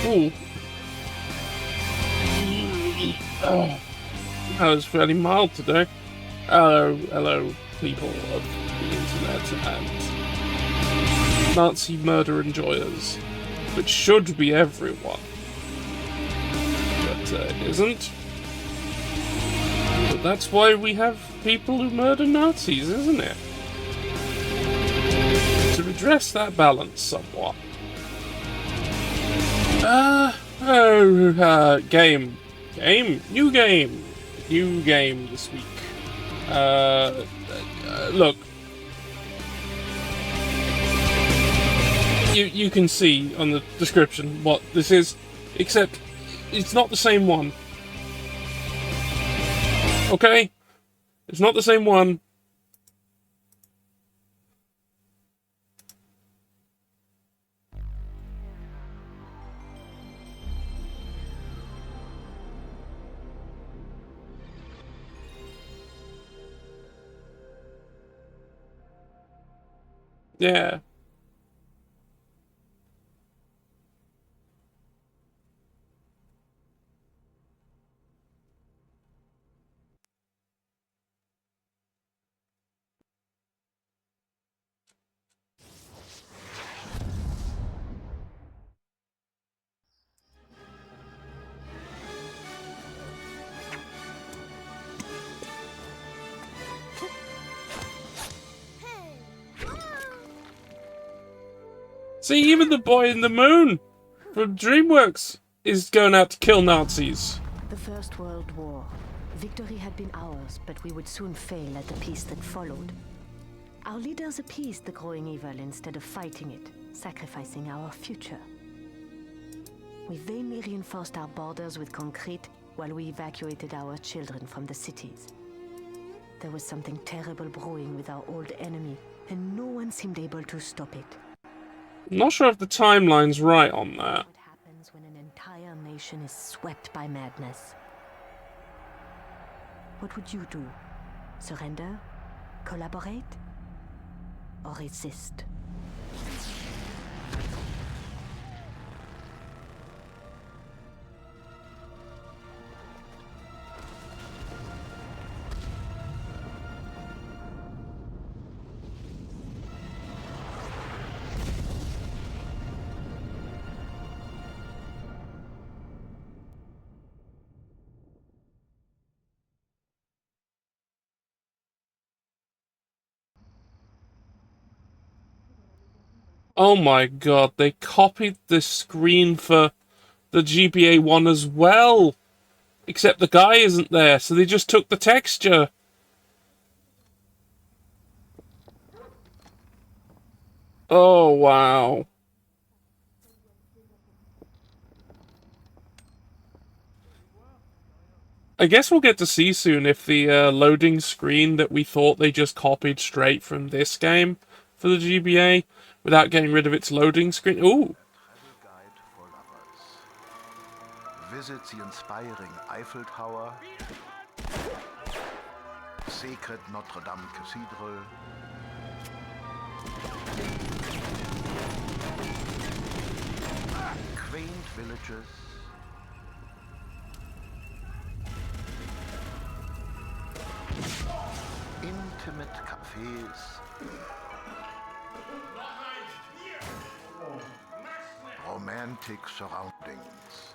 Ooh. That was fairly mild today. Hello, people of the internet and Nazi murder enjoyers, which should be everyone, but it isn't. But that's why we have people who murder Nazis, isn't it? To redress that balance somewhat. New game this week. Look, you can see on the description what this is, except it's not the same one. Okay? It's not the same one. Yeah. See, even the boy in the moon from DreamWorks is going out to kill Nazis. The First World War. Victory had been ours, but we would soon fail at the peace that followed. Our leaders appeased the growing evil instead of fighting it, sacrificing our future. We vainly reinforced our borders with concrete while we evacuated our children from the cities. There was something terrible brewing with our old enemy, and no one seemed able to stop it. I'm not sure if the timeline's right on that. What happens when an entire nation is swept by madness? What would you do? Surrender? Collaborate? Or resist? Oh my god, they copied the screen for the GBA one as well. Except the guy isn't there, so they just took the texture. Oh, wow. I guess we'll get to see soon if the loading screen that we thought they just copied straight from this game for the GBA, without getting rid of its loading screen. Ooh. Guide for lovers. Visit the inspiring Eiffel Tower, sacred Notre Dame Cathedral, quaint villages, intimate cafes, romantic surroundings,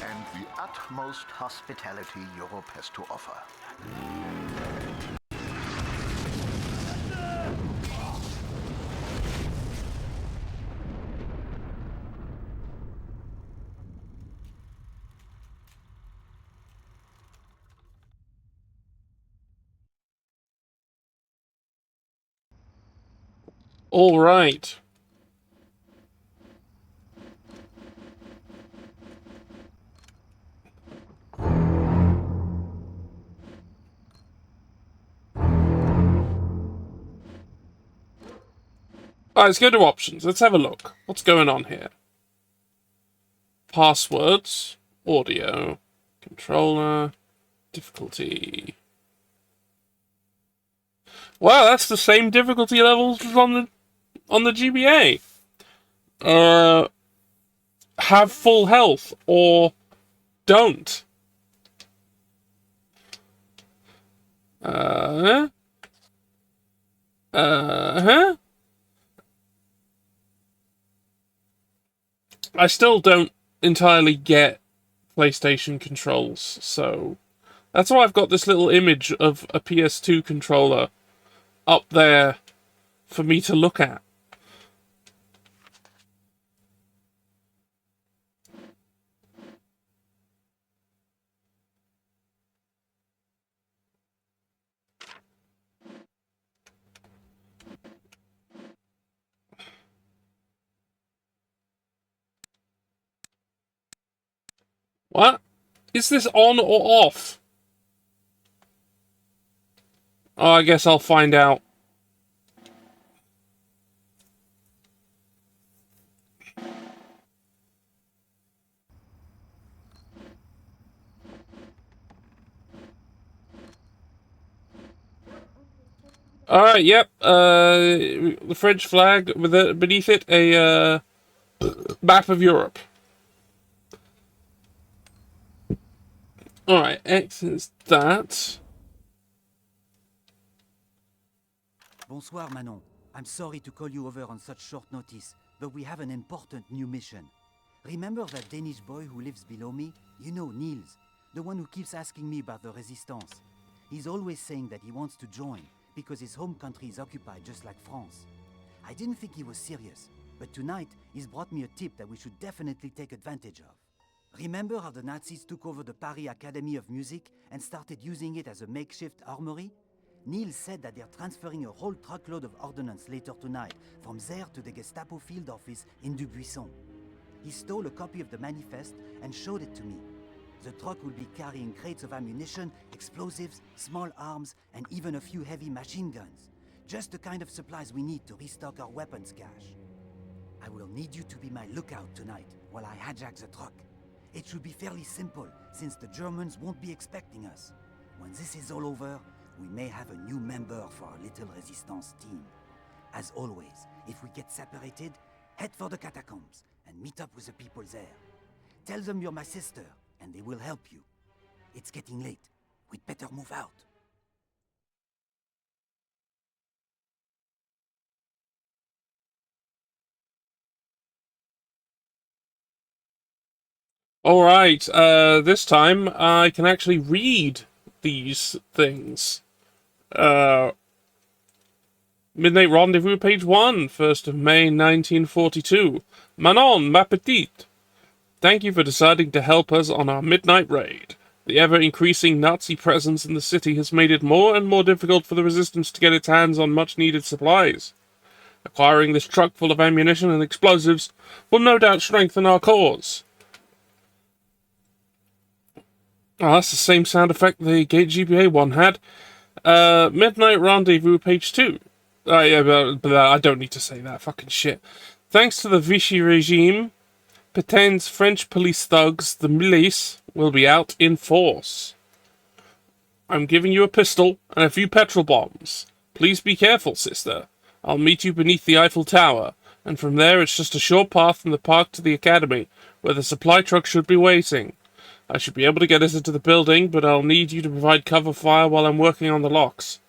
and the utmost hospitality Europe has to offer. All right. Alright, let's go to options. Let's have a look. What's going on here? Passwords, audio, controller, difficulty. Wow, that's the same difficulty levels as on the GBA. Have full health or don't. Huh? I still don't entirely get PlayStation controls, so that's why I've got this little image of a PS2 controller up there for me to look at. What? Is this on or off? Oh, I guess I'll find out. Alright, yep. The French flag, with beneath it a map of Europe. Alright, X is that. Bonsoir, Manon. I'm sorry to call you over on such short notice, but we have an important new mission. Remember that Danish boy who lives below me? You know, Niels, the one who keeps asking me about the Resistance. He's always saying that he wants to join, because his home country is occupied just like France. I didn't think he was serious, but tonight he's brought me a tip that we should definitely take advantage of. Remember how the Nazis took over the Paris Academy of Music and started using it as a makeshift armory? Niels said that they're transferring a whole truckload of ordnance later tonight from there to the Gestapo field office in Dubuisson. He stole a copy of the manifest and showed it to me. The truck will be carrying crates of ammunition, explosives, small arms, and even a few heavy machine guns. Just the kind of supplies we need to restock our weapons cache. I will need you to be my lookout tonight while I hijack the truck. It should be fairly simple, since the Germans won't be expecting us. When this is all over, we may have a new member for our little resistance team. As always, if we get separated, head for the catacombs and meet up with the people there. Tell them you're my sister, and they will help you. It's getting late. We'd better move out. Alright, this time I can actually read these things. Midnight Rendezvous, page 1, 1st of May, 1942. Manon, ma petite. Thank you for deciding to help us on our midnight raid. The ever-increasing Nazi presence in the city has made it more and more difficult for the Resistance to get its hands on much-needed supplies. Acquiring this truck full of ammunition and explosives will no doubt strengthen our cause. Oh, that's the same sound effect the GBA one had. Midnight Rendezvous, page 2. I don't need to say that fucking shit. Thanks to the Vichy regime, Petain's French police thugs, the milice, will be out in force. I'm giving you a pistol and a few petrol bombs. Please be careful, sister. I'll meet you beneath the Eiffel Tower, and from there it's just a short path from the park to the academy, where the supply truck should be waiting. I should be able to get us into the building, but I'll need you to provide cover fire while I'm working on the locks.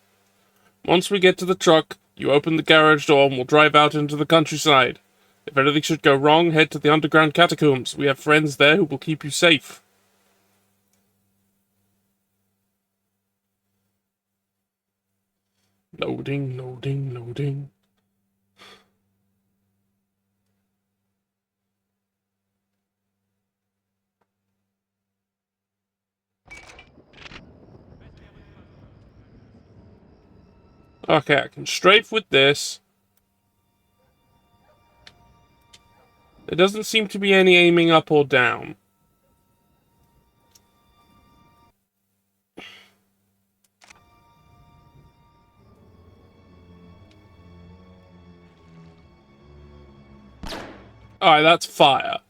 Once we get to the truck, you open the garage door and we'll drive out into the countryside. If anything should go wrong, head to the underground catacombs. We have friends there who will keep you safe. Loading, loading, loading. Okay, I can strafe with this. There doesn't seem to be any aiming up or down. Alright, that's fire.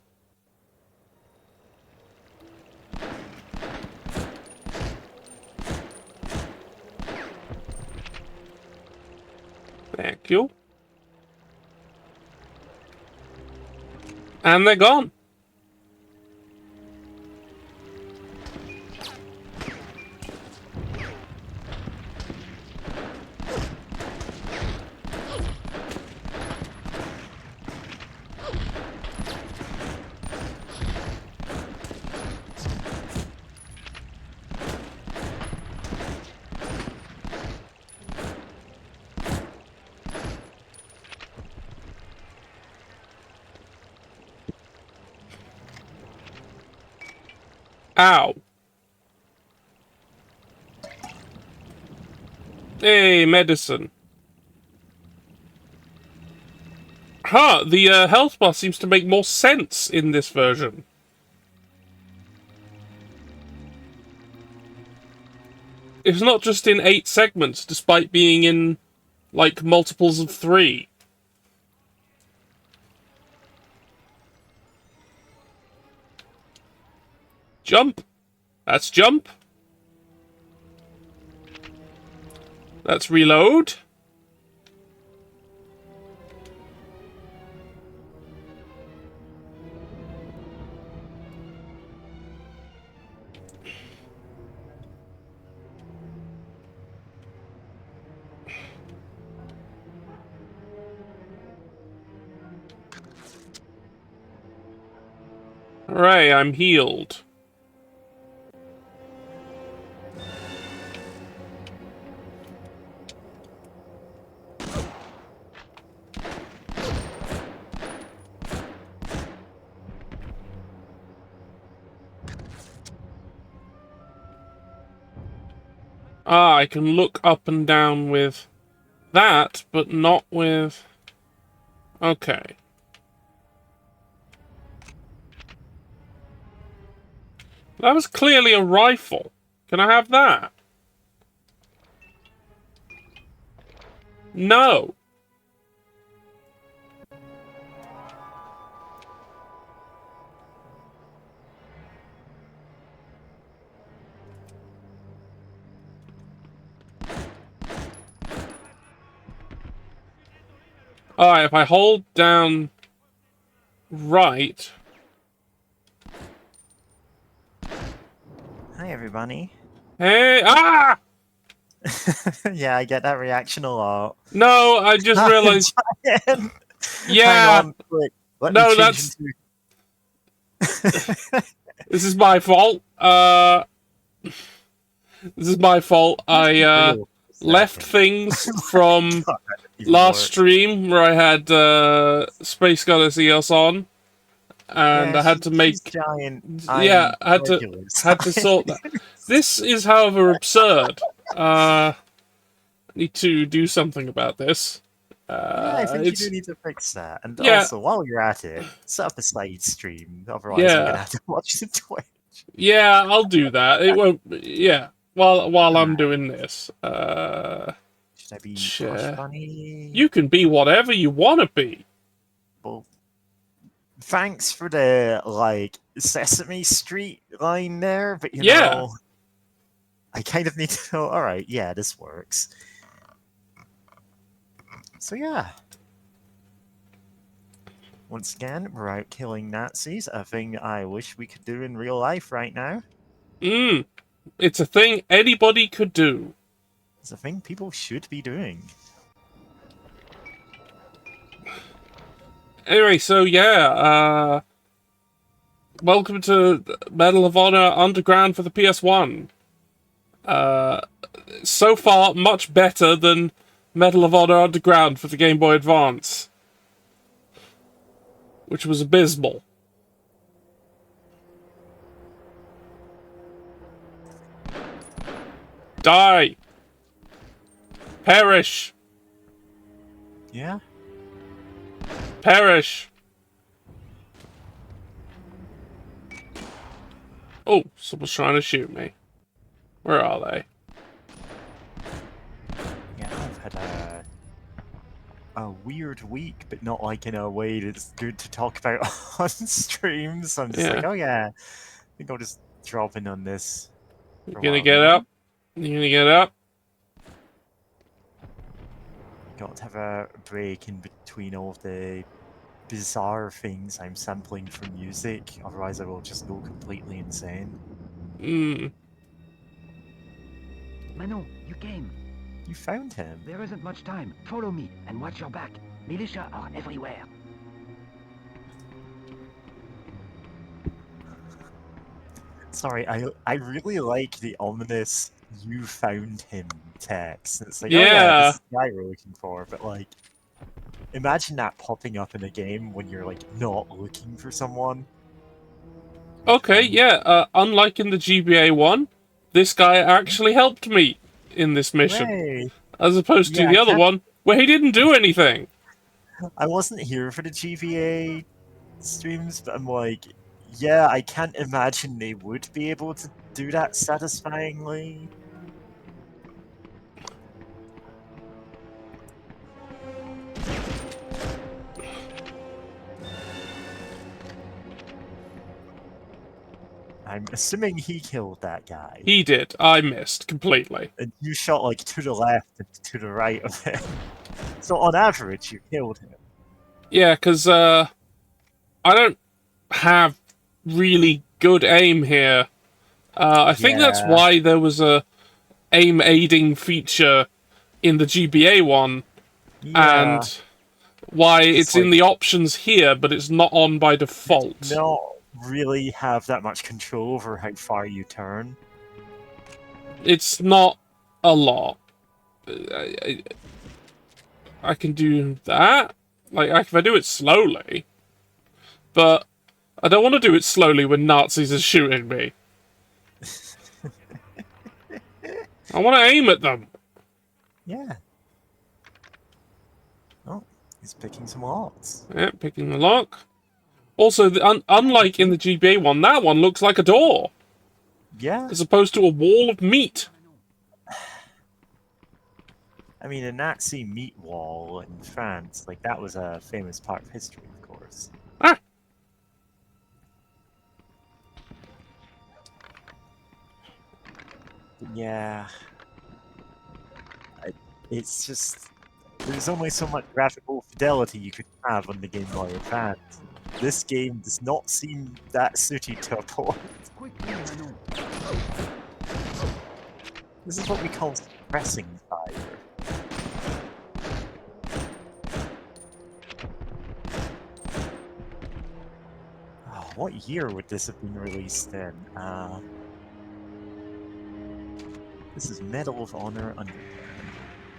Thank you. And they're gone. Ow. Hey, medicine. Huh, the health bar seems to make more sense in this version. It's not just in 8 segments, despite being in, like, multiples of 3. Jump. That's jump. That's reload. Hooray, I'm healed. Ah, I can look up and down with that, but not with... Okay. That was clearly a rifle. Can I have that? No. Alright, if I hold down right... Hi, everybody. Hey! Ah! Yeah, I get that reaction a lot. No, I just realized... Hang Yeah! on, quick. Let No, me change that's... into... This is my fault. This is my fault. I left things from last stream where I had spacegoddesseos on, and I had to make giant. yeah, I had to sort that. This is, however, absurd. I need to do something about this. Yeah, I think you do need to fix that. And Yeah. also, while you're at it, set up a side stream. Otherwise, Yeah. I'm gonna have to watch the Twitch. Yeah, I'll do that. It won't. Yeah, while I'm doing this. Should I be Crush Bunny? You can be whatever you want to be. Well, thanks for the like Sesame Street line there, but you know, I kind of need to know. All right, yeah, this works. So yeah. Once again, we're out killing Nazis, a thing I wish we could do in real life right now. It's a thing anybody could do. It's a thing people should be doing. Anyway, so yeah, welcome to Medal of Honor Underground for the PS1. So far, much better than Medal of Honor Underground for the Game Boy Advance, which was abysmal. Die! Perish! Yeah? Perish! Oh, someone's trying to shoot me. Where are they? Yeah, I've had a weird week, but not like in a way that's good to talk about on streams. So I'm just like, oh yeah, I think I'll just drop in on this. You gonna get up? You gonna get up? got to have a break in between all the bizarre things I'm sampling from music, otherwise I will just go completely insane. Manon, you came. You found him. There isn't much time. Follow me and watch your back. Militia are everywhere. Sorry, I really like the ominous "you found him" text. It's like, oh yeah, Yeah. this is the guy we're looking for, but like, imagine that popping up in a game when you're like not looking for someone. Okay, yeah, unlike in the GBA one, this guy actually helped me in this mission. Hooray! As opposed to Yeah, the I other can't- one, where he didn't do anything. I wasn't here for the GBA streams, but I'm like, yeah, I can't imagine they would be able to do that satisfyingly. I'm assuming he killed that guy. He did. I missed completely. And you shot like to the left and to the right of him. So on average, you killed him. Yeah, because I don't have really good aim here. I think that's Yeah. why there was a aim aiding feature in the GBA one, Yeah. and why it's in like- the options here, but it's not on by default. Not really have that much control over how far you turn. It's not a lot. I can do that. Like, if I do it slowly. But I don't want to do it slowly when Nazis are shooting me. I want to aim at them. Yeah. Oh, he's picking some locks. Yeah, picking the lock. Also, unlike in the GBA one, that one looks like a door, Yeah. as opposed to a wall of meat. I mean, a Nazi meat wall in France, like, that was a famous part of history, of course. Ah! But yeah. It's just... There's only so much graphical fidelity you could have on the Game Boy Advance. This game does not seem that suited to a port. Quickly, Manon. This is what we call suppressing fire. Oh, what year would this have been released in? This is Medal of Honor Under.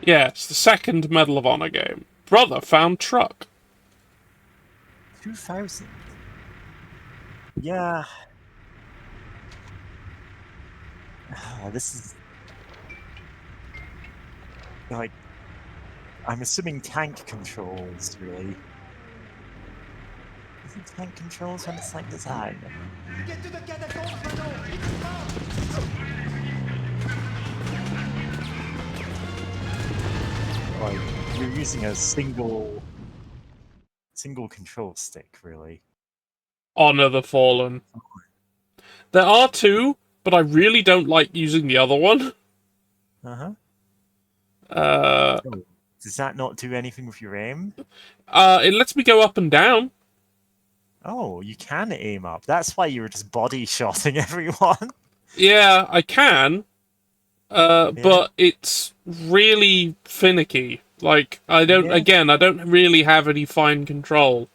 Yeah, it's the second Medal of Honor game. Brother found truck. 2000. Yeah. This is... Like... I'm assuming tank controls, really. Is it tank controls when it's like design? Get to the catacombs, Manon! Like, you're using a single control stick, really. Honor the Fallen. There are two, but I really don't like using the other one. Uh-huh. Uh, Does that not do anything with your aim? it lets me go up and down. Oh, you can aim up. That's why you were just body shotting everyone. Yeah, I can. But it's really finicky. Like, I don't, Yeah. again, I don't really have any fine control.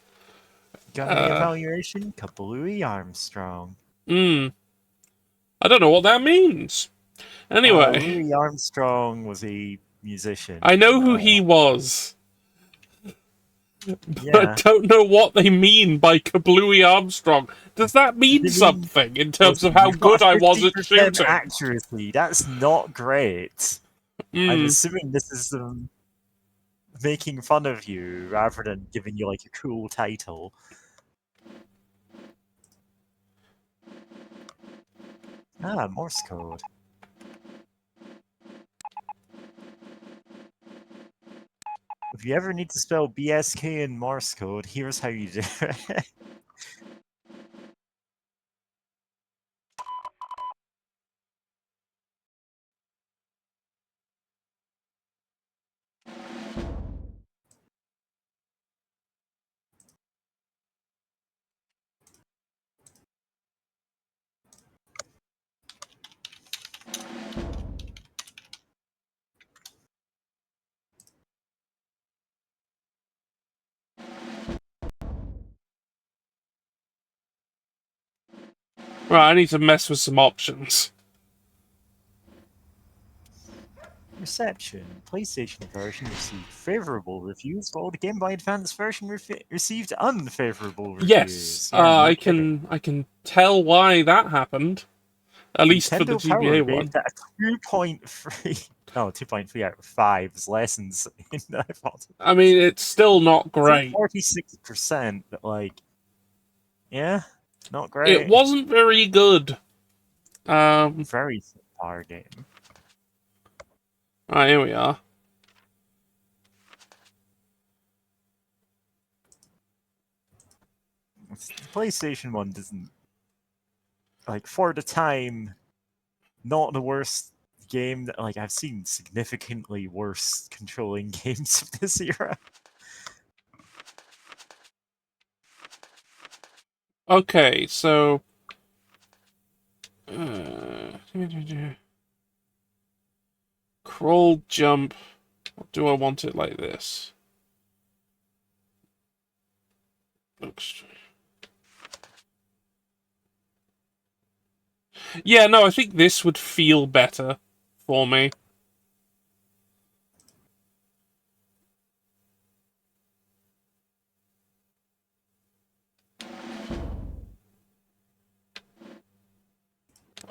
Got any evaluation? Kablooey Armstrong. I don't know what that means. Anyway, Louis Armstrong was a musician. I know who he was. But I Yeah. don't know what they mean by Kablooey Armstrong. Does that mean mean- something in terms of how You've got good I was at 50% shooting? accuracy. That's not great. I'm Mm. assuming this is them making fun of you rather than giving you like a cool title. Ah, Morse code. If you ever need to spell BSK in Morse code, here's how you do it. Right, I need to mess with some options. Reception. PlayStation version received favorable reviews, while the Game Boy Advance version received unfavorable reviews. Yes, Yeah, no I kidding. can tell why that happened. At least for the Nintendo Power GBA gave one. that a 2.3. No, 2.3 out of 5 is lessons in I thought. I mean, it's still not great. 46%, but like, yeah, not great. It wasn't very good. Very subpar game. Right, here we are. The PlayStation 1 doesn't, like, for the time, not the worst game that, like, I've seen significantly worse controlling games of this era. Okay, so... crawl, jump. Or do I want it like this? Looks... Yeah, no, I think this would feel better for me.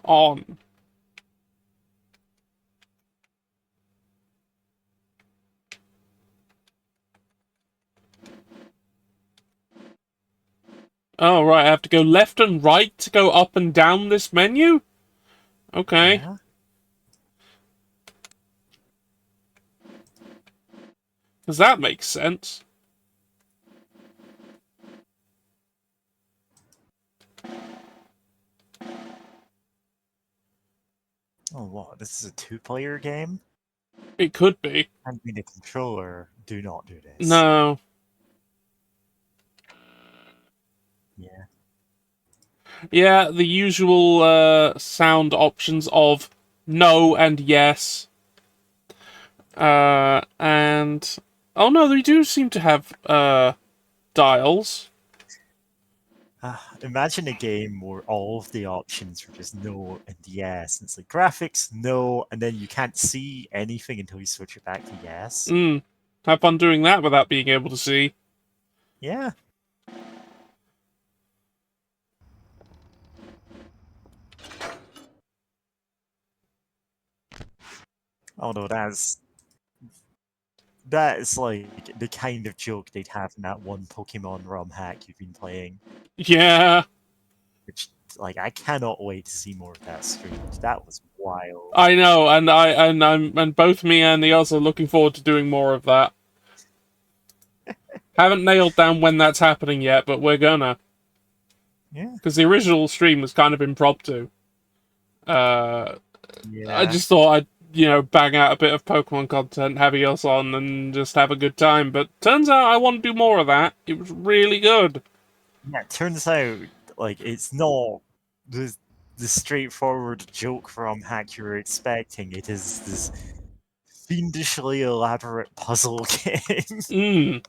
On. Oh, right, I have to go left and right to go up and down this menu? Okay. Yeah. Because that makes sense. Oh, what? This is a 2-player game? It could be. Hand me the controller. Do not do this. No. Yeah. Yeah, the usual sound options of no and yes. And... oh no, they do seem to have dials. Imagine a game where all of the options are just no and yes. It's like graphics, no, and then you can't see anything until you switch it back to yes. Have fun doing that without being able to see. Yeah. Although that is like the kind of joke they'd have in that one Pokemon ROM hack you've been playing. Yeah. Which, like, I cannot wait to see more of that streamed. That was wild. I know, and both me and the others are looking forward to doing more of that. Haven't nailed down when that's happening yet, but we're gonna. Yeah. Because the original stream was kind of impromptu. Yeah. I just thought I'd, bang out a bit of Pokemon content, have us on, and just have a good time. But turns out I want to do more of that. It was really good. Yeah, it turns out, like, it's not the straightforward joke from hack you were expecting. It is this fiendishly elaborate puzzle game.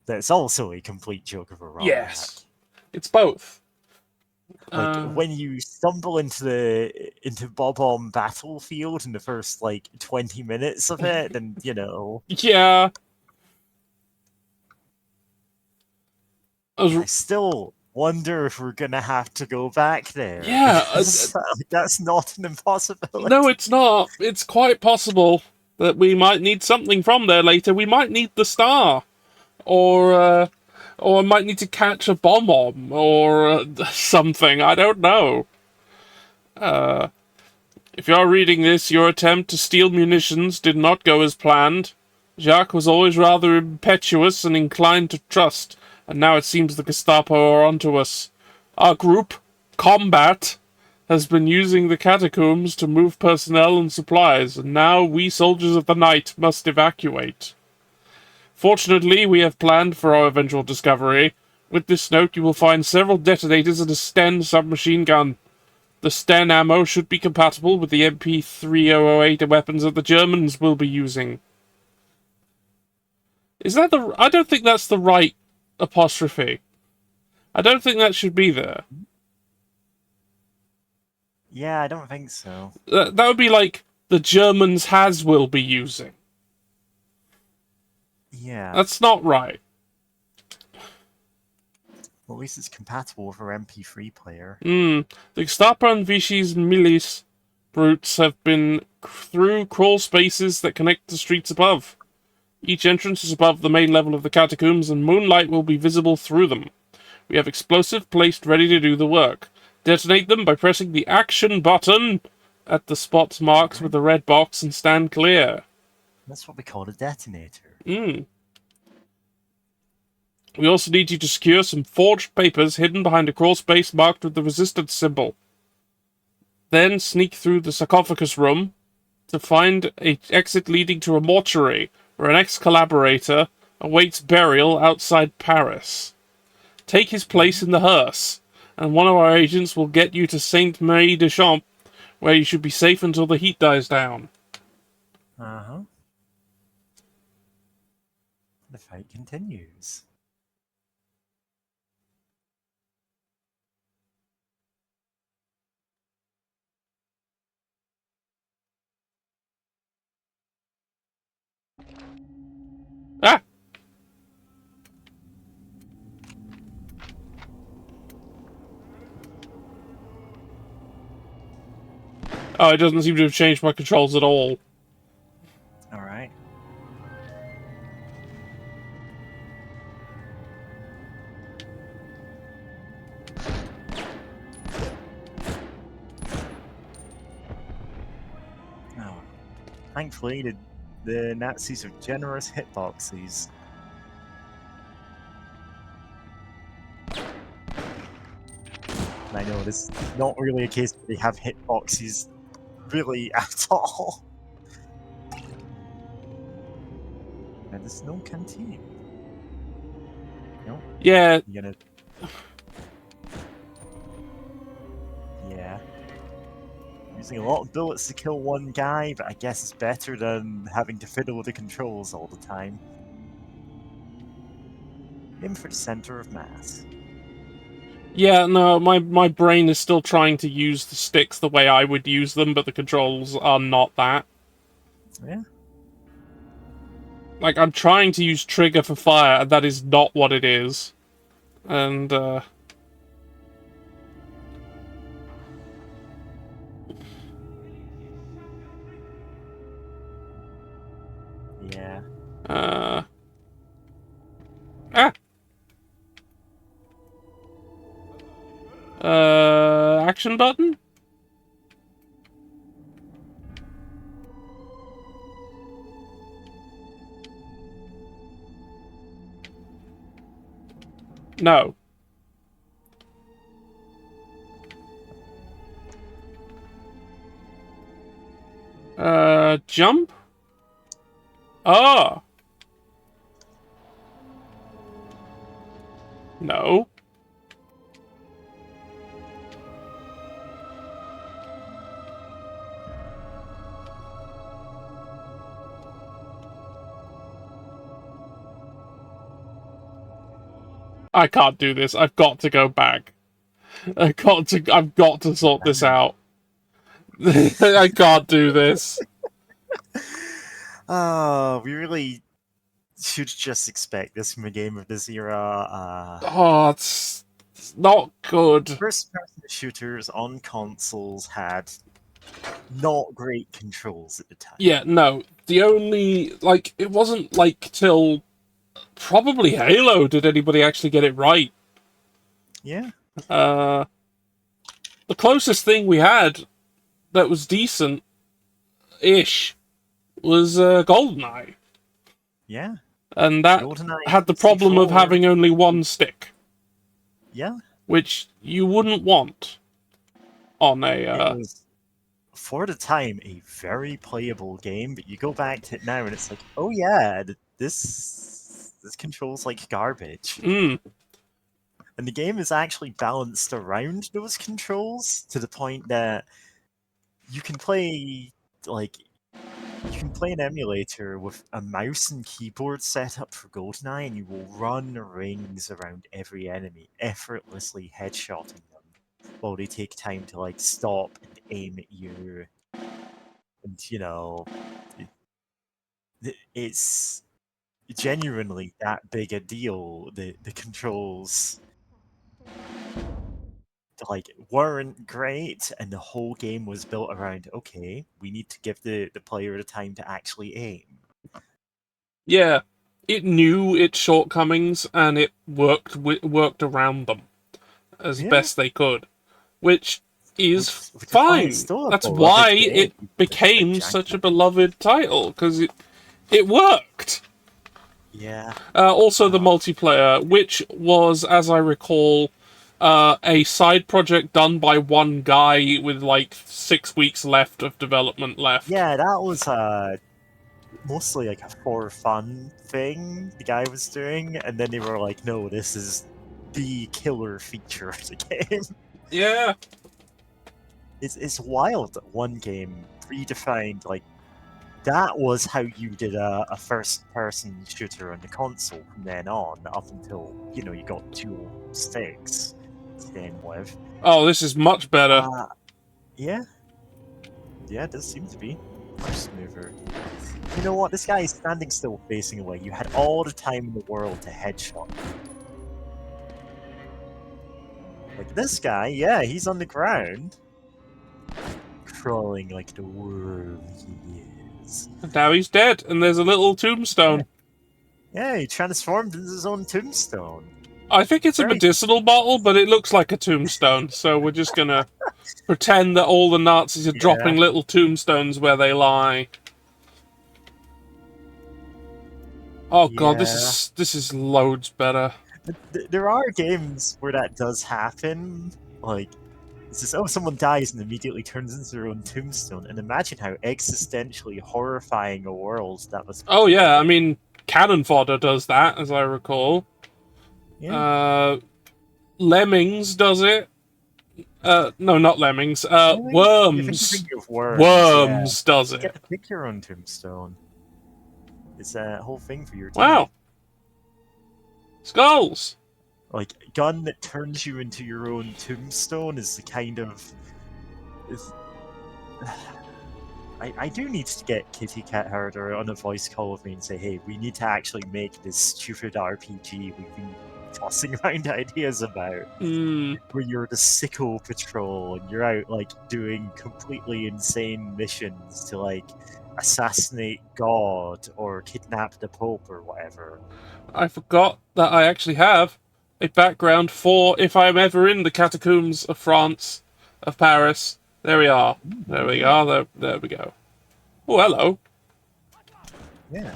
That's also a complete joke of a ROM Yes. It's both. Like, when you stumble into Bob-omb Battlefield in the first, like, 20 minutes of it, then, Yeah. I still wonder if we're gonna have to go back there. Yeah. That's not an impossibility. No, it's not. It's quite possible that we might need something from there later. We might need the star. Or I might need to catch a bomb or something. I don't know. If you're reading this, your attempt to steal munitions did not go as planned. Jacques was always rather impetuous and inclined to trust, and now it seems the Gestapo are onto us. Our group, Combat, has been using the catacombs to move personnel and supplies, and now we soldiers of the night must evacuate. Fortunately, we have planned for our eventual discovery. With this note, you will find several detonators and a Sten submachine gun. The Sten ammo should be compatible with the MP-3008 weapons that the Germans will be using. Is that I don't think that's the right apostrophe. I don't think that should be there. Yeah, I don't think so. That would be like the Germans will be using. Yeah. That's not right. Well, at least it's compatible with our MP3 player. The Gestapo and Vichy's milice brutes have been through crawl spaces that connect the streets above. Each entrance is above the main level of the catacombs, and moonlight will be visible through them. We have explosive placed ready to do the work. Detonate them by pressing the action button at the spots marked with the red box and stand clear. That's what we call a detonator. We also need you to secure some forged papers hidden behind a crawl space marked with the resistance symbol. Then sneak through the sarcophagus room to find an exit leading to a mortuary where an ex-collaborator awaits burial outside Paris. Take his place in the hearse, and one of our agents will get you to Sainte Marie de Champs, where you should be safe until the heat dies down. Uh-huh. The fight continues. Ah! Oh, it doesn't seem to have changed my controls at all. Alright. Oh. Thankfully, the Nazis have generous hitboxes. And I know this is not really a case where they have hitboxes really at all. And there's no canteen. No? Yeah. You gonna... Yeah. Using a lot of bullets to kill one guy, but I guess it's better than having to fiddle with the controls all the time. Aim for the center of mass. Yeah, no, my brain is still trying to use the sticks the way I would use them, but the controls are not that. Yeah. Like, I'm trying to use trigger for fire, and that is not what it is. And, Yeah. Ah! Action button? No. Jump? Oh! No. I can't do this. I've got to go back. I've got to sort this out. I can't do this. Oh, we really should just expect this from a game of this era. Oh, it's not good. First-person shooters on consoles had not great controls at the time. Yeah, no. The only, like, it wasn't, like, till probably Halo did anybody actually get it right. Yeah. The closest thing we had that was decent-ish was GoldenEye. Yeah. And that GoldenEye had the problem of 64. having only one stick. Yeah. Which you wouldn't want on a... It was, for the time, a very playable game, but you go back to it now and it's like, oh yeah, this controls like garbage. Mm. And the game is actually balanced around those controls to the point that you can play, like, You can play an emulator with a mouse and keyboard set up for GoldenEye, and you will run rings around every enemy, effortlessly headshotting them, while they take time to like stop and aim at you. And it's genuinely that big a deal. The controls like weren't great, and the whole game was built around, okay, we need to give the player the time to actually aim. Yeah, it knew its shortcomings and it worked around them as best they could, which is fine. That's why it became such a beloved title, because it worked. Yeah. Also, the multiplayer, which was, as I recall, a side project done by one guy with like 6 weeks left of development left. Yeah, that was mostly like a for fun thing the guy was doing, and then they were like, no, this is the killer feature of the game. Yeah. It's wild that one game redefined, like, that was how you did a first-person shooter on the console from then on, up until, you got dual sticks to end with. Oh, this is much better. Yeah. Yeah, it does seem to be much smoother. You know what? This guy is standing still facing away. You had all the time in the world to headshot. Like this guy, yeah, he's on the ground. Crawling like the worm he is. And now he's dead, and there's a little tombstone. Yeah, he transformed into his own tombstone. I think it's a medicinal bottle, but it looks like a tombstone, so we're just gonna pretend that all the Nazis are dropping little tombstones where they lie. Oh god, this is loads better. There are games where that does happen, like, it's just, oh, someone dies and immediately turns into their own tombstone, and imagine how existentially horrifying a world that must be. Oh yeah, I mean, Cannon Fodder does that, as I recall. Yeah. Lemmings does it. No, not Lemmings. Worms. Worms does it. You get to pick your own tombstone. It's a whole thing for your team. Wow. Skulls! Like, a gun that turns you into your own tombstone is the kind of... I do need to get Kitty Cat Herder on a voice call with me and say, hey, we need to actually make this stupid RPG we've been tossing around ideas about. Where you're the Sickle Patrol and you're out, like, doing completely insane missions to, like, assassinate God or kidnap the Pope or whatever. I forgot that I actually have a background for if I'm ever in the catacombs of France, of Paris. There we are. There we are. There we go. Oh, hello. Yeah.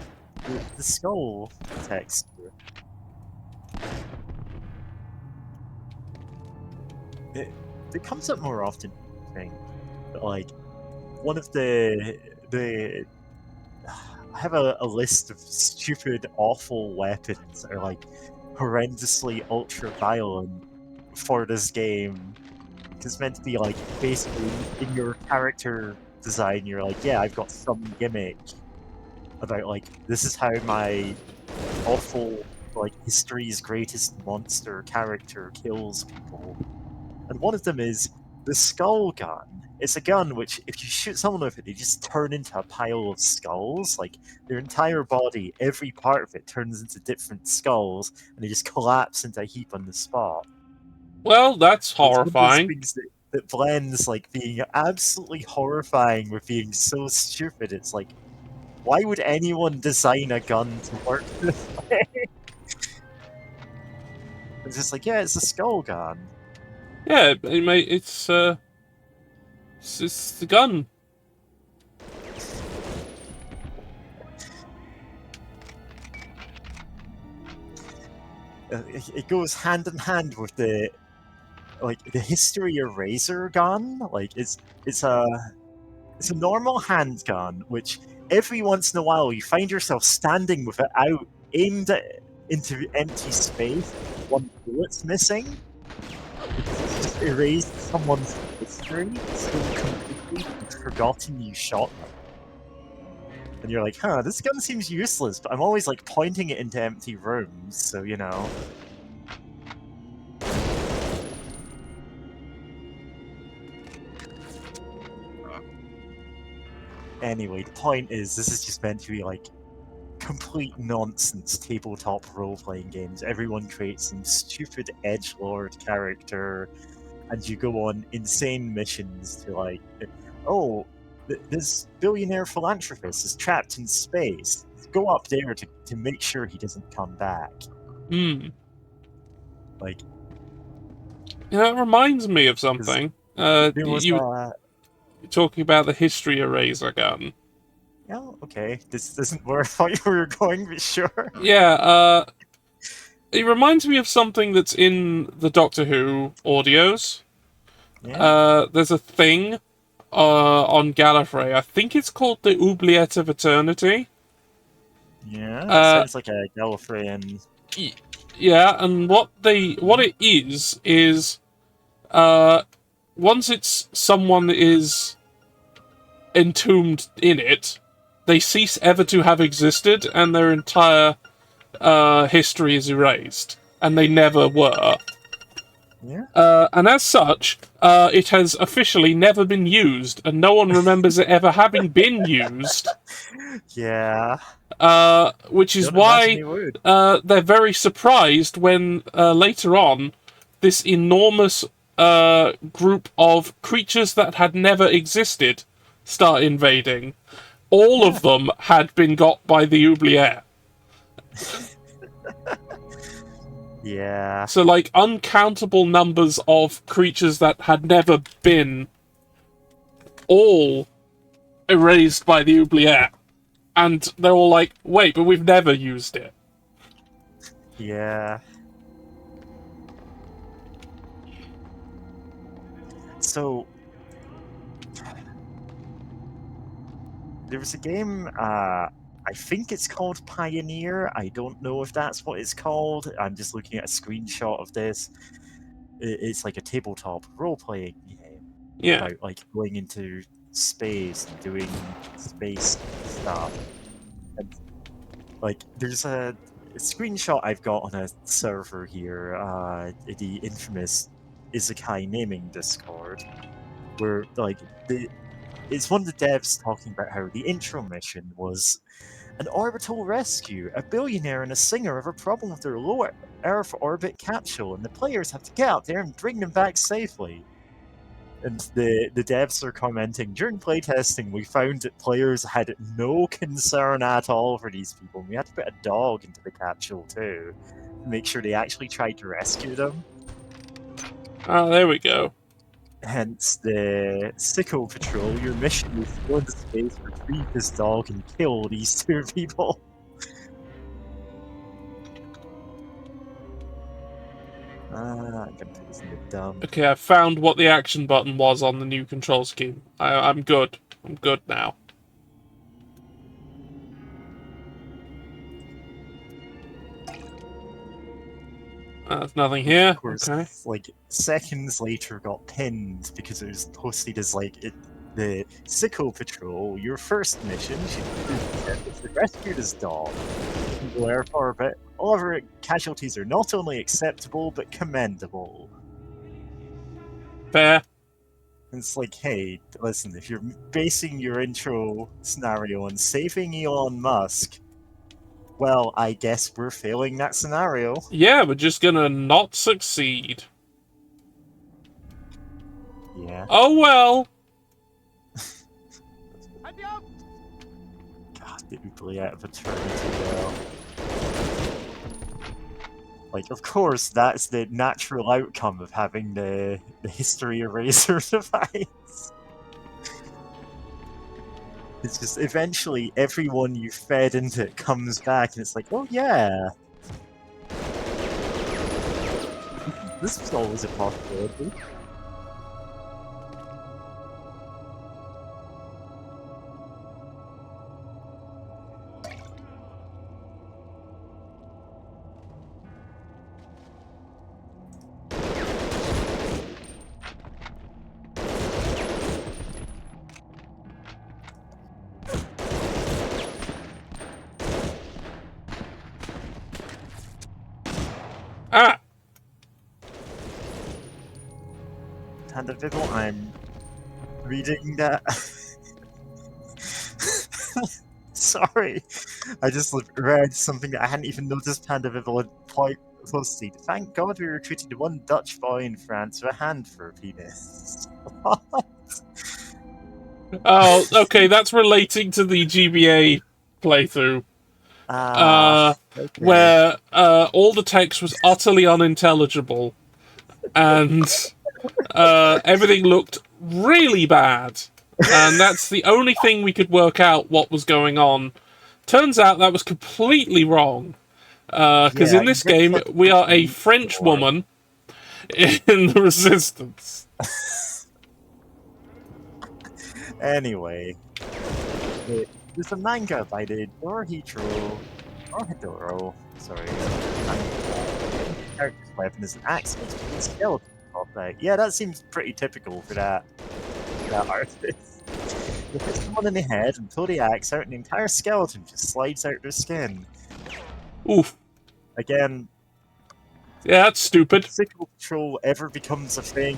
The skull text. It comes up more often, I think. But, like, one of the I have a list of stupid, awful weapons that are, like, horrendously ultra-violent for this game. It's meant to be, like, basically, in your character design, you're like, yeah, I've got some gimmick about, like, this is how my awful, like, history's greatest monster character kills people. And one of them is the Skull Gun. It's a gun which, if you shoot someone with it, they just turn into a pile of skulls. Like, their entire body, every part of it turns into different skulls, and they just collapse into a heap on the spot. Well, that's horrifying. It's one of those things that blends, like, being absolutely horrifying with being so stupid. It's like, why would anyone design a gun to work this way? It's just like, yeah, it's a skull gun. Yeah, it's the gun. It goes hand in hand with the history eraser gun. Like, it's a normal handgun, which every once in a while you find yourself standing with it out, aimed into empty space, one bullet's missing. It's just erased someone's history so completely you've forgotten you shot them. And you're like, huh, this gun seems useless, but I'm always like pointing it into empty rooms, so you know. Anyway, the point is, this is just meant to be like complete nonsense tabletop role-playing games. Everyone creates some stupid edgelord character, and you go on insane missions to like, oh, this billionaire philanthropist is trapped in space. Go up there to make sure he doesn't come back. Like, Yeah, that reminds me of something. there was You're talking about the history eraser gun. yeah, okay, this isn't where I thought you were going, but sure. Yeah, it reminds me of something that's in the Doctor Who audios. Yeah. There's a thing on Gallifrey. I think it's called the Oubliette of Eternity. Yeah, that sounds like a Gallifreyan. Yeah, and what it is once it's someone is entombed in it, they cease ever to have existed, and their entire history is erased, and they never were. Yeah. And as such, it has officially never been used, and no one remembers it ever having been used. Yeah. Which is Don't why imagine they would. they're very surprised when later on this enormous group of creatures that had never existed start invading. All of them had been got by the Oubliette. Yeah. So, like, uncountable numbers of creatures that had never been, all erased by the Oubliette. And they're all like, wait, but we've never used it. Yeah. So, there was a game, I think it's called Pioneer. I don't know if that's what it's called. I'm just looking at a screenshot of this. It's like a tabletop role-playing game. Yeah. About, like, going into space and doing space stuff. And, like, there's a screenshot I've got on a server here, the infamous Isekai naming Discord, where, like, it's one of the devs talking about how the intro mission was an orbital rescue. A billionaire and a singer have a problem with their low Earth orbit capsule, and the players have to get out there and bring them back safely. And the devs are commenting, during playtesting, we found that players had no concern at all for these people. We had to put a dog into the capsule too, to make sure they actually tried to rescue them. Oh, there we go. Hence the Sicko Patrol. Your mission is to go into space, retrieve this dog, and kill these two people. I'm gonna put this in the dump. Okay, I found what the action button was on the new control scheme. I'm good. I'm good now. There's nothing here. Of course, Okay. like seconds later, got pinned because it was posted as like the Sicko Patrol. Your first mission is to rescue this dog. Go Earth orbit. All of our casualties are not only acceptable but commendable. Fair. It's like, hey, listen, if you're basing your intro scenario on saving Elon Musk, well, I guess we're failing that scenario. Yeah, we're just gonna not succeed. Yeah. Oh well. God, the Oubliette of Eternity, though. Like, of course, that's the natural outcome of having the history eraser device. It's just, eventually, everyone you fed into it comes back, and it's like, oh yeah! This was always a possibility. Ah! Panda Bibble, I'm reading that. Sorry. I just read something that I hadn't even noticed Panda Bibble had quite closely. Thank God we recruited one Dutch boy in France with a hand for a penis. Oh, okay, that's relating to the GBA playthrough. Okay. Where all the text was utterly unintelligible, and everything looked really bad. And that's the only thing we could work out what was going on. Turns out that was completely wrong. Because Yeah, in you this get game, such we are a relief French for- woman in the Resistance. Anyway, there's a manga by the Dorhidoro. Sorry. Character's weapon is an axe with a skeleton pop out. Yeah, that seems pretty typical for that artist. You hit someone in the head and pull the axe out, and the entire skeleton just slides out their skin. Oof. Again, Yeah, that's stupid. if physical control ever becomes a thing,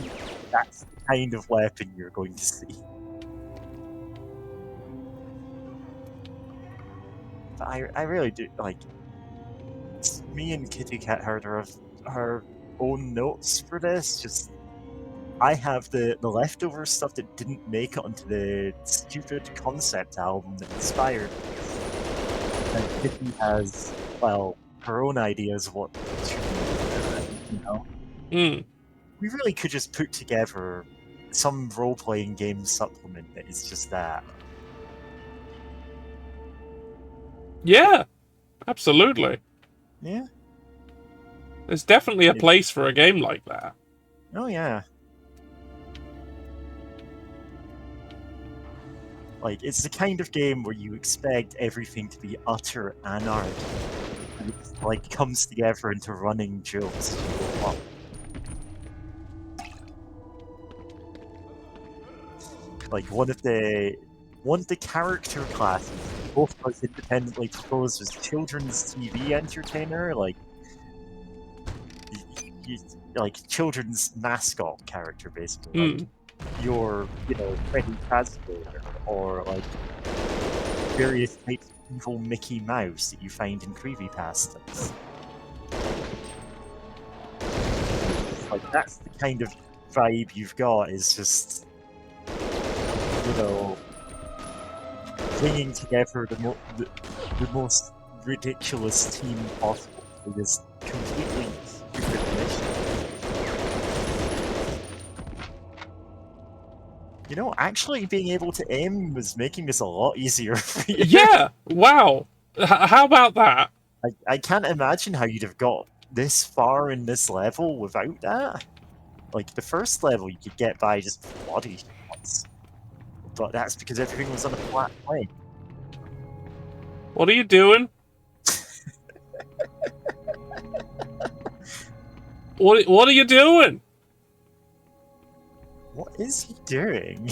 that's the kind of weapon you're going to see. But I really do, like, me and Kitty Cat heard her own notes for this, just I have the leftover stuff that didn't make it onto the stupid concept album that inspired it. And Kitty has, well, her own ideas of what should be, you know. Hmm. We really could just put together some role-playing game supplement that is just that. Yeah, absolutely. Yeah? There's definitely a place for a game like that. Oh yeah. Like, it's the kind of game where you expect everything to be utter anarchy. And it, like, comes together into running jokes. Like, one of the character classes, both of us independently proposed, was children's TV entertainer, like, like children's mascot character, basically. Like, your, Freddy Fazbear, or like various types of evil Mickey Mouse that you find in creepypastas. Like, that's the kind of vibe you've got, is just, bringing together the most ridiculous team possible for this completely stupid mission. Actually being able to aim was making this a lot easier for you. Yeah! Wow! How about that? I can't imagine how you'd have got this far in this level without that. Like, the first level you could get by just body shots. But that's because everything was on a flat plane. What are you doing? What are you doing? What is he doing?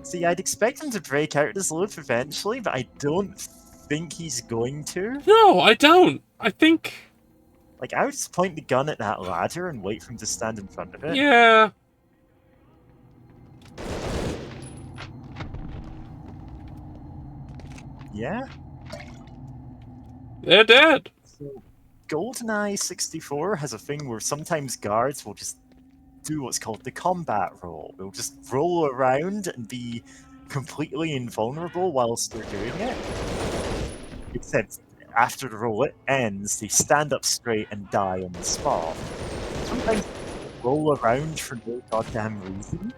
See, I'd expect him to break out this loop eventually, but I don't think he's going to. No, I don't. I think... Like, I would just point the gun at that ladder and wait for him to stand in front of it. Yeah. Yeah? They're dead. So, GoldenEye 64 has a thing where sometimes guards will just do what's called the combat roll. They'll just roll around and be completely invulnerable whilst they're doing it. Except after the roll ends, they stand up straight and die on the spot. Sometimes they roll around for no goddamn reason.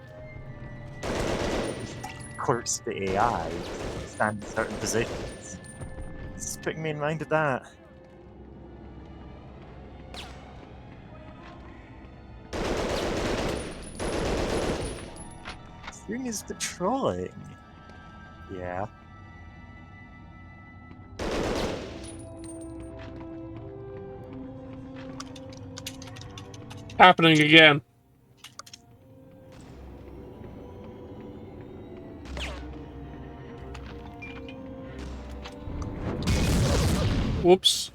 Quirks the AI to stand in certain positions. It's putting me in mind of that. Doing is patrolling. Yeah. Happening again. Whoops.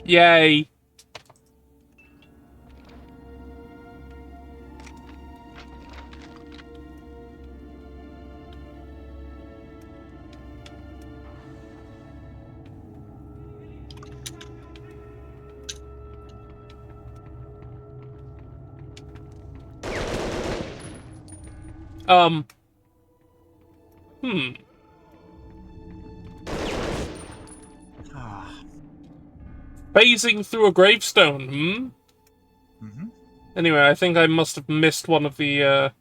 Yay. Hmm. Phasing through a gravestone, Mm-hmm. Anyway, I think I must have missed one of the,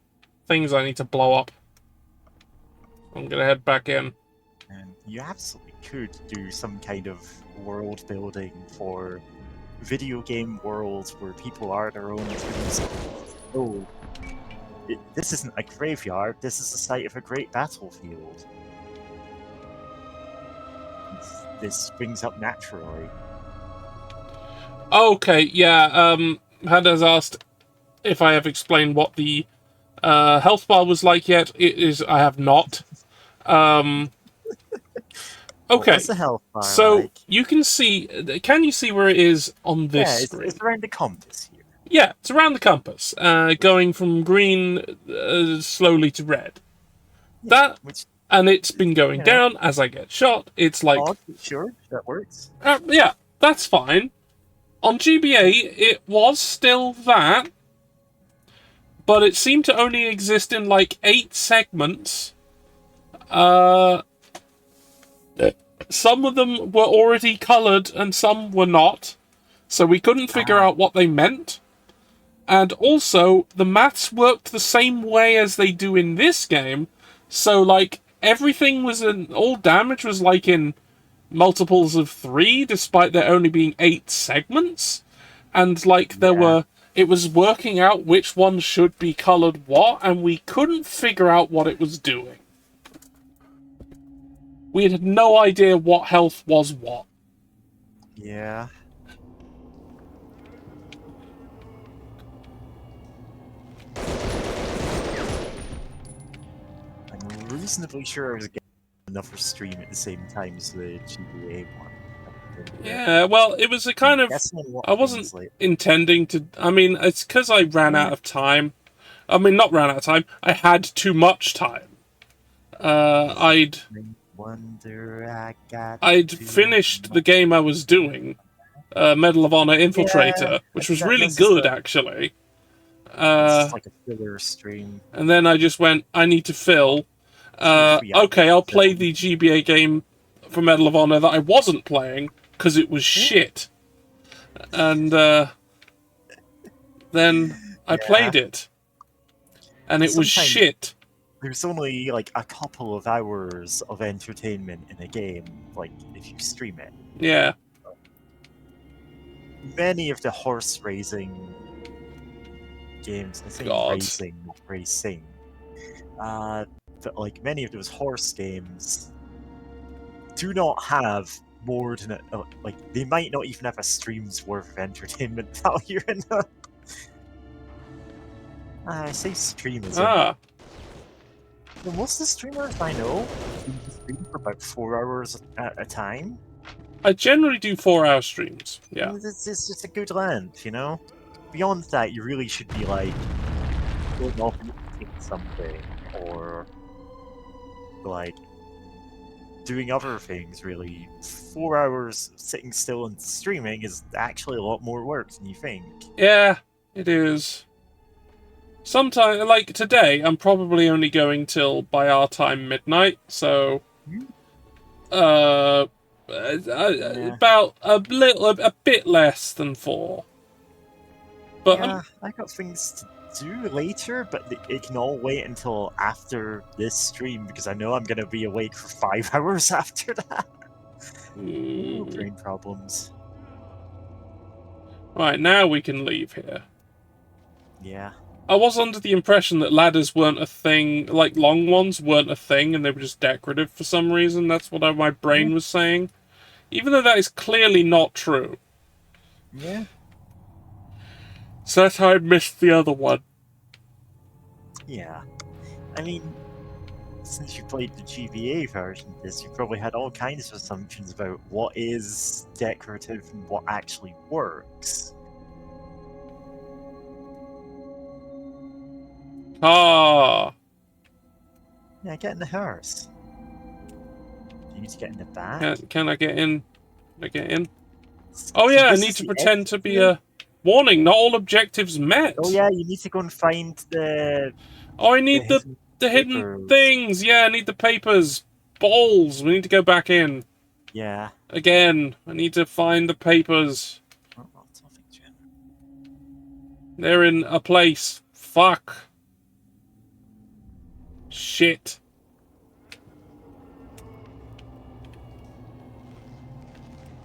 things I need to blow up. I'm gonna head back in. And you absolutely could do some kind of world building for video game worlds where people are their own tombs. Oh, this isn't a graveyard, this is the site of a great battlefield. This springs up naturally. Okay, yeah, Had has asked if I have explained what the health bar was like yet. It is, I have not. Okay, What's the health bar so like? you can see, can you see where it is on this Yeah, screen? it's around the compass here. Yeah, it's around the compass, going from green slowly to red. Yeah, And it's been going down as I get shot. It's like... odd, sure, that works. Yeah, that's fine. On GBA, it was still that, but it seemed to only exist in like 8 segments. Some of them were already coloured and some were not, so we couldn't figure out what they meant. And also, the maths worked the same way as they do in this game, so like everything was all damage was like in multiples of 3, despite there only being 8 segments. And like it was working out which one should be coloured what, and we couldn't figure out what it was doing. We had no idea what health was what. Yeah. I'm reasonably sure I was getting enough stream at the same time as the GBA one. Yeah, well, it was a kind of... I wasn't intending to... I mean, it's because I ran out of time. I mean, not ran out of time. I had too much time. I'd finished the game I was doing, Medal of Honor Infiltrator, which was really good, actually. It's like a filler stream. And then I just went, I need to fill. Okay, I'll play the GBA game for Medal of Honor that I wasn't playing, because it was shit. And then I played it. And it was shit. There's only like a couple of hours of entertainment in a game, like if you stream it. Yeah. Many of the horse racing games, I think racing. But like many of those horse games do not have more than like they might not even have a stream's worth of entertainment value in them. I say streamers. Most of the streamers I know stream for about 4 hours at a time. I generally do 4-hour streams. Yeah. It's just a good length, you know? Beyond that, you really should be like going off and eating something, or like doing other things, really. 4 hours sitting still and streaming is actually a lot more work than you think. Yeah, it is. Sometimes, like today, I'm probably only going till, by our time, midnight, so... about a bit less than 4. But yeah, I got things to do later, but it can all wait until after this stream, because I know I'm going to be awake for 5 hours after that. Brain problems. Right, now we can leave here. Yeah. I was under the impression that ladders weren't a thing, like long ones weren't a thing, and they were just decorative for some reason. That's what my brain was saying. Even though that is clearly not true. Yeah. So that's how I missed the other one. Yeah. I mean, since you played the GBA version of this, you probably had all kinds of assumptions about what is decorative and what actually works. Ah. Yeah, get in the hearse. Do you need to get in the back? Can I get in? Can I get in? Oh yeah, I This need is to the pretend to exit be room. a warning. Not all objectives met. Oh yeah, you need to go and find the Oh, I need the hidden papers. things. Yeah, I need the papers. Balls. We need to go back in. Yeah. Again. I need to find the papers. Oh, nothing, Jen. They're in a place. Fuck. Shit.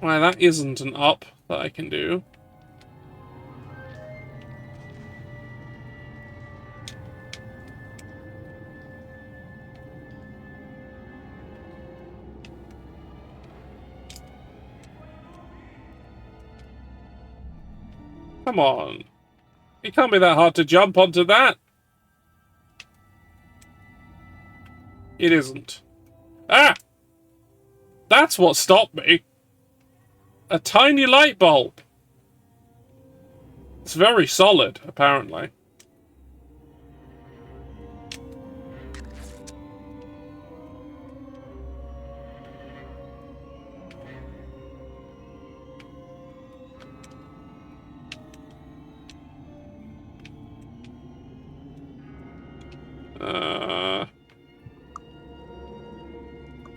Well, that isn't an up that I can do. Come on. It can't be that hard to jump onto that. It isn't. Ah! That's what stopped me. A tiny light bulb. It's very solid, apparently.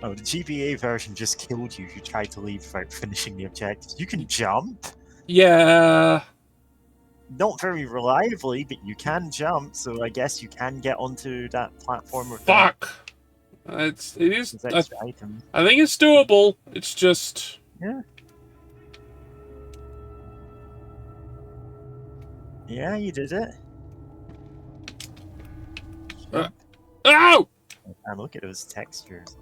Oh, the GBA version just killed you if you tried to leave without finishing the objectives. You can jump. Yeah. Not very reliably, but you can jump, so I guess you can get onto that platform with Fuck. It is. that extra item. I think it's doable. It's just. Yeah. Yeah, you did it. Ow! And look at those textures.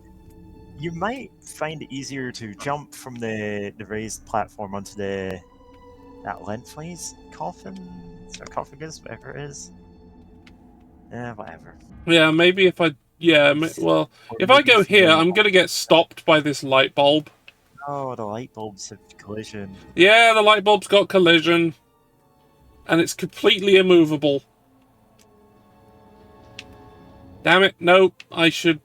You might find it easier to jump from the raised platform onto that lengthwise coffin, sarcophagus, whatever it is. Whatever. Yeah, maybe if I. Yeah, well, if I go here, I'm gonna get stopped by this light bulb. Oh, the light bulbs have collision. Yeah, the light bulb's got collision. And it's completely immovable. Damn it, no, I should...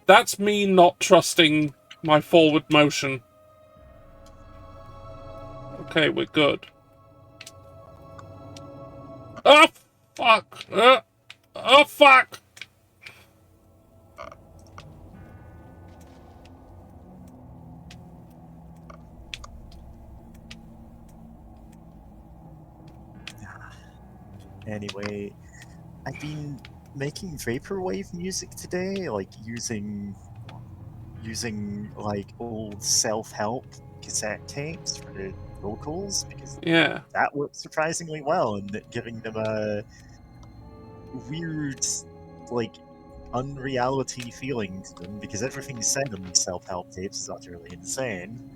That's me not trusting my forward motion. Okay, we're good. Oh, fuck! Oh, fuck! Anyway, I've been making vaporwave music today, like using like old self-help cassette tapes for the vocals, because Yeah. that works surprisingly well, and giving them a weird, like, unreality feeling to them, because everything said on these self-help tapes is utterly insane.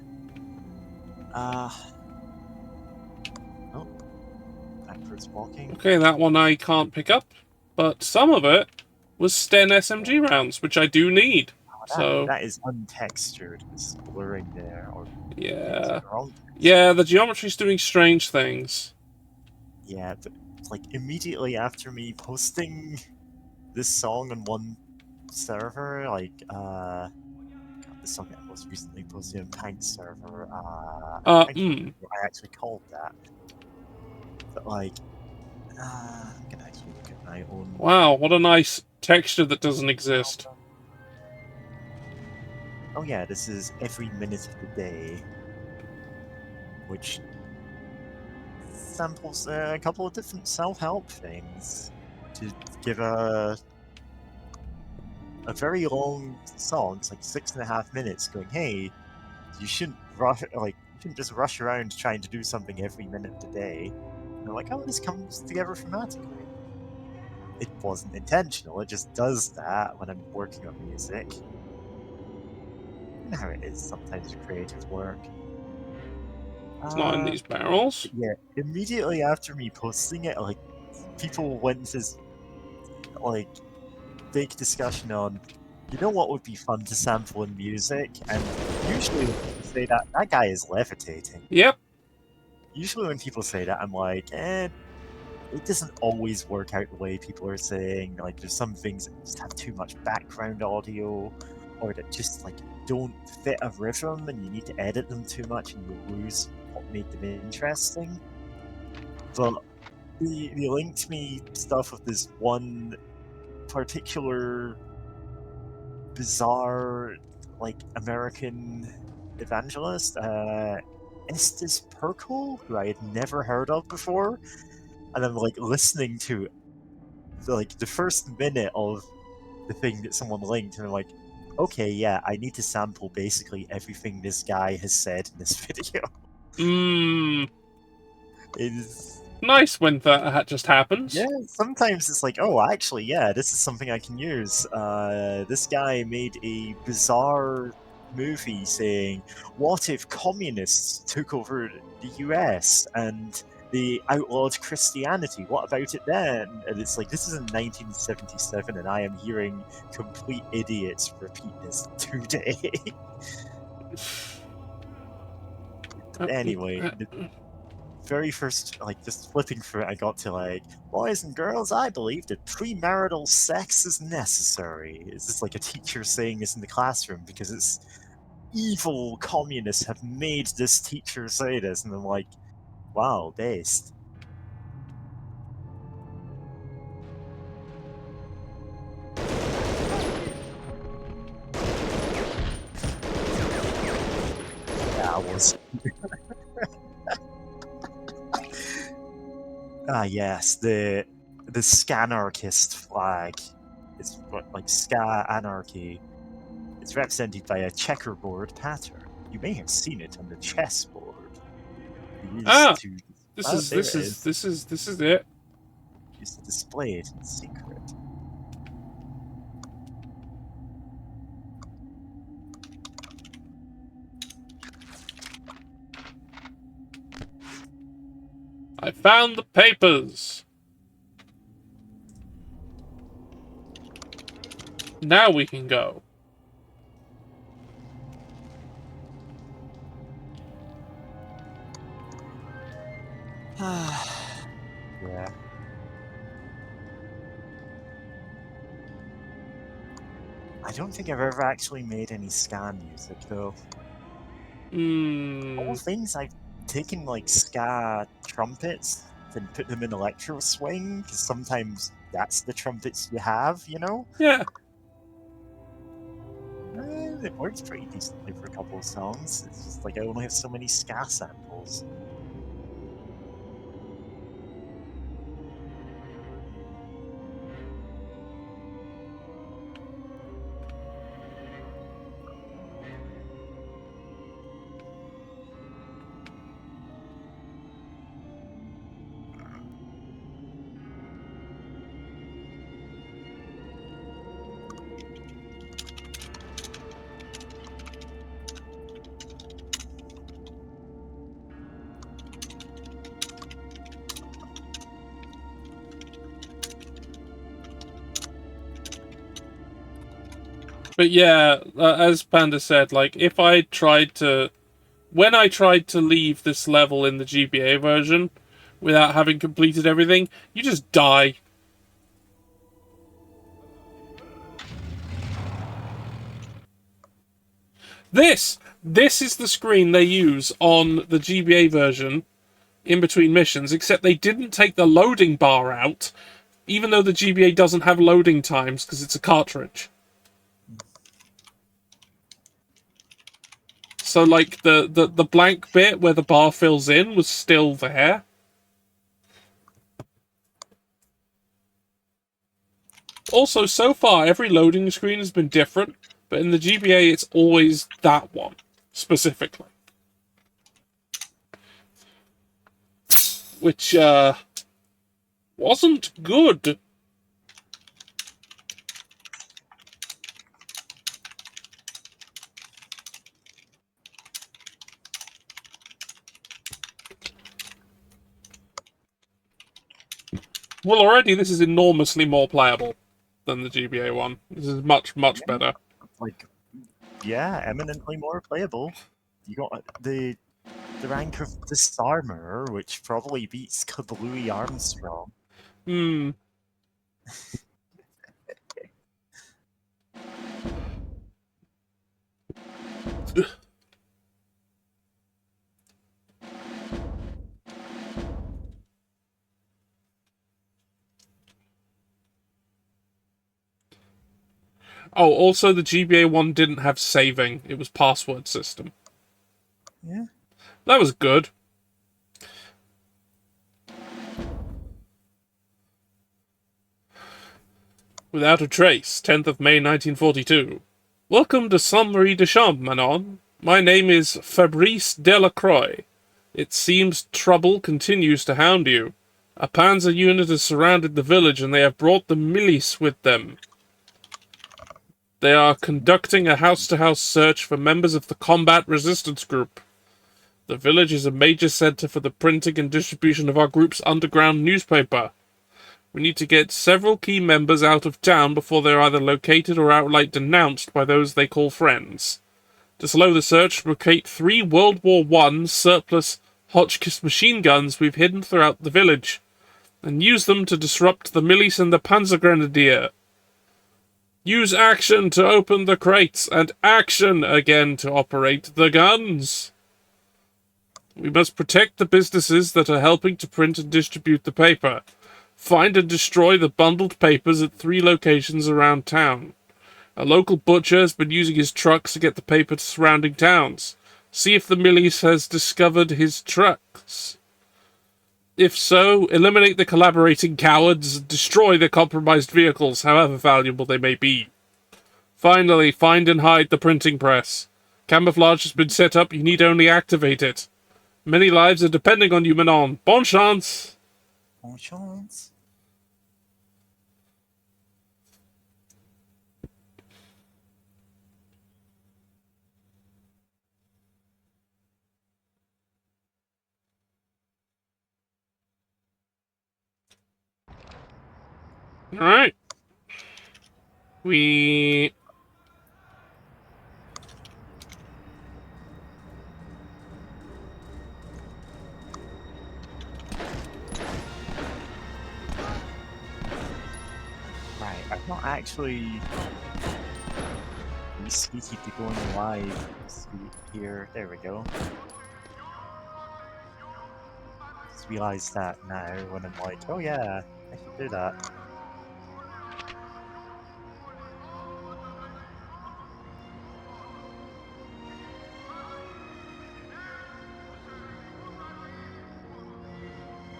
Backwards walking. Okay, that one I can't pick up, but some of it was Sten SMG rounds, which I do need. So that is untextured. It's blurring there, or yeah, yeah. The geometry's doing strange things. Yeah, but like immediately after me posting this song on one server, like God, the song that was recently posted on Tank server, I actually called that. But like, I'm gonna actually look at my own. Wow, what a nice texture that doesn't exist. Oh yeah, this is every minute of the day, which samples a couple of different self-help things to give a very long song. It's like 6.5 minutes, going, "Hey, you shouldn't rush, like you shouldn't just rush around trying to do something every minute of the day." And they're like, "Oh, this comes together thematically." It wasn't intentional. It just does that when I'm working on music. You know how it is sometimes with creative work. It's not in these barrels. Yeah, immediately after me posting it, like, people went into this, like, big discussion on, You know what would be fun to sample in music? And usually when people say that, that guy is levitating. Yep. Usually when people say that, I'm like, it doesn't always work out the way people are saying. Like, there's some things that just have too much background audio, or that just, like, don't fit a rhythm, and you need to edit them too much, and you'll lose what made them interesting. But the linked me stuff with this one particular bizarre, like, American evangelist, Estes Perkle, who I had never heard of before, and I'm like listening to the first minute of the thing that someone linked, and I'm like, okay, yeah, I need to sample basically everything this guy has said in this video. It is. Nice when that just happens. Yeah, sometimes it's like, oh, actually, yeah, this is something I can use. This guy made a bizarre movie saying, what if communists took over the US and they outlawed Christianity? What about it then? And it's like, this is in 1977, and I am hearing complete idiots repeat this today. Anyway, the very first, like, just flipping through it, I got to, like, boys and girls, I believe that premarital sex is necessary. It's just like a teacher saying this in the classroom because it's evil communists have made this teacher say this, and I'm like, wow, based. Yeah, I was. Ah, yes, the Scanarchist flag. It's like Ska Anarchy. It's represented by a checkerboard pattern. You may have seen it on the chessboard. This is it. Used to display it in secret. I found the papers. Now we can go. Yeah. I don't think I've ever actually made any ska music, though. All things I've taken, like, ska trumpets and put them in electro swing, because sometimes that's the trumpets you have, you know? Yeah. It works pretty decently for a couple of songs. It's just like I only have so many ska samples. But yeah, as Panda said, like, if I tried to... When I tried to leave this level in the GBA version without having completed everything, you just die. This is the screen they use on the GBA version in between missions, except they didn't take the loading bar out, even though the GBA doesn't have loading times because it's a cartridge. So, like, the blank bit where the bar fills in was still there. Also, so far, every loading screen has been different, but in the GBA, it's always that one, specifically. Which, wasn't good. Well, already this is enormously more playable. than the GBA one. This is much, much better. Like, yeah, eminently more playable. You got the rank of Disarmer, which probably beats Kablooey Armstrong. Hmm. Oh, also the GBA one didn't have saving. It was password system. Yeah. That was good. Without a trace, 10th of May 1942. Welcome to Saint-Marie de Champs, Manon. My name is Fabrice Delacroix. It seems trouble continues to hound you. A panzer unit has surrounded the village and they have brought the milice with them. They are conducting a house-to-house search for members of the combat resistance group. The village is a major center for the printing and distribution of our group's underground newspaper. We need to get several key members out of town before they are either located or outright denounced by those they call friends. To slow the search, locate 3 World War I surplus Hotchkiss machine guns we've hidden throughout the village, and use them to disrupt the milice and the Panzergrenadier. Use action to open the crates, and action again to operate the guns. We must protect the businesses that are helping to print and distribute the paper. Find and destroy the bundled papers at 3 locations around town. A local butcher has been using his trucks to get the paper to surrounding towns. See if the milice has discovered his trucks. If so, eliminate the collaborating cowards and destroy the compromised vehicles, however valuable they may be. Finally, find and hide the printing press. Camouflage has been set up, you need only activate it. Many lives are depending on you, Manon. Bon chance! Bon chance. Alright. We... Right, I've not actually respeaking to going live here. There we go. Just realised that now when I'm like, oh yeah, I should do that.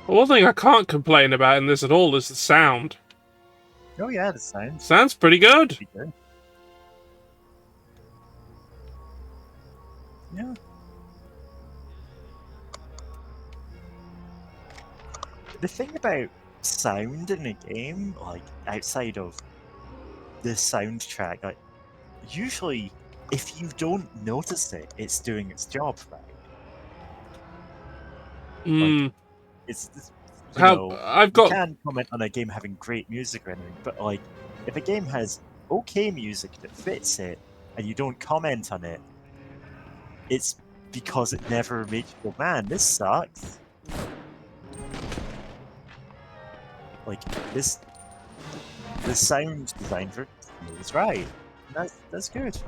One thing I can't complain about in this at all is the sound. Oh yeah, the sound. Sounds pretty good. Pretty good. Yeah. The thing about sound in a game, like outside of the soundtrack, like usually if you don't notice it, it's doing its job right. Like, it's you know, I've got... You can comment on a game having great music or anything, but like if a game has okay music that fits it and you don't comment on it, it's because it never makes you go, man, this sucks. Like this, the sound design for it is right. That's good.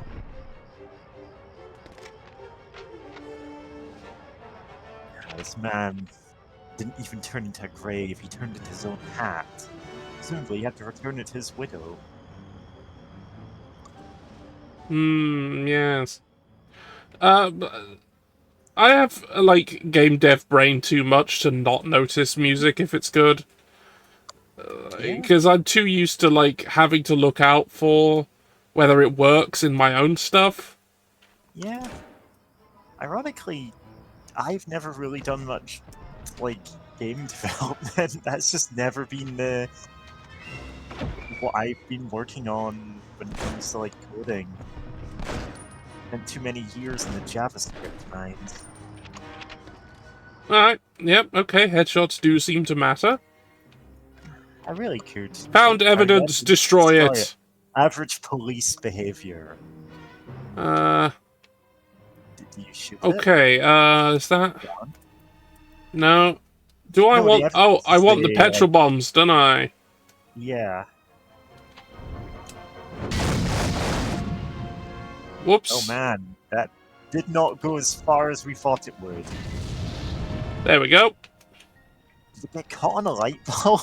This man didn't even turn into a grave, he turned into his own hat. Presumably he had to return it to his widow. Yes. I have, like, game dev brain too much to not notice music if it's good. Because I'm too used to, like, having to look out for whether it works in my own stuff. Yeah. Ironically, I've never really done much, like, game development. That's just never been what I've been working on when it comes to, like, coding. Spent too many years in the JavaScript mind. Alright, yep, okay, headshots do seem to matter. I really could. Found evidence, destroy it. Average police behavior. Uh, Did you shoot it? okay, is that... No. Do I No, the want... evidence Oh, I is want the the, petrol bombs, don't I? Yeah. Whoops. Oh man, that did not go as far as we thought it would. There we go. Did it get caught on a light bulb?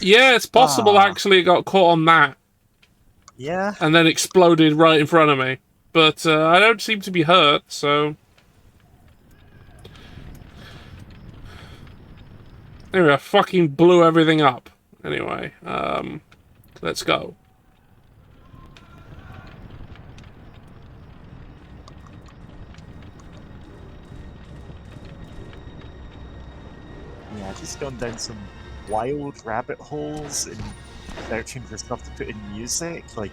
Yeah, it's possible actually it got caught on that. Yeah. And then exploded right in front of me. But I don't seem to be hurt, so... Anyway, I fucking blew everything up. Anyway, let's go. Yeah, just gone down some wild rabbit holes and searching for stuff to put in music, like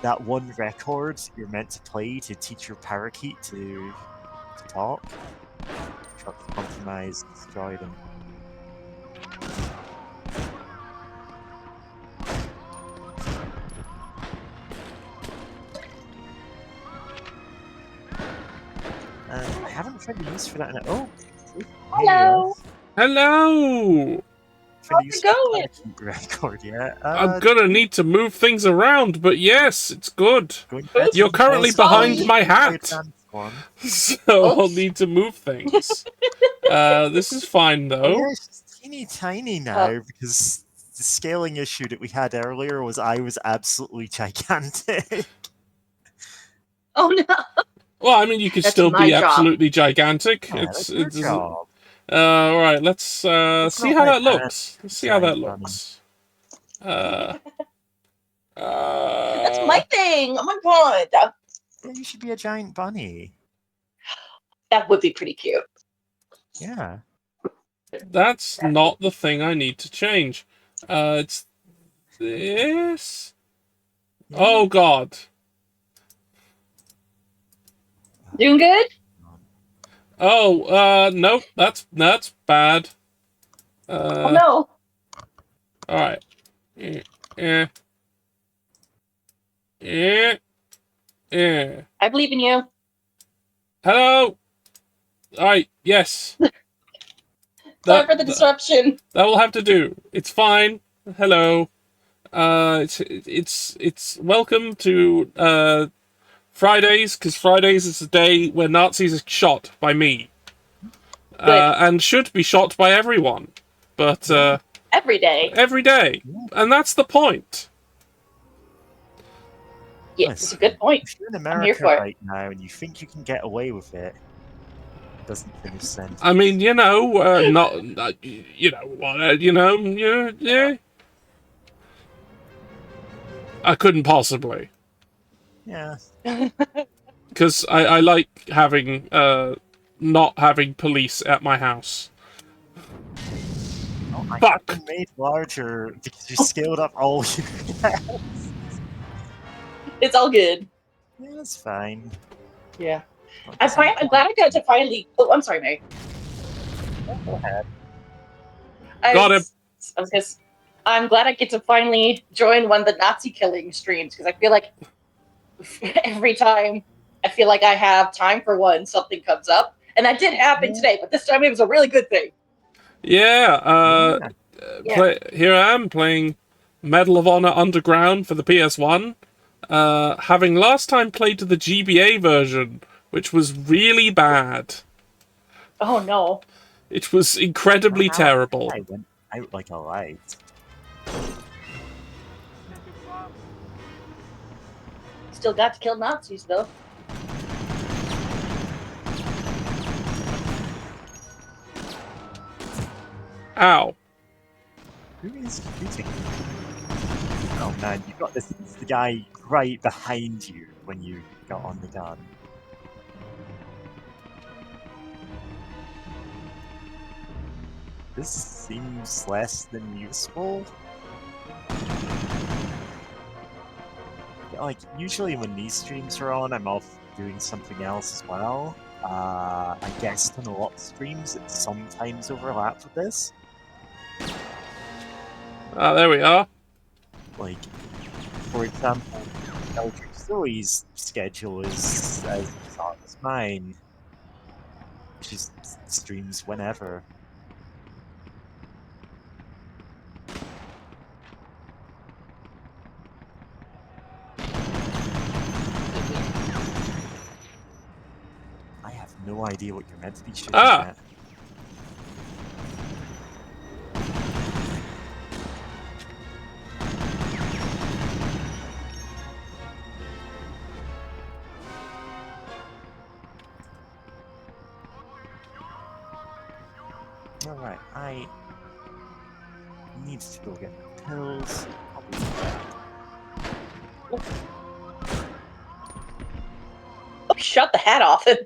that one record you're meant to play to teach your parakeet to talk. Try to compromise and destroy them. I haven't found a use for that in it. Oh! Hello! Hello! How's it going? Record, yeah. I'm gonna need to move things around, but yes, it's good. Oops. You're currently behind my hat, so I'll Oops. need to move things. This is fine, though. Yeah, it's just teeny tiny now, because the scaling issue that we had earlier was I was absolutely gigantic. Oh no! Well, I mean, you could That's still my be job. absolutely gigantic. Yeah, that's your job. All right, let's see not how my that looks. Let's see how that giant looks. That's my thing! Oh my god! Yeah, you should be a giant bunny. That would be pretty cute. Yeah. That's not the thing I need to change. It's this. Yeah. Oh God. Doing good? Oh, nope. That's bad. Oh no! All right. Yeah. I believe in you. Hello. All right. Yes. Sorry for the disruption. That will have to do. It's fine. Hello. It's welcome to Fridays, because Fridays is the day where Nazis are shot by me. And should be shot by everyone. But Every day. every day. And that's the point. Yeah, it's a good point. If you're in I'm here America for it. right now and you think you can get away with it, it doesn't finish sense. I mean, you know, you know what, yeah. I couldn't possibly. Yeah. Because I like having, not having police at my house. Oh, I Fuck. have been made larger because you scaled up all you have. It's all good. Yeah, that's fine. Yeah. I'm glad I got to finally. Oh, I'm sorry, Mary. Go ahead. Got him. I'm glad I get to finally join one of the Nazi killing streams, because I feel like every time I feel like I have time for one, something comes up. And that did happen today, but this time it was a really good thing. Yeah, here I am playing Medal of Honor Underground for the PS1. Having last time played to the GBA version, which was really bad. Oh no. It was incredibly terrible. I went out like a light. Still got to kill Nazis, though. Ow. Who is shooting? Oh man, you got this. It's the guy right behind you when you got on the gun. This seems less than useful. Like, usually when these streams are on, I'm off doing something else as well. I guess on a lot of streams it sometimes overlaps with this. Ah, there we are. Like, for example, Eldritch Zoe's schedule is as bizarre as mine. She streams whenever. I have no idea what you're meant to be shooting at. Alright, I need to go get the pills. Oh, shut the hat off him.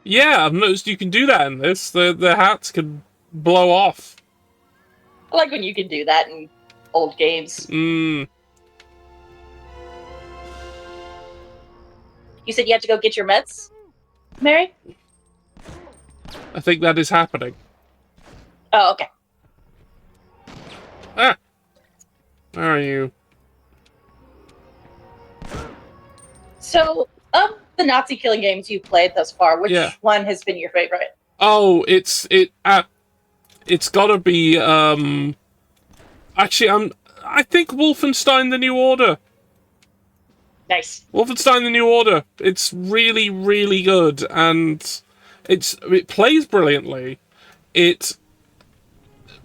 Yeah, I've noticed you can do that in this. The hats can blow off. I like when you can do that in old games. Mm. You said you had to go get your meds, Mary? I think that is happening. Oh, okay. Ah! Where are you? So, of the Nazi killing games you've played thus far, which one has been your favorite? Oh, it's gotta be, actually, I think Wolfenstein: The New Order. Nice. Wolfenstein: The New Order. It's really, really good, and it plays brilliantly. It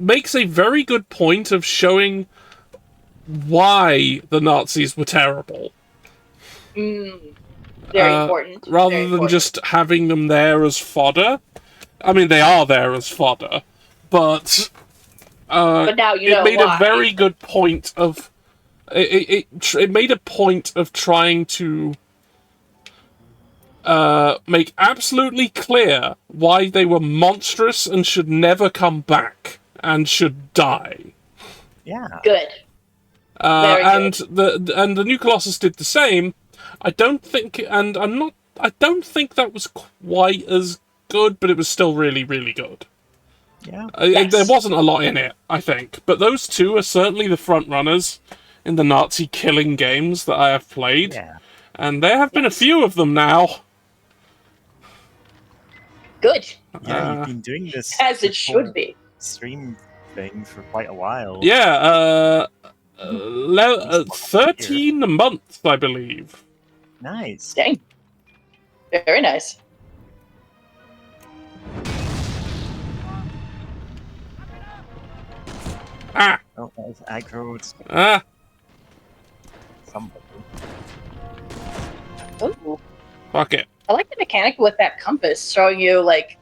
makes a very good point of showing why the Nazis were terrible. Very important. Rather Very than important. just having them there as fodder. I mean, they are there as fodder, but now you know it made why. a very good point of it made a point of trying to make absolutely clear why they were monstrous and should never come back and should die. Yeah. Good. And the New Colossus did the same. I don't think that was quite as good, but it was still really, really good. Yeah. There wasn't a lot in it, I think, but those two are certainly the front runners in the Nazi killing games that I have played. Yeah. And there have been a few of them now. Good. Yeah, you've been doing this As it should be. stream thing for quite a while. Yeah, 13 months, I believe. Nice. Dang. Very nice. Ah! Oh, that was aggroed. Ah! Somebody. Ooh. Fuck it. I like the mechanic with that compass showing you, like,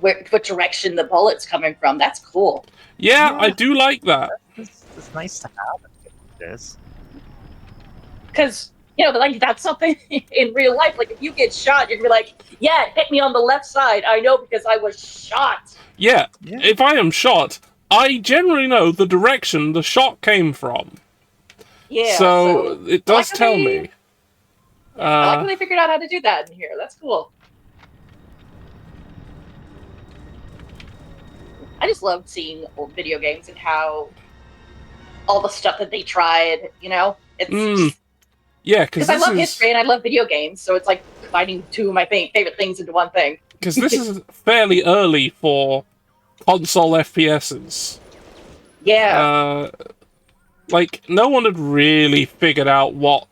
what direction the bullet's coming from. That's cool. Yeah, I do like that. It's nice to have this. Because, like, that's something in real life. Like, if you get shot, you're going to be like, yeah, it hit me on the left side. I know because I was shot. Yeah, if I am shot, I generally know the direction the shot came from. Yeah. So it does tell me. I like when they figured out how to do that in here. That's cool. I just loved seeing old video games and how all the stuff that they tried, It's yeah, because I love history and I love video games, so it's like combining two of my favorite things into one thing. Because this is fairly early for console FPSs. Yeah. Like, no one had really figured out what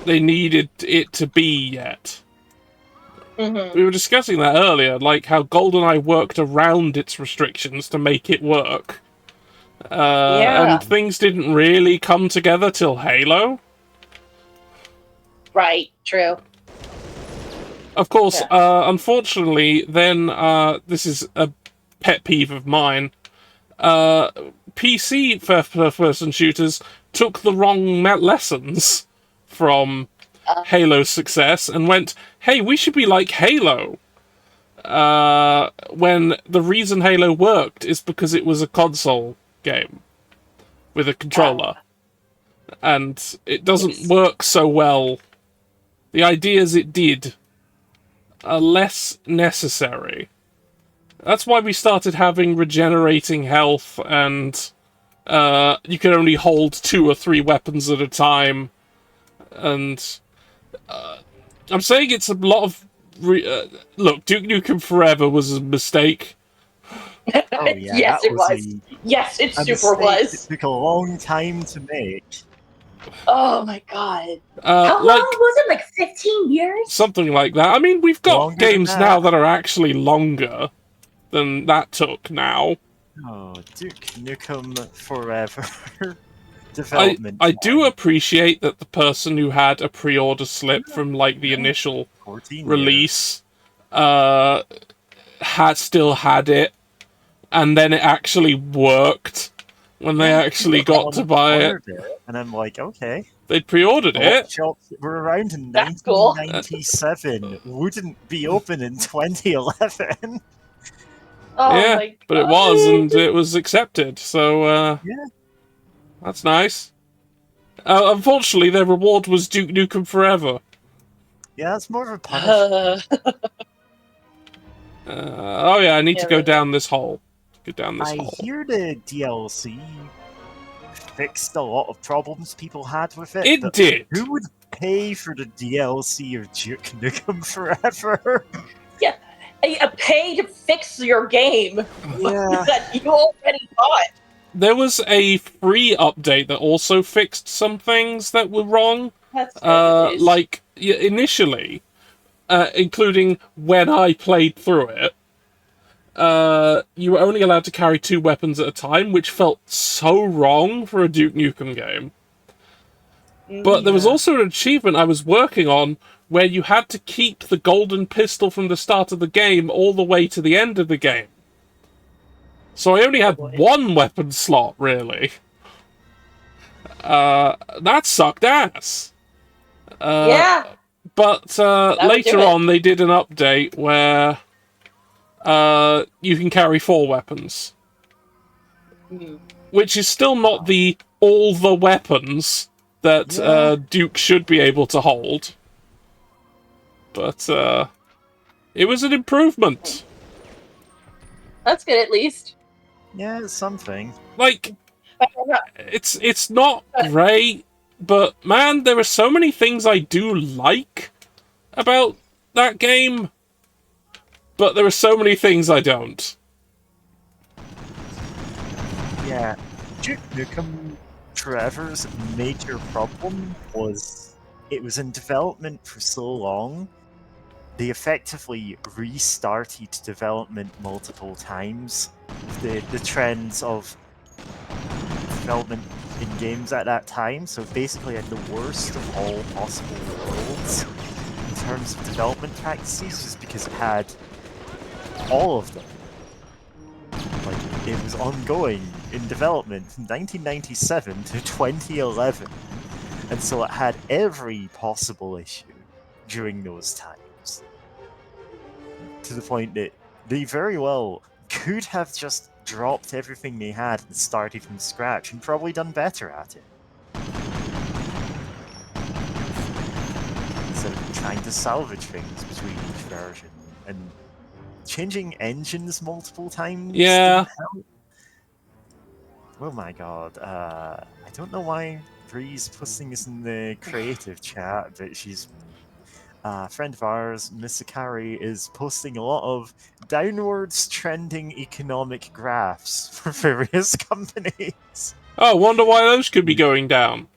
they needed it to be yet. Mm-hmm. We were discussing that earlier, like how GoldenEye worked around its restrictions to make it work. And things didn't really come together till Halo. Right, true. Of course, unfortunately, then, this is a pet peeve of mine, PC first-person shooters took the wrong lessons from Halo's success and went, hey, we should be like Halo. When the reason Halo worked is because it was a console game with a controller. And it doesn't work so well. The ideas it did are less necessary. That's why we started having regenerating health and you can only hold 2 or 3 weapons at a time, and I'm saying it's a lot of... look, Duke Nukem Forever was a mistake. Oh yeah, Yes, that it was. Yes, it a super mistake was. that took a long time to make. Oh my god. How Like, long was it? Like 15 years? something like that. I mean, we've got Longer than games that. now that are actually longer than that took now. Oh, Duke Nukem Forever. Development. I do appreciate that the person who had a pre-order slip from, like, the initial 14 release still had it, and then it actually worked when they actually got to buy it. And I'm like, okay. They'd pre-ordered it. Shops that were around in That's cool. 1997 wouldn't be open in 2011. Oh Yeah, my god. but it was, and it was accepted, so, Yeah. that's nice. Unfortunately, their reward was Duke Nukem Forever. Yeah, it's more of a punishment. Oh yeah, I need to go down this hole. Go down this I hole. hear the DLC fixed a lot of problems people had with it. It but did. Who would pay for the DLC of Duke Nukem Forever? Yeah, pay to fix your game Yeah. that you already bought. There was a free update that also fixed some things that were wrong. That's nice. Like, initially, including when I played through it, you were only allowed to carry 2 weapons at a time, which felt so wrong for a Duke Nukem game. But there was also an achievement I was working on where you had to keep the golden pistol from the start of the game all the way to the end of the game. So I only had 1 weapon slot, really. That sucked ass. Yeah. But would later do it. on, they did an update where you can carry 4 weapons. Which is still not all the weapons that Duke should be able to hold. But it was an improvement. That's good, at least. Yeah, it's something. Like, it's not great, but man, there are so many things I do like about that game, but there are so many things I don't. Yeah, Duke Nukem Forever's major problem was it was in development for so long. They effectively restarted development multiple times. The trends of development in games at that time, so basically had the worst of all possible worlds in terms of development practices, just because it had all of them. Like, it was ongoing in development from 1997 to 2011, and so it had every possible issue during those times. To the point that they very well could have just dropped everything they had and started from scratch and probably done better at it. Instead of trying to salvage things between each version and changing engines multiple times. Yeah. didn't help. Oh my god. I don't know why Bree's posting this in the creative chat, but she's a friend of ours, Miss Sakari, is posting a lot of downwards trending economic graphs for various companies. Oh, wonder why those could be going down.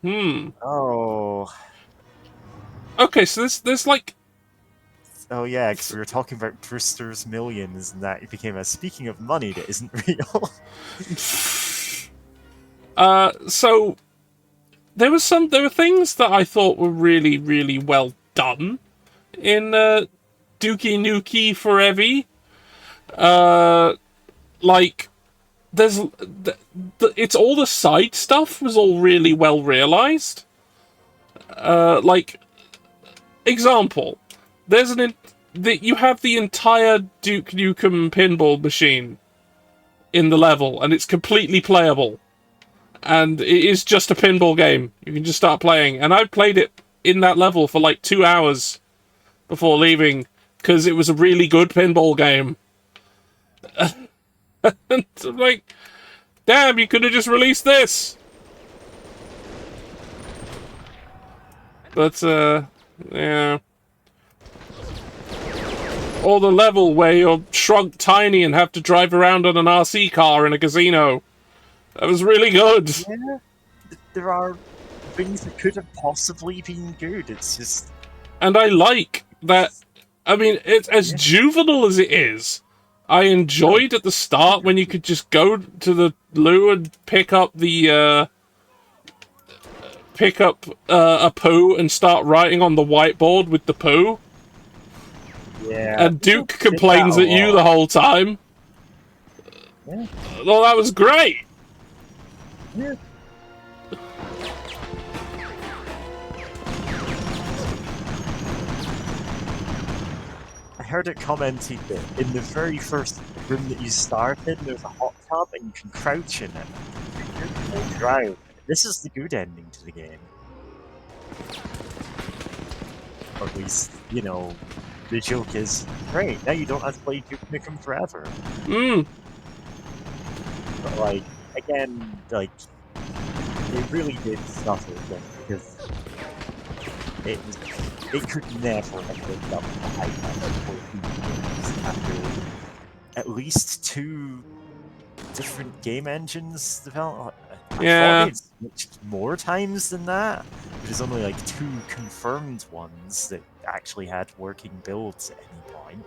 Oh. Okay, so there's like... Oh yeah, because we were talking about Brewster's Millions, and that became a speaking of money that isn't real. So there were things that I thought were really, really well done in Dookie Nukie Forever. Like, there's it's all the side stuff was all really well realized. Like, example, there's you have the entire Duke Nukem pinball machine in the level, and it's completely playable. And it is just a pinball game. You can just start playing. And I played it in that level for like 2 hours before leaving, because it was a really good pinball game. And like, Damn, you could have just released this! But, yeah. Or the level where you're shrunk tiny and have to drive around on an RC car in a casino. That was really good. Yeah, there are things that could have possibly been good. It's just... And I like that. I mean, it's as juvenile as it is. I enjoyed at the start when you could just go to the loo and pick up the, a poo and start writing on the whiteboard with the poo. Yeah. And Duke complains at you the whole time. Yeah. Well, that was great. Yeah. I heard it commented that in the very first room that you started, there's a hot tub and you can crouch in it. You're drown. This is the good ending to the game. Or at least, you know, the joke is, great, now you don't have to play Duke Nukem forever. But, like, again, like, they really did suffer then, because it could never have lived up to the hype after at least 2 different game engines developed. I Yeah. thought it's switched more times than that. There's only like 2 confirmed ones that actually had working builds at any point.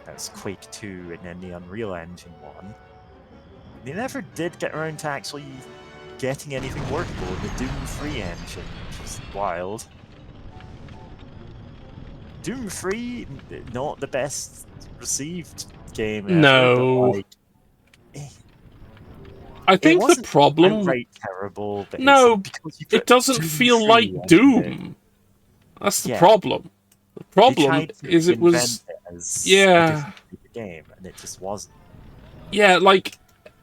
That was Quake 2 and then the Unreal Engine one. They never did get around to actually getting anything workable in the Doom 3 engine, which is wild. Doom 3, not the best received game ever, No. but, like, I think the problem... outright terrible, but no, it's it doesn't Doom feel 3 like into Doom. That's the problem. The problem is it was... as yeah. a different game, and it just wasn't. Yeah, like,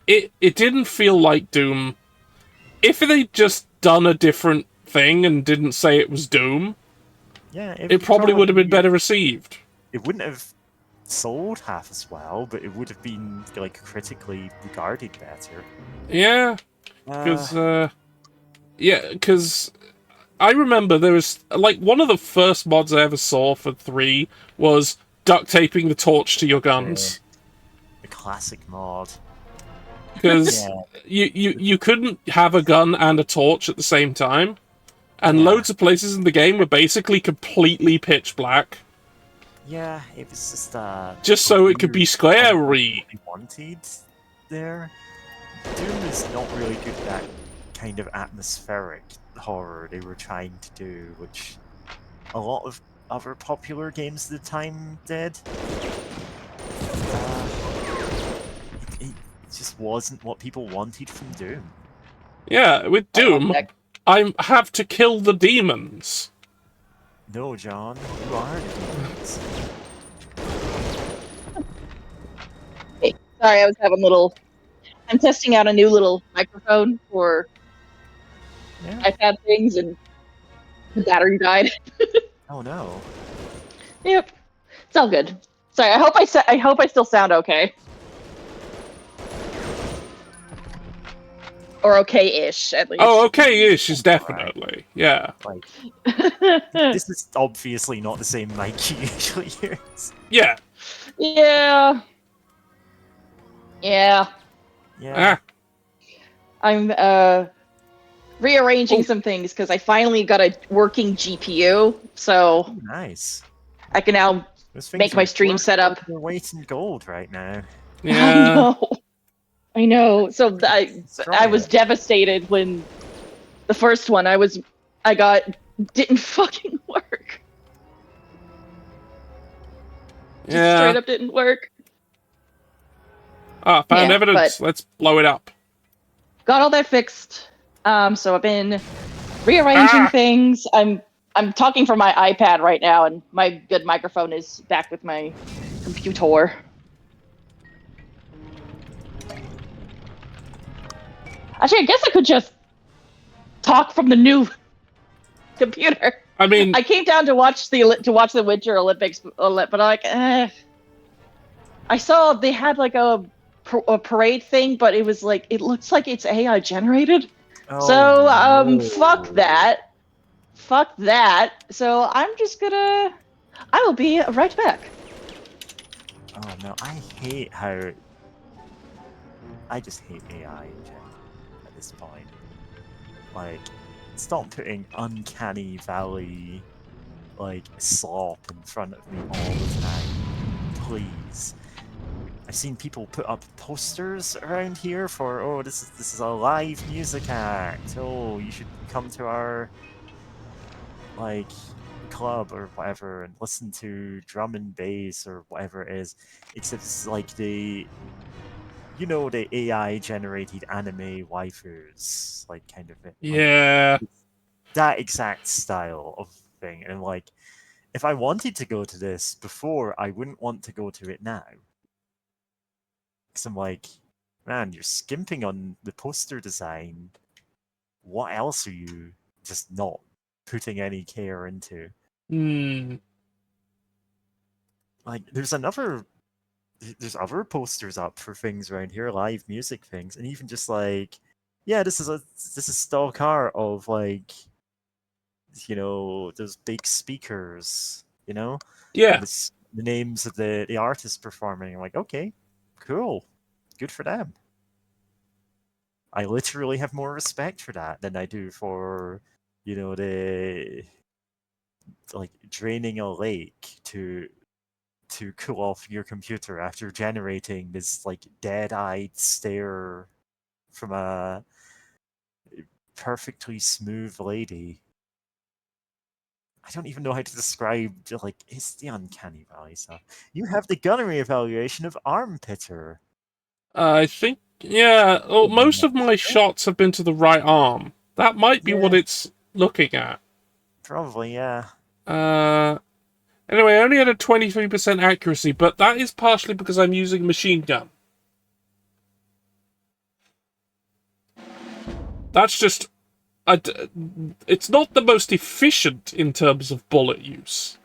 it didn't feel like Doom. If they'd just done a different thing and didn't say it was Doom, yeah, it probably would have been better received. It wouldn't have sold half as well, but it would have been, like, critically regarded better. Yeah, because I remember there was, like, one of the first mods I ever saw for 3 was duct taping the torch to your guns. The classic mod. Because you couldn't have a gun and a torch at the same time, and loads of places in the game were basically completely pitch black. Yeah, it was just so it could be scary. Wanted there. Doom is not really good at that kind of atmospheric horror they were trying to do, which a lot of other popular games at the time did. It just wasn't what people wanted from Doom. Yeah, with Doom, I have to kill the demons. No, John, you are the demons. Hey, sorry, I was having a little... I'm testing out a new little microphone for iPad things, and the battery died. Oh no. Yep, it's all good. Sorry, I hope I still sound okay. Or okay-ish, at least. Oh, okay-ish is definitely, yeah. Like, this is obviously not the same mic you usually use. Yeah. Yeah. Yeah. Yeah. I'm rearranging some things because I finally got a working GPU, so nice. I can now make my stream setup. Your weight in gold right now. Yeah. I know. So I was devastated when the first one I got didn't fucking work. Just straight up didn't work. Ah, found evidence. Let's blow it up. Got all that fixed. So I've been rearranging things. I'm talking from my iPad right now, and my good microphone is back with my computer. Actually, I guess I could just talk from the new computer. I mean, I came down to watch the Winter Olympics, but I saw they had like a a parade thing, but it was like, it looks like it's AI generated. Oh, So, no. fuck that. Fuck that. So I'm just gonna... I will be right back. Oh no, I hate how... I just hate AI in general at this point. Like, stop putting uncanny valley, like, slop in front of me all the time. Please. I've seen people put up posters around here for, oh, this is a live music act. Oh, you should come to our, like, club or whatever and listen to drum and bass or whatever it is. Except it's like the AI generated anime waifus, like, kind of it. Like, Yeah. that exact style of thing. And like, if I wanted to go to this before, I wouldn't want to go to it now. Because I'm like, man, you're skimping on the poster design. What else are you just not putting any care into? Like, there's other posters up for things around here, live music things, and even just like, yeah, this is stock art of, like, those big speakers, Yeah. and it's the names of the artists performing. I'm like, okay, cool, good for them. I literally have more respect for that than I do for, the like draining a lake to cool off your computer after generating this like dead-eyed stare from a perfectly smooth lady. I don't even know how to describe, like, it's the uncanny valley stuff. You have the gunnery evaluation of Armpitter. I think, yeah. Oh, most of my shots have been to the right arm. That might be what it's looking at. Probably, yeah. Anyway, I only had a 23% accuracy, but that is partially because I'm using a machine gun. That's just... it's not the most efficient in terms of bullet use.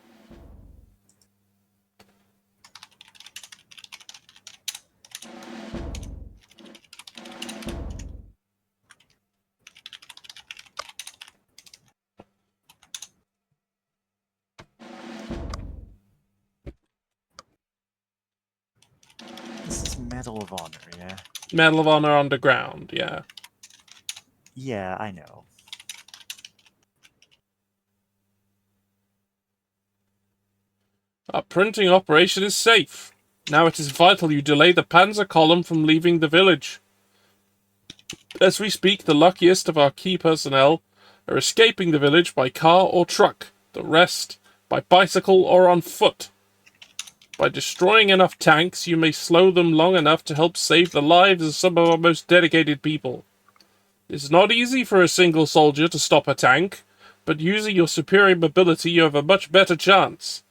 This is Medal of Honor, yeah? Medal of Honor Underground, yeah. Yeah, I know. Our printing operation is safe. Now it is vital you delay the Panzer column from leaving the village. As we speak, the luckiest of our key personnel are escaping the village by car or truck, the rest by bicycle or on foot. By destroying enough tanks, you may slow them long enough to help save the lives of some of our most dedicated people. It's not easy for a single soldier to stop a tank, but using your superior mobility you have a much better chance.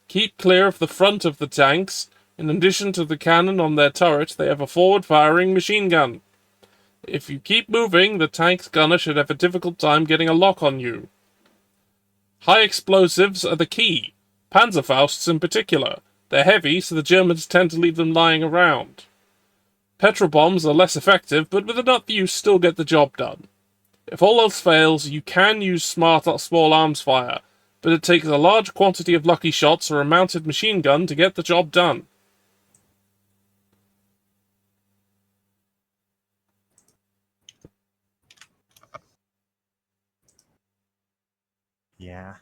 Keep clear of the front of the tanks. In addition to the cannon on their turret, they have a forward-firing machine gun. If you keep moving, the tank's gunner should have a difficult time getting a lock on you. High explosives are the key, Panzerfausts in particular. They're heavy, so the Germans tend to leave them lying around. Petrol bombs are less effective, but with enough use still get the job done. If all else fails, you can use small arms fire, but it takes a large quantity of lucky shots or a mounted machine gun to get the job done. Yeah.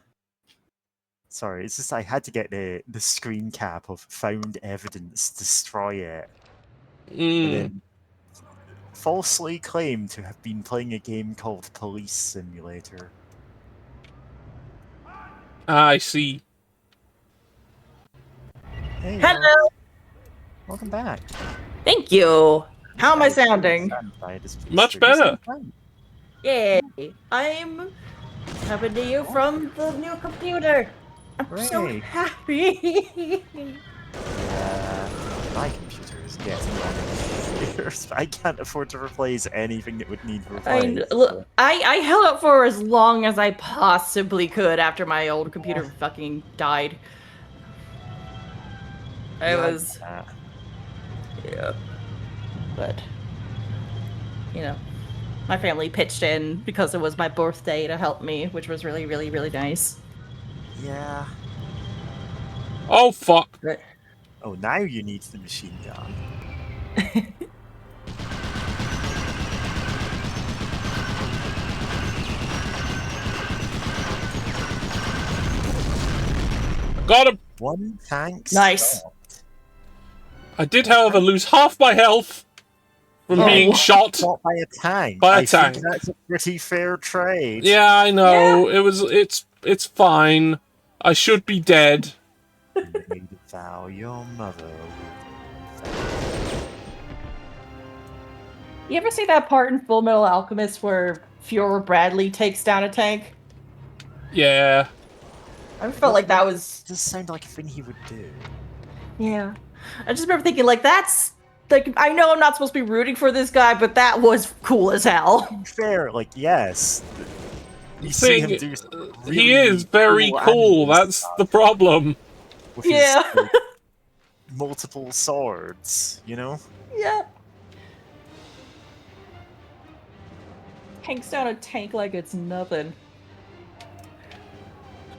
Sorry, it's just I had to get the screen cap of found evidence, destroy it, and then falsely claim to have been playing a game called Police Simulator. I see. Hey, Hello! welcome back. Thank you! How am I sounding? Much better! Yay! I'm coming to you from the new computer! I'm so happy! My computer is getting on years. I can't afford to replace anything that would need replaced. I held out for as long as I possibly could after my old computer fucking died. Yeah. but you know, my family pitched in because it was my birthday to help me, which was really, really, really nice. Yeah. Oh, fuck. But Oh, now you need the machine gun. Got him. One tank. Nice. stopped. I did, however, lose half my health from being shot. Shot by a tank. By a I think tank. that's a pretty fair trade. Yeah, I know. It's fine. I should be dead. May vow your mother. you ever see that part in Full Metal Alchemist where Fuhrer Bradley takes down a tank? Yeah. I felt like that was. Does sound like a thing he would do. Yeah. I just remember thinking, like, that's. Like, I know I'm not supposed to be rooting for this guy, but that was cool as hell. Fair, like, yes. You see See, him do some really he is very cool. animal That's stuff the problem. with Yeah. his, like, multiple swords, you know? Yeah. Hanks down a tank like it's nothing.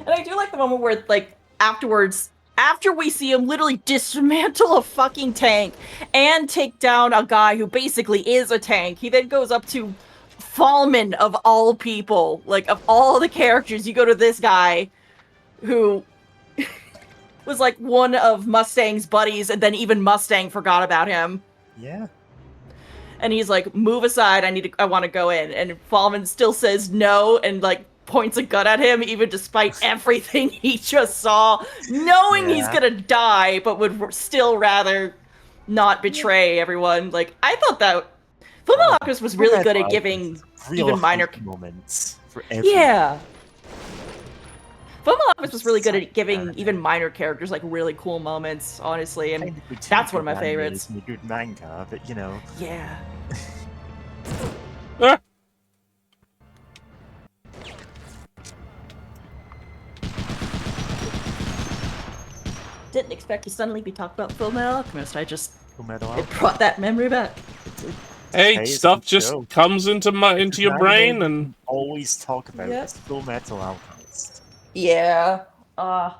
And I do like the moment where, like, afterwards, after we see him literally dismantle a fucking tank and take down a guy who basically is a tank, he then goes up to Fallman of all people. Like, of all the characters, you go to this guy who was like one of Mustang's buddies, and then even Mustang forgot about him. Yeah. And he's like, move aside, I want to go in. And Fallman still says no and like points a gun at him, even despite everything he just saw, knowing he's gonna die, but would still rather not betray everyone. Like, I thought that Fullmetal Alchemist was really good at giving even minor moments for every Fullmetal Alchemist was really good at giving even minor characters like really cool moments, honestly, and that's one of my favorites. A good manga, but you know. Yeah. Ah. Didn't expect to suddenly be talking about Fullmetal Alchemist. It Fullmetal brought that memory back. Hey, stuff just comes into your brain, and always talk about Fullmetal Alchemist. Yeah. I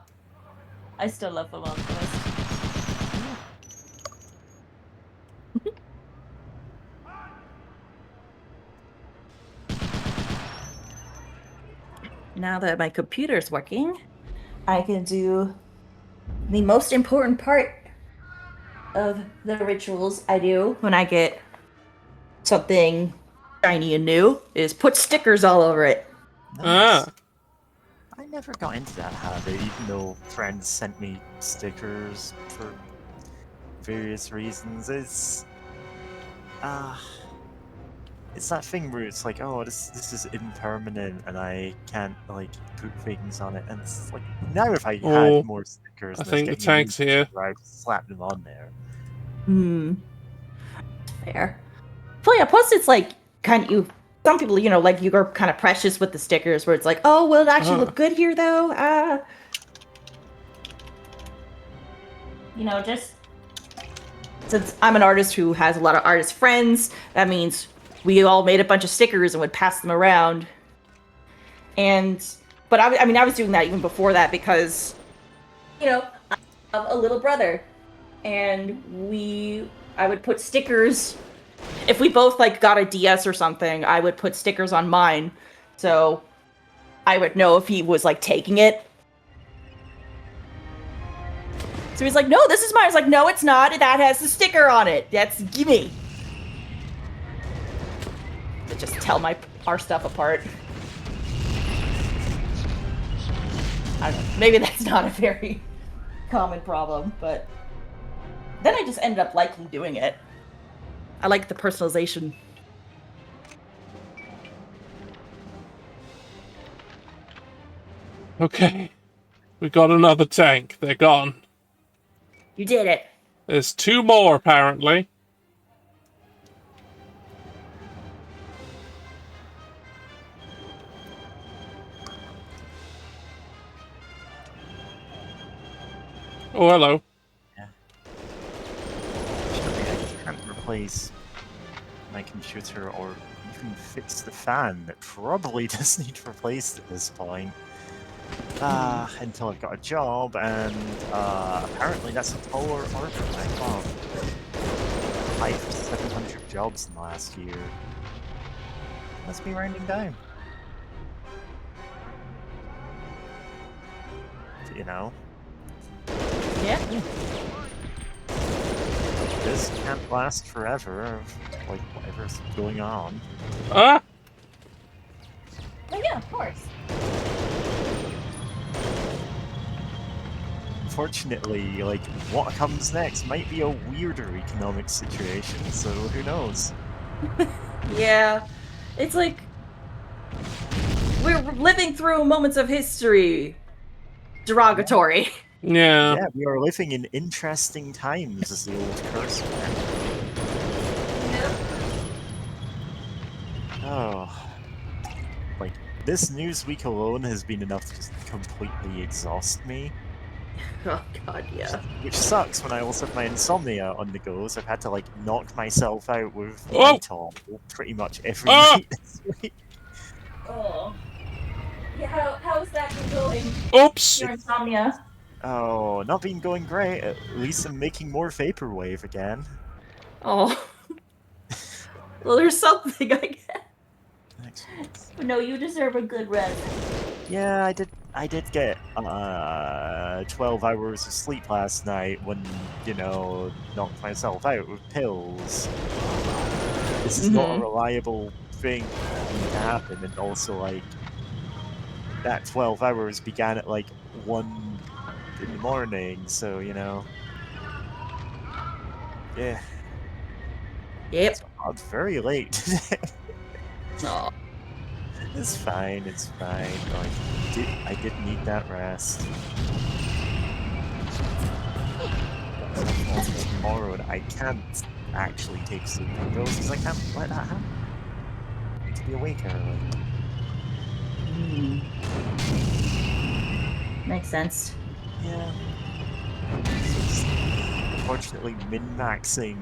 still love Fullmetal Alchemist. Now that my computer's working, I can do the most important part of the rituals I do when I get something shiny and new is put stickers all over it. Nice. I never got into that habit, even though friends sent me stickers for various reasons. It's that thing where it's like, oh, this is impermanent, and I can't like put things on it. And it's like, now if I had more stickers, I think the tank's here. I'd slap them on there. Fair. Well, yeah. Plus, it's like some people, you know, like you are kind of precious with the stickers, where it's like, oh, will it actually look good here, though? You know, just since I'm an artist who has a lot of artist friends, that means we all made a bunch of stickers and would pass them around. But I was doing that even before that because, you know, I have a little brother, and I would put stickers. If we both like got a DS or something, I would put stickers on mine, so I would know if he was like taking it. So he's like, "No, this is mine." I was like, "No, it's not. That has the sticker on it. That's gimme." To just tell our stuff apart. I don't know. Maybe that's not a very common problem, but then I just ended up liking doing it. I like the personalization. Okay. We got another tank. They're gone. You did it. There's 2 more, apparently. Oh, hello. Yeah. I can't replace my computer or even fix the fan that probably does need replaced at this point. Until I've got a job, and apparently that's a taller orbit than I thought. 700 jobs in the last year. Must be rounding down. You know? Yeah. This can't last forever, like whatever's going on. Ah! Oh, yeah, of course. Unfortunately, like, what comes next might be a weirder economic situation, so who knows? Yeah. It's like we're living through moments of history. Derogatory. Yeah. Yeah, we are living in interesting times, as the old curse went. Oh. Like, this news week alone has been enough to just completely exhaust me. Oh god, yeah. Which sucks when I also have my insomnia on the go, so I've had to, like, knock myself out with Oh! night owl pretty much every Ah! night this week. Oh. Yeah, how's that been going? Oops! Your insomnia? Oh, not been going great. At least I'm making more vaporwave again. Oh. Well, there's something, I guess. Excellent. No, you deserve a good rest. Yeah, I did get 12 hours of sleep last night when, you know, knocked myself out with pills. This is not a reliable thing to happen, and also, like, that 12 hours began at, like, 1 in the morning, so, you know. Yeah. Yep. It's very late today. No. It's fine, it's fine. I did need that rest. Tomorrow, and I can't actually take sleeping pills because I can't let that happen. I need to be awake early. Makes sense. Yeah. Unfortunately, min-maxing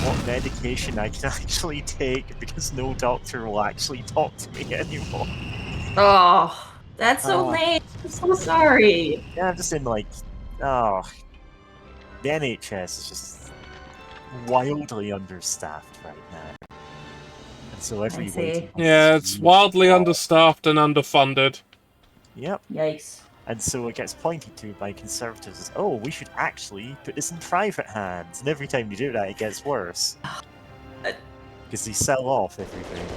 what medication I can actually take because no doctor will actually talk to me anymore. Oh, that's so lame. I'm so sorry. Yeah, I'm just in, like, oh, the NHS is just wildly understaffed right now. And so every I see. waiting Yeah, it's wildly understaffed and underfunded. Yep. Yikes. And so it gets pointed to by conservatives as, oh, we should actually put this in private hands. And every time you do that, it gets worse. Because they sell off everything.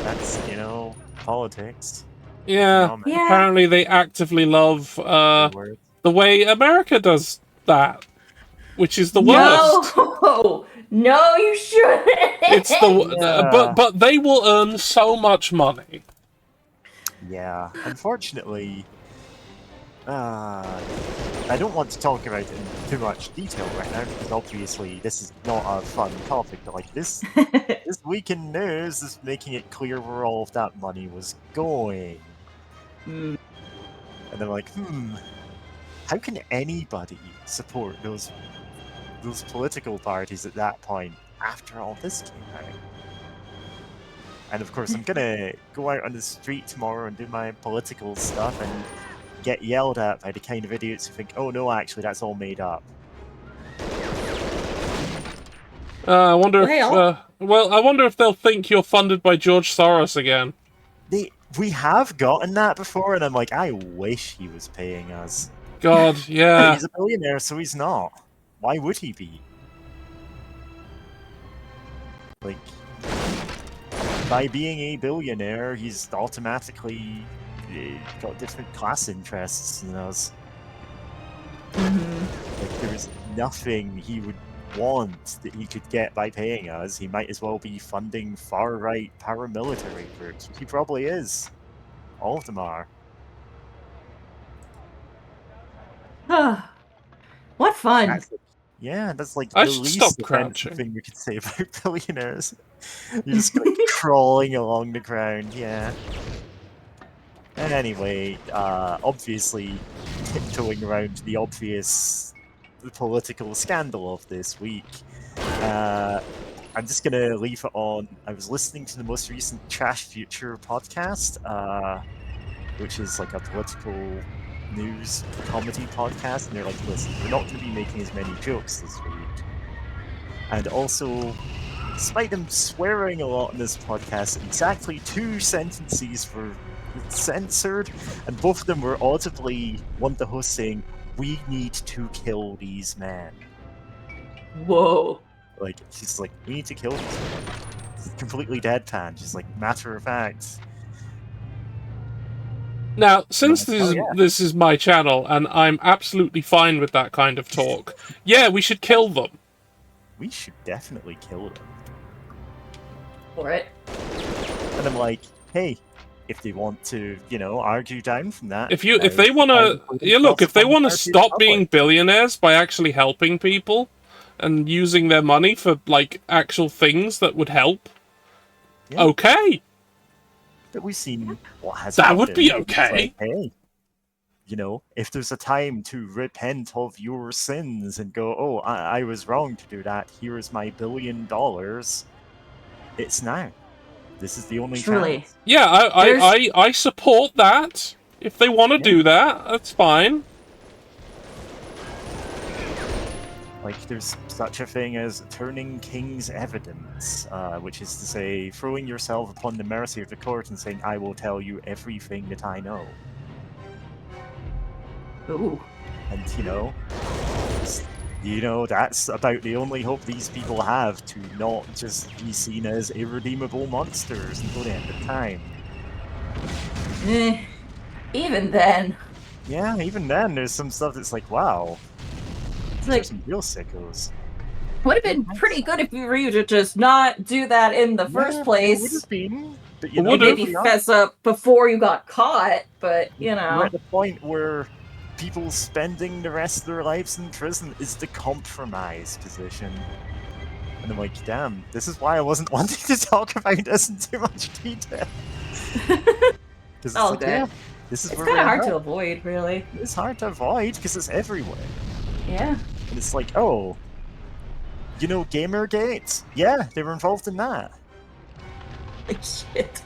That's, you know, politics. Yeah, apparently they actively love the way America does that, which is the worst. No, no, you shouldn't. It's the but they will earn so much money. Yeah, unfortunately, I don't want to talk about it in too much detail right now because obviously this is not a fun topic. But like this week in news is making it clear where all of that money was going. And they're like, how can anybody support those political parties at that point after all this came out? And of course, I'm gonna go out on the street tomorrow and do my political stuff and get yelled at by the kind of idiots who think, oh no, actually, that's all made up. I wonder if, I wonder if they'll think you're funded by George Soros again. We have gotten that before, and I'm like, I wish he was paying us. God, yeah. He's a billionaire, so he's not. Why would he be? Like, by being a billionaire, he's automatically got different class interests than us. Like, there's nothing he would want that he could get by paying us. He might as well be funding far-right paramilitary groups, which he probably is. All of them are. What fun! That's like I the should least stop offensive crouching. thing we could say about billionaires. You're just like crawling along the ground, yeah. Anyway, obviously tiptoeing around the obvious the political scandal of this week. I'm just gonna leave it on. I was listening to the most recent Trash Future podcast, which is like a political news comedy podcast, and they're like, listen, we're not going to be making as many jokes this week. And also, despite them swearing a lot in this podcast, exactly 2 sentences were censored, and both of them were audibly one of the hosts saying, "We need to kill these men." Whoa. Like, she's like, "We need to kill these men." It's completely deadpan. She's like, matter of fact. Now, since this is my channel, and I'm absolutely fine with that kind of talk, yeah, we should kill them. We should definitely kill them. For it. And I'm like, hey, if they want to, argue down from that. If they want to, if they want to stop being billionaires by actually helping people and using their money for like actual things that would help, okay. But we've seen what has that happened. would be okay. Like, hey, if there's a time to repent of your sins and go, oh, I was wrong to do that. Here's my $1 billion. It's now. This is the only time. Yeah, I support that. If they want to do that, that's fine. Like, there's such a thing as turning king's evidence, which is to say, throwing yourself upon the mercy of the court and saying, I will tell you everything that I know. Ooh. And, that's about the only hope these people have, to not just be seen as irredeemable monsters until the end of time. Even then. Yeah, even then, there's some stuff that's like, wow. It's like, some real sickos. Would have been pretty good if you were to just not do that in the first place. Would have been, but maybe fess up before you got caught. But we're at the point where people spending the rest of their lives in prison is the compromise position. And I'm like, damn, this is why I wasn't wanting to talk about this in too much detail. It's all like, good. yeah, this is it's where kind of we're hard at. to avoid, really. It's hard to avoid because it's everywhere. Yeah. And it's like, oh, Gamergate? Yeah, they were involved in that. Shit.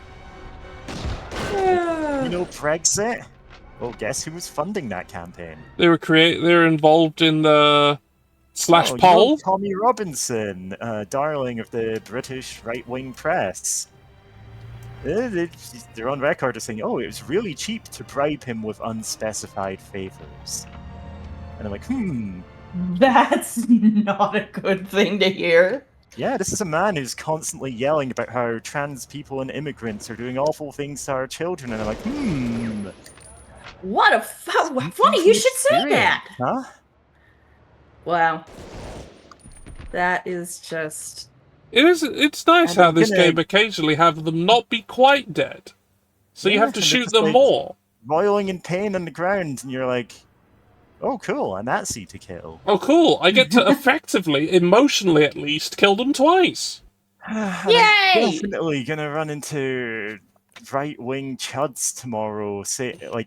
Brexit? Well, guess who was funding that campaign? They were involved in the / poll. Tommy Robinson, darling of the British right-wing press. They're on record as saying, oh, it was really cheap to bribe him with unspecified favors. And I'm like, That's not a good thing to hear. Yeah, this is a man who's constantly yelling about how trans people and immigrants are doing awful things to our children, and I'm like, What a funny you should say that! Huh? Wow. That is just... It's nice how this game occasionally have them not be quite dead. So you have to shoot them more. Roiling in pain on the ground, and you're like, oh, cool, a Nazi to kill. Oh, cool, I get to effectively, emotionally at least, kill them twice. Yay! I'm definitely gonna run into right-wing chuds tomorrow,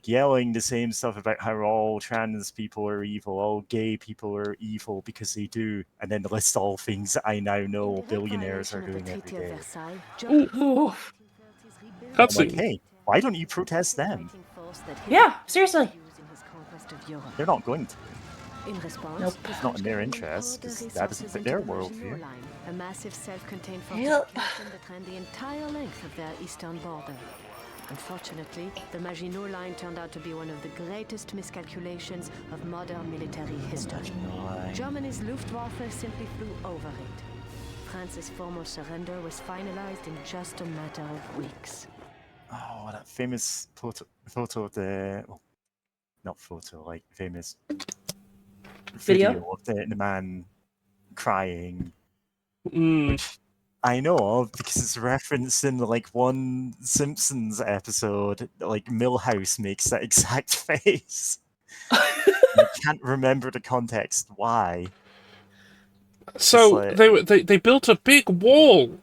yelling the same stuff about how all trans people are evil, all gay people are evil because they do, and then list all things that I now know billionaires are doing every day. Ooh. Cutscene. Like, hey, why don't you protest them? Yeah, seriously. They're not going to. Nope. It's not in their interest, because that doesn't fit their worldview. A massive self-contained fortification that ran the entire length of their eastern border. Unfortunately, the Maginot Line turned out to be one of the greatest miscalculations of modern military history. Germany's Luftwaffe simply flew over it. France's formal surrender was finalized in just a matter of weeks. Oh, that famous photo of the... Well, not photo, like famous video of the man crying. Which I know of because it's referenced in one Simpsons episode. Milhouse makes that exact face. I can't remember the context why. So they built a big wall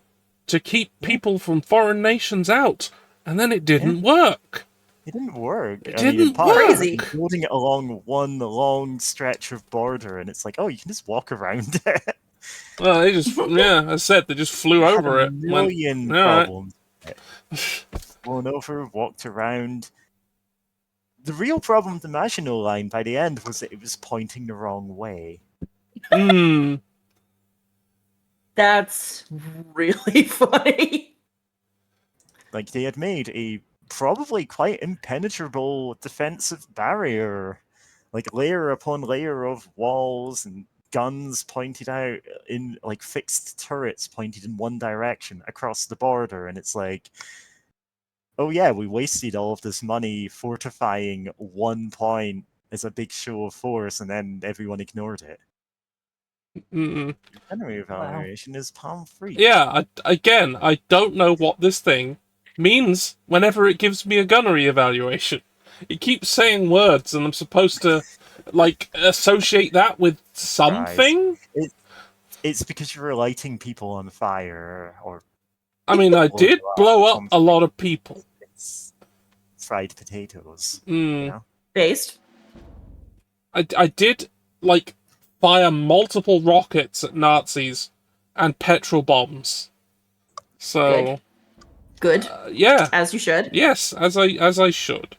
to keep people from foreign nations out, and then it didn't work. It didn't work. It I mean, didn't in part, work. Crazy. building it along one long stretch of border, and it's like, oh, you can just walk around it. Well, they just, yeah, as I said, they just flew Had over a it. million Went, all right. problems. Flown over, walked around. The real problem with the Maginot Line by the end was that it was pointing the wrong way. Hmm. That's really funny. Like, they had made a probably quite impenetrable defensive barrier. Like, layer upon layer of walls and guns pointed out in, like, fixed turrets pointed in one direction across the border, and it's like, oh yeah, we wasted all of this money fortifying one point as a big show of force, and then everyone ignored it. Mm-mm. Enemy evaluation is palm free. Yeah, again, I don't know what this thing means whenever it gives me a gunnery evaluation. It keeps saying words, and I'm supposed to, like, associate that with something? It's because you're lighting people on fire, or... I mean, I did blow up a lot of people. It's fried potatoes, Mm. you know? Based. I did, like, fire multiple rockets at Nazis and petrol bombs. So... Good. Yeah. As you should. Yes, as I should.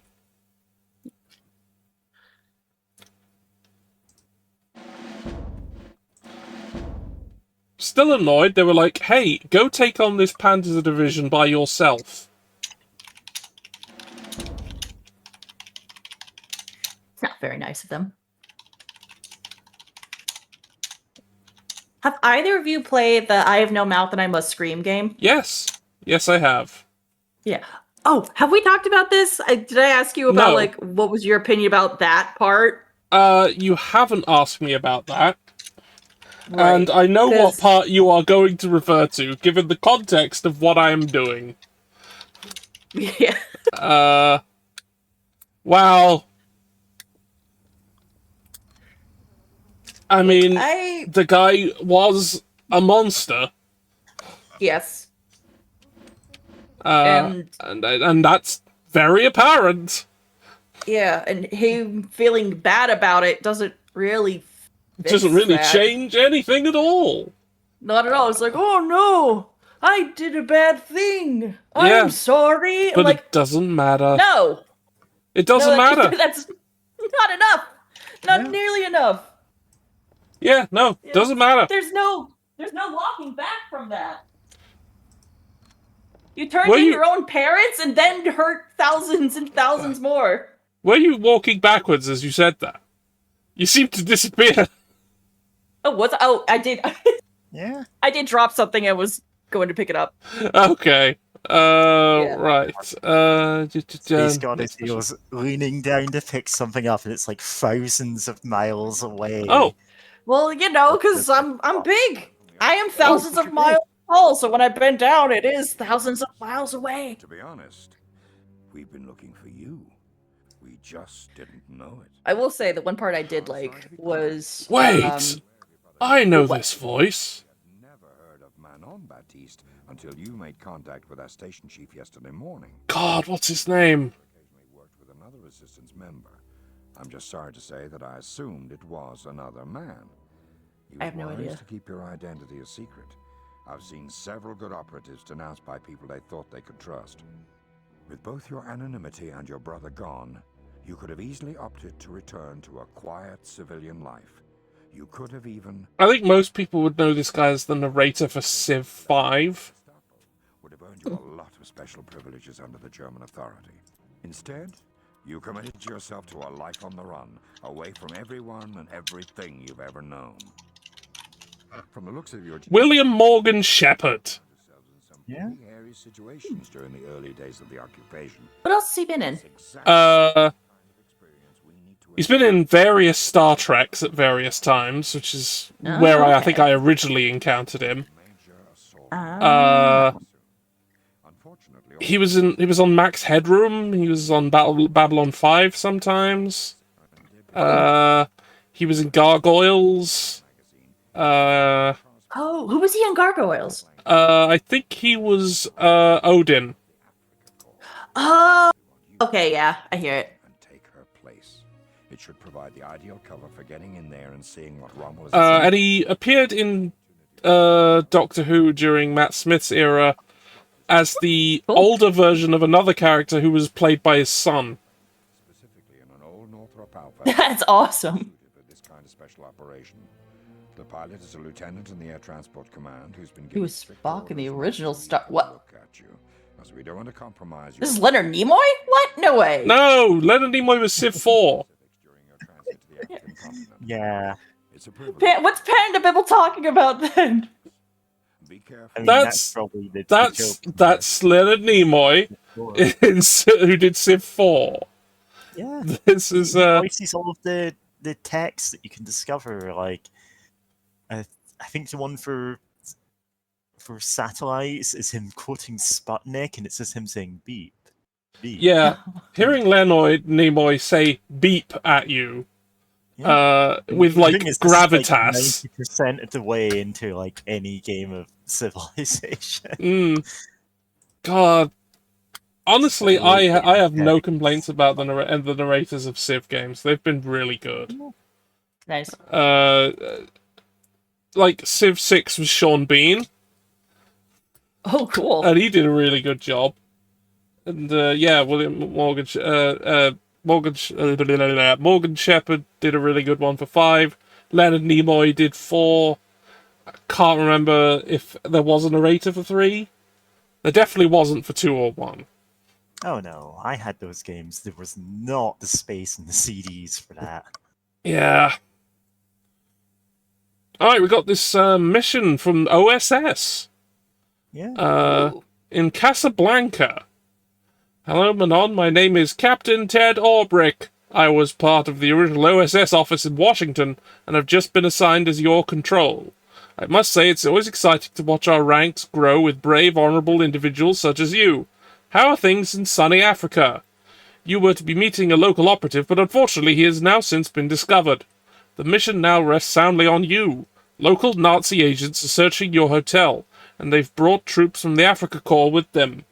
Still annoyed, they were like, hey, go take on this Panzer division by yourself. Not very nice of them. Have either of you played the I Have No Mouth and I Must Scream game? Yes. Yes, I have. Yeah. Oh, have we talked about this? Did I ask you about, No. like, what was your opinion about that part? You haven't asked me about that. Right, and I know 'cause- what part you are going to refer to, given the context of what I am doing. Yeah. Well... I mean, the guy was a monster. Yes. And that's very apparent. Yeah, and him feeling bad about it doesn't really It doesn't really that. change anything at all. Not at all. It's like, oh no, I did a bad thing. Yeah, I'm sorry. But like, it doesn't matter. no. It doesn't matter. That's not enough. Not nearly enough. Yeah, no, doesn't matter. There's no walking back from that. You turned Were in you- your own parents and then hurt thousands and thousands more. Were you walking backwards as you said that? You seemed to disappear. Oh, I did. Yeah. I did drop something. I was going to pick it up. Okay. Right. SpaceGoddesseos leaning down to pick something up, and it's like thousands of miles away. Oh. Well, you know, because I'm big. I am thousands of miles tall, so when I bend down, it is thousands of miles away. To be honest, we've been looking for you. We just didn't know it. I will say the one part I did like was Wait! I know this voice. Never heard of Manon Baptiste until you made contact with our station chief yesterday morning. God, what's his name? Occasionally worked with another resistance member. I'm just sorry to say that I assumed it was another man. You I have no wise idea. to keep your identity a secret. I've seen several good operatives denounced by people they thought they could trust. With both your anonymity and your brother gone, you could have easily opted to return to a quiet civilian life. You could have even... I think most people would know this guy as the narrator for Civ 5. would have earned you a lot of special privileges under the German authority. Instead, you committed yourself to a life on the run, away from everyone and everything you've ever known. From the looks of your... William Morgan Shepherd. Yeah. Hairy situations during the early days of the occupation. What else has he been in? He's been in various Star Treks at various times, which is where I think I originally encountered him. He was on Max Headroom. He was on Babylon 5 sometimes. He was in Gargoyles. Oh, who was he in Gargoyles? I think he was Odin. Oh, Okay, yeah, I hear it. And take her place. It should provide the ideal cover for getting in there and seeing what Rommel is. And he appeared in Doctor Who during Matt Smith's era as the older version of another character who was played by his son. Specifically in an old Northrop Alpha. That's awesome. For this kind of special operation. The pilot is a lieutenant in the Air Transport Command who's been He given was strict Spock in the orders original not to Star. What? look at you, as we don't want to compromise This is your Leonard Nimoy? What? No way. No, Leonard Nimoy was Civ 4. during your transit to the African continent. Yeah. It's a privilege. What's Panda Bibble talking about then? Be careful. I mean, That's probably the That's joke. Leonard Nimoy who did Civ 4. Yeah. This is He voices all of the text that you can discover. Like, I think the one for satellites is him quoting Sputnik, and it's just him saying beep, beep. Yeah, hearing Leonard Nimoy say beep at you with The like thing is, this is, gravitas. 90% of the way into like any game of Civilization. God, honestly, I have Yeah. no complaints about the narrators of Civ games. They've been really good. Nice. Like Civ 6 was Sean Bean, Oh, cool. and he did a really good job. And yeah, William Morgan Shepherd did a really good one for 5. Leonard Nimoy did 4. I can't remember if there was a narrator for 3. There definitely wasn't for 2 or 1. Oh no, I had those games. There was not the space in the CDs for that. Yeah. Alright, we got this mission from OSS. Yeah. In Casablanca. Hello, Manon. My name is Captain Ted Orbrick. I was part of the original OSS office in Washington, and have just been assigned as your control. I must say it's always exciting to watch our ranks grow with brave, honourable individuals such as you. How are things in sunny Africa? You were to be meeting a local operative, but unfortunately he has now since been discovered. The mission now rests soundly on you. Local Nazi agents are searching your hotel, and they've brought troops from the Africa Corps with them.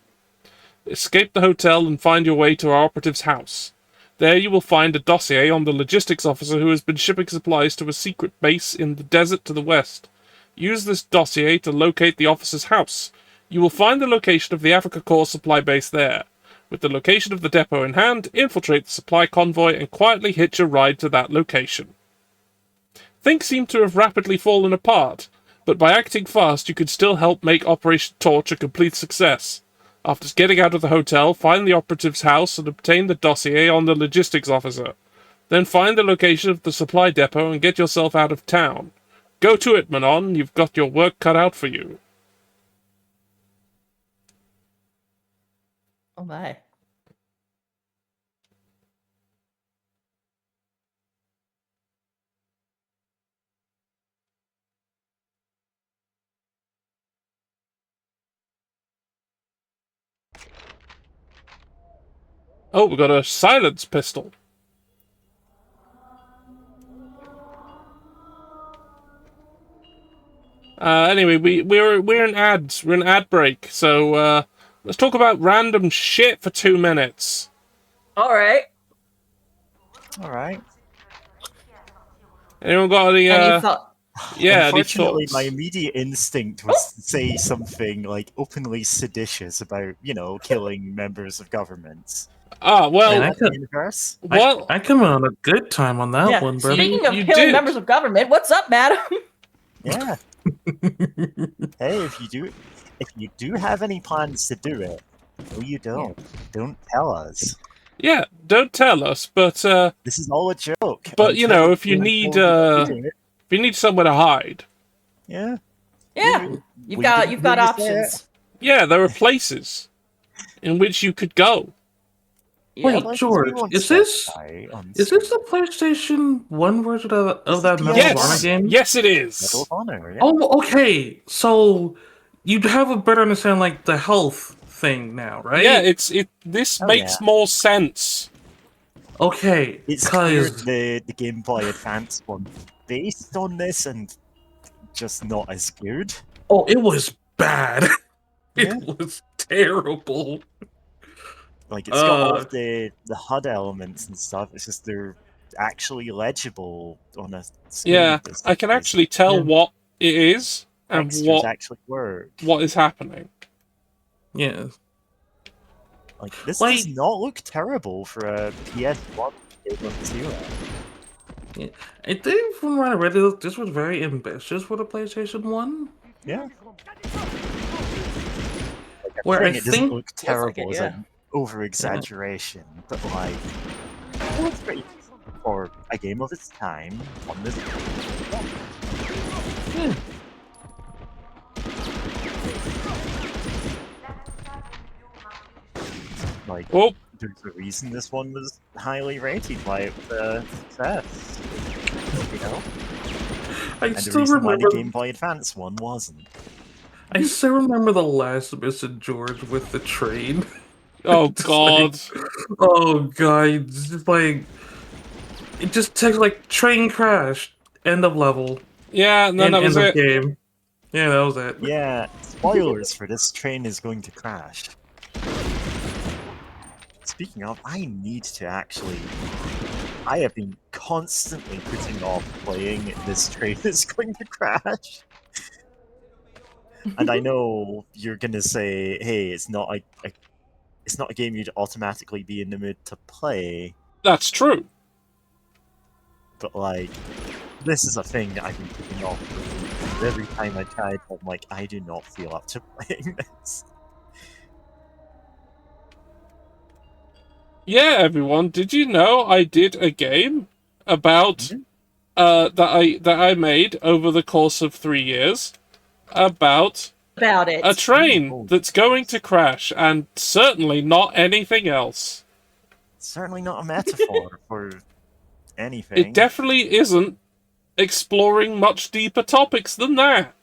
Escape the hotel and find your way to our operative's house. There you will find a dossier on the logistics officer who has been shipping supplies to a secret base in the desert to the west. Use this dossier to locate the officer's house. You will find the location of the Africa Corps supply base there. With the location of the depot in hand, infiltrate the supply convoy and quietly hitch a ride to that location. Things seem to have rapidly fallen apart, but by acting fast you could still help make Operation Torch a complete success. After getting out of the hotel, find the operative's house and obtain the dossier on the logistics officer. Then find the location of the supply depot and get yourself out of town. Go to it, Manon. You've got your work cut out for you. Oh my. Oh, we got a silence pistol. Anyway, we're in ads. We're in ad break. So let's talk about random shit for 2 minutes. All right. All right. Anyone got any? Any thought? Yeah, any Unfortunately, thoughts? my immediate instinct was to say something like openly seditious about, killing members of governments. Ah, well, I could- Universe? well, I come on a good time on that Yeah. one, brother. Speaking of You killing did. members of government, what's up, madam? Yeah. Hey, if you do have any plans to do it, no, you don't. Don't tell us. yeah. Don't tell us, but This is all a joke. But, you know, if you Until need, we do it. if you need somewhere to hide, Yeah. Yeah. We You've got didn't options. really say yeah, there are places in which you could go. Wait, Yep. George, is this the PlayStation 1 version of that Medal of Honor Yes, game? yes, it Medal is. of Honor, yeah. Oh, okay. So you have a better understanding, like the health thing now, right? Yeah, this Oh, makes yeah. more sense. Okay, It's clear because the Game Boy Advance one based on this and just not as good. it was bad. Yeah. It was terrible. Like, it's got all of the HUD elements and stuff. It's just they're actually legible on a screen. Yeah, I can actually tell what it is and Textures actually work. what is happening. Yeah. Like, this does not look terrible for a PS1 game of Zero. Yeah. I think from what I read, this was very ambitious for the PlayStation 1. Yeah. Like, Where I it doesn't think look terrible as an over-exaggeration, but like, it looks pretty decent for a game of its time on this. Yeah. Like, there's a reason this one was highly rated by success. You know? And the reason why the Game Boy Advance one wasn't. I still remember the last Mr. George with the train. Oh god. Oh god, just like it just takes like train crash, end of level. Yeah, and then that was it. Game. Yeah, that was it. Yeah, spoilers for this train is going to crash. Speaking of, I need to actually... I have been constantly putting off playing this train is going to crash. And I know you're gonna say, hey, it's not a game you'd automatically be in the mood to play. That's true. But like, this is a thing that I've been putting off for every time I tried, I'm like, I do not feel up to playing this. Yeah, everyone, did you know I did a game about that I made over the course of 3 years about it. A train that's going to crash, and certainly not anything else. Certainly not a metaphor for anything. It definitely isn't exploring much deeper topics than that.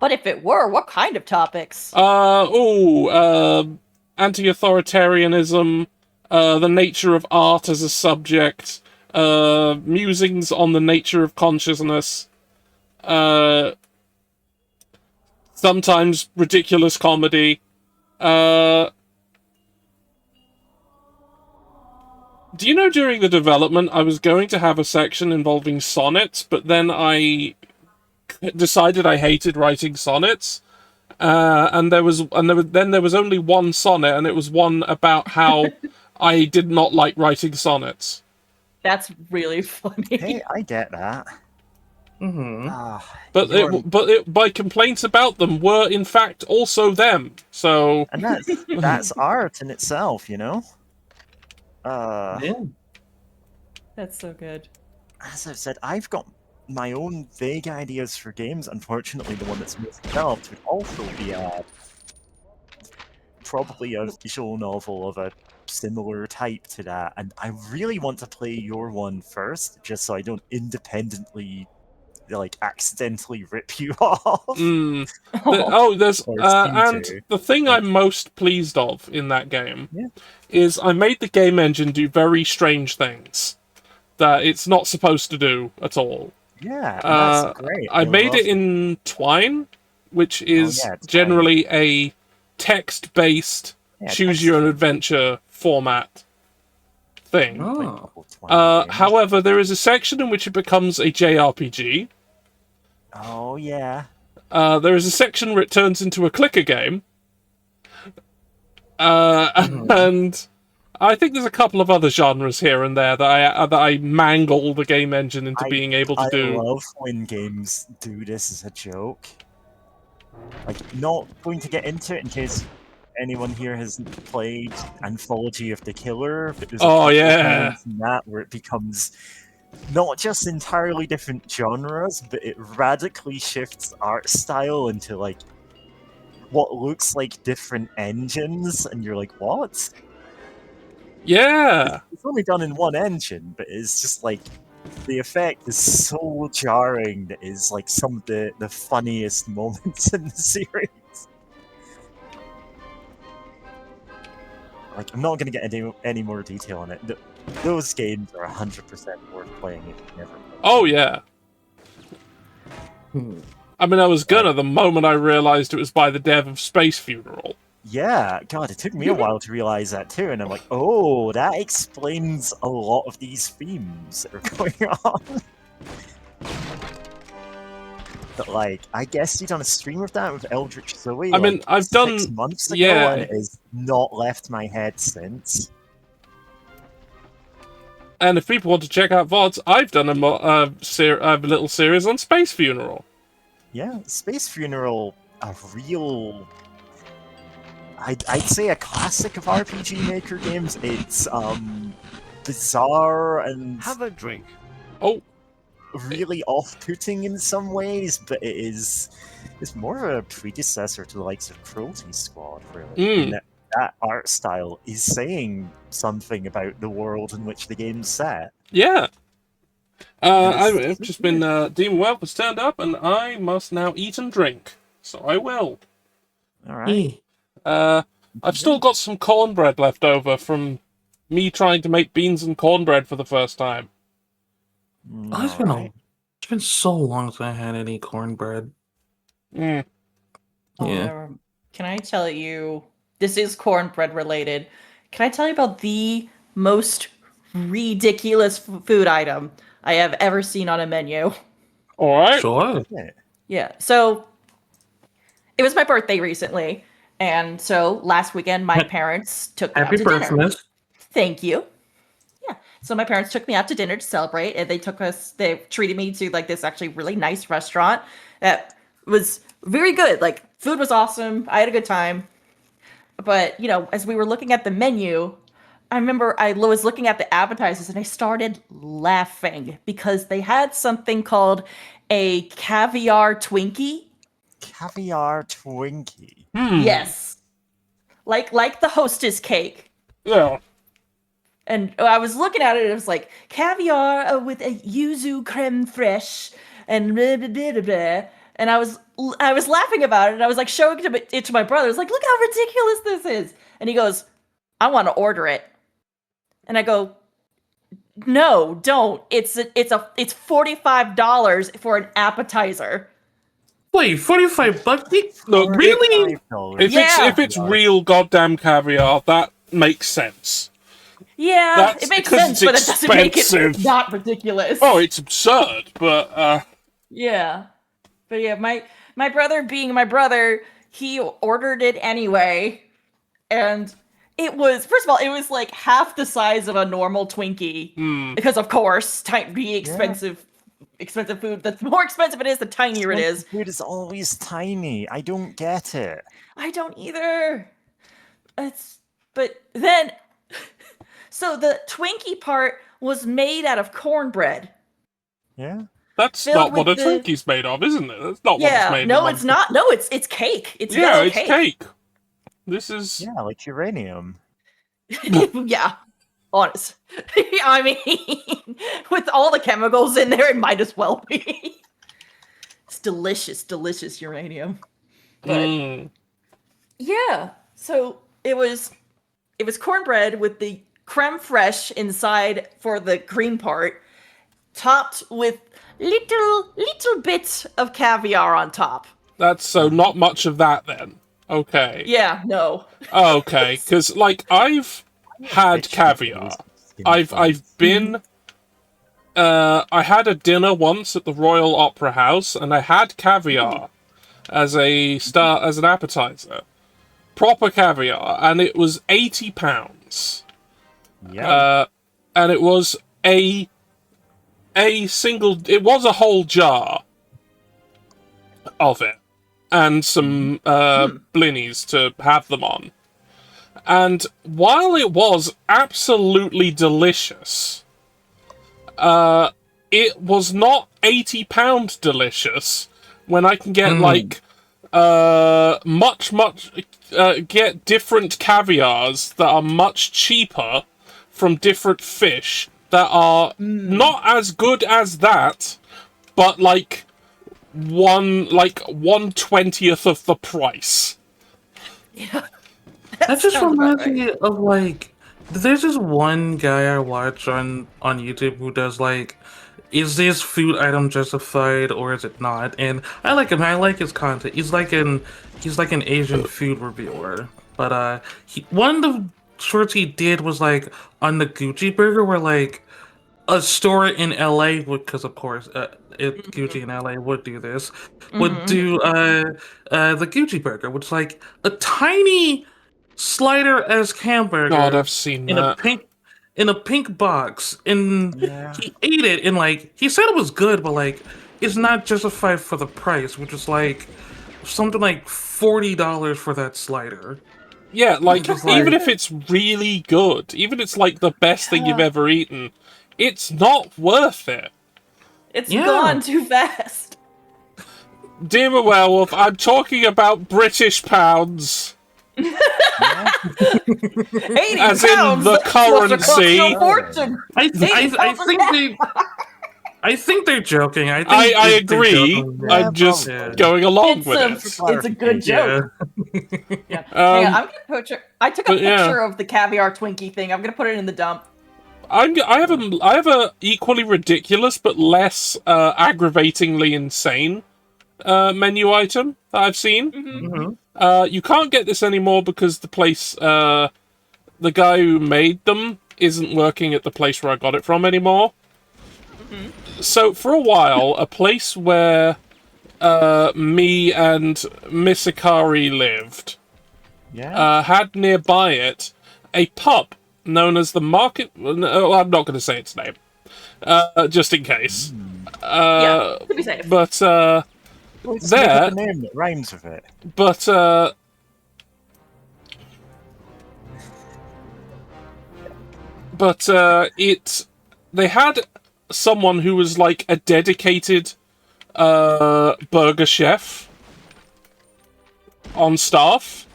But if it were, what kind of topics? Anti-authoritarianism, the nature of art as a subject, musings on the nature of consciousness, sometimes ridiculous comedy. Do you know during the development I was going to have a section involving sonnets, but then I decided I hated writing sonnets. Then there was only one sonnet, and it was one about how I did not like writing sonnets. That's really funny. Hey, I get that. Mm-hmm. But my complaints about them were in fact also them. So and that's art in itself, you know. Yeah. That's so good. As I've said, I've got my own vague ideas for games. Unfortunately, the one that's most developed would also be probably a visual novel of a similar type to that, and I really want to play your one first, just so I don't independently, like, accidentally rip you off. And the thing I'm most pleased of in that game is I made the game engine do very strange things that it's not supposed to do at all. Yeah, that's great. I made it in Twine, which is generally a text-based choose-your-own-adventure format thing. However, there is a section in which it becomes a JRPG. Oh, yeah. There is a section where it turns into a clicker game. And I think there's a couple of other genres here and there that I mangle the game engine into being able to do. I love when games do this as a joke. Like, not going to get into it in case anyone here has played Anthology of the Killer, but there's a couple of in that where it becomes not just entirely different genres, but it radically shifts art style into, like, what looks like different engines, and you're like, what? Yeah! It's only done in one engine, but it's just like, the effect is so jarring that is like some of the funniest moments in the series. Like, I'm not going to get any more detail on it. Those games are 100% worth playing if you never played. Oh, yeah. I mean, I was gonna the moment I realized it was by the dev of Space Funeral. Yeah, God, it took me a while to realize that too, and I'm like, oh, that explains a lot of these themes that are going on. But like, I guess you done a stream of that with Eldritch Zoe. I mean, I've 6 done, months ago, yeah. and it has not left my head since. And if people want to check out VODs, I've done a little series on Space Funeral. Yeah, Space Funeral, a real... I'd say a classic of RPG Maker games. It's bizarre and Have a drink. Oh, really off-putting in some ways, but it's more of a predecessor to the likes of Cruelty Squad, really. And that art style is saying something about the world in which the game's set. yeah. I've just been Demon Whelp has turned up, and I must now eat and drink. So I will. All right. I've still got some cornbread left over from me trying to make beans and cornbread for the first time. It's been so long since I had any cornbread. Mm. Yeah. Can I tell you, this is cornbread related. Can I tell you about the most ridiculous food item I have ever seen on a menu? All right. Sure. Yeah. So it was my birthday recently. And so last weekend, my parents took me out to dinner. Happy birthday. Thank you. Yeah. So my parents took me out to dinner to celebrate, and they treated me to like this actually really nice restaurant that was very good. Like, food was awesome. I had a good time. But, you know, as we were looking at the menu, I remember I was looking at the appetizers and I started laughing because they had something called a caviar Twinkie. Caviar Twinkie. Yes. Like the Hostess cake. Yeah. And I was looking at it, and it was like caviar with a yuzu creme fraiche and blah, blah, blah, blah, blah. And I was laughing about it, and I was like showing it to my brother. I was like, look how ridiculous this is. And he goes, I want to order it. And I go, no, don't. It's $45 for an appetizer. Wait, $45? Look, really? If it's real goddamn caviar, that makes sense. Yeah, it makes sense, but it doesn't make it not ridiculous. Oh, it's absurd, but yeah. But yeah, my brother being my brother, he ordered it anyway. And it was, first of all, it was like half the size of a normal Twinkie. Because of course, expensive food. The more expensive it is, the tinier it is. Food is always tiny. I don't get it. I don't either. But then, so the Twinkie part was made out of cornbread. Yeah. That's not what a Twinkie's made of, isn't it? That's not what it's made of. No, it's not. No, it's cake. It's yellow cake. Cake. This is like uranium. Yeah. Honest. I mean, with all the chemicals in there, it might as well be. It's delicious, delicious uranium. But yeah, so it was cornbread with the creme fraiche inside for the green part, topped with little bits of caviar on top. That's so not much of that then. Okay. Yeah, no. Okay, because like I've had caviar. I've been. I had a dinner once at the Royal Opera House, and I had caviar as an appetizer, proper caviar, and it was £80. Yeah. And it was a single. It was a whole jar of it, and some blinnies to have them on. And while it was absolutely delicious, it was not £80 delicious when I can get get different caviars that are much cheaper from different fish that are not as good as that, but like 1/20th of the price. Yeah. That just reminds me of like, there's this one guy I watch on YouTube who does like is this food item justified or is it not? And I like him. I like his content. He's like an Asian food reviewer. But one of the shorts he did was like on the Gucci burger, where like a store in LA would, because of course, Gucci in LA would do this, would do the Gucci burger, which is like a tiny slider-esque hamburger. God, I've seen that. In a pink box, and he ate it, and like he said it was good, but like it's not justified for the price, which is like something like $40 for that slider. Yeah, like even if it's really good, even if it's like the best thing you've ever eaten, it's not worth it. It's gone too fast. Dear Werewolf, I'm talking about British pounds. 80 As in the currency. I think they're joking. I agree. I'm just going along with it. It's a good joke. Yeah. Hang on, I'm gonna I took a picture of the caviar Twinkie thing. I'm gonna put it in the dump. I have a equally ridiculous but less aggravatingly insane menu item that I've seen. You can't get this anymore because the place, the guy who made them isn't working at the place where I got it from anymore. So for a while, a place where me and Miss Ikari lived had nearby it a pub known as the Market... No, I'm not going to say its name. Just in case. To be safe. But, Well, there... a name that rhymes with it. But, they had someone who was, like, a dedicated, burger chef on staff.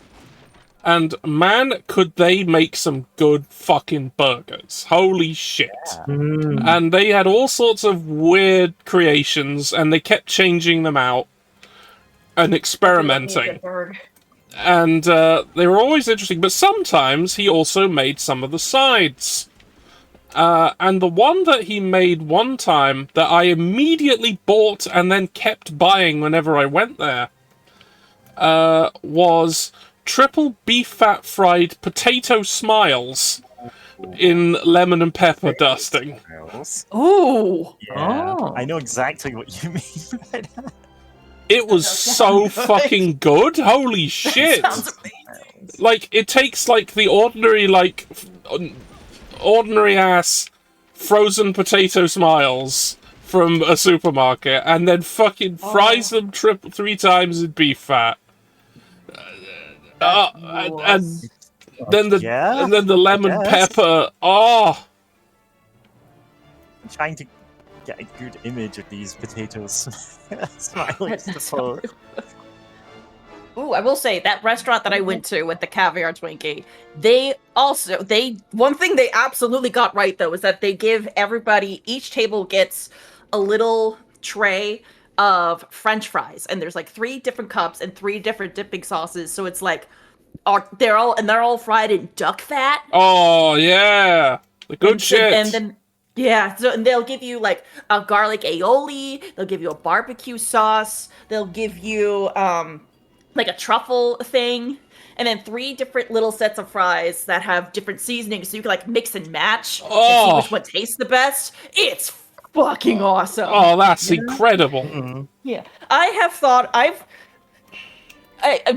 And man, could they make some good fucking burgers. Holy shit. And they had all sorts of weird creations, and they kept changing them out and experimenting. And they were always interesting, but sometimes he also made some of the sides. And the one that he made one time that I immediately bought and then kept buying whenever I went there was triple beef fat fried potato smiles in lemon and pepper dusting. Ooh! Yeah, I know exactly what you mean by that. It was so fucking good. Holy shit. Sounds amazing. Like, it takes, like, the ordinary, like, ordinary-ass frozen potato smiles from a supermarket and then fucking fries them 3 times in beef fat. And then the lemon pepper. Oh! I'm trying to get a good image of these potatoes smiling to post. Ooh, I will say that restaurant that I went to with the caviar Twinkie, one thing they absolutely got right though is that they give everybody, each table gets a little tray of French fries, and there's like 3 different cups and 3 different dipping sauces, so it's like they're all fried in duck fat. Oh yeah, the good shit. And then and they'll give you like a garlic aioli, they'll give you a barbecue sauce, they'll give you like a truffle thing, and then 3 different little sets of fries that have different seasonings, so you can like mix and match and see which one tastes the best. It's fucking awesome. Oh, that's incredible. Yeah, I've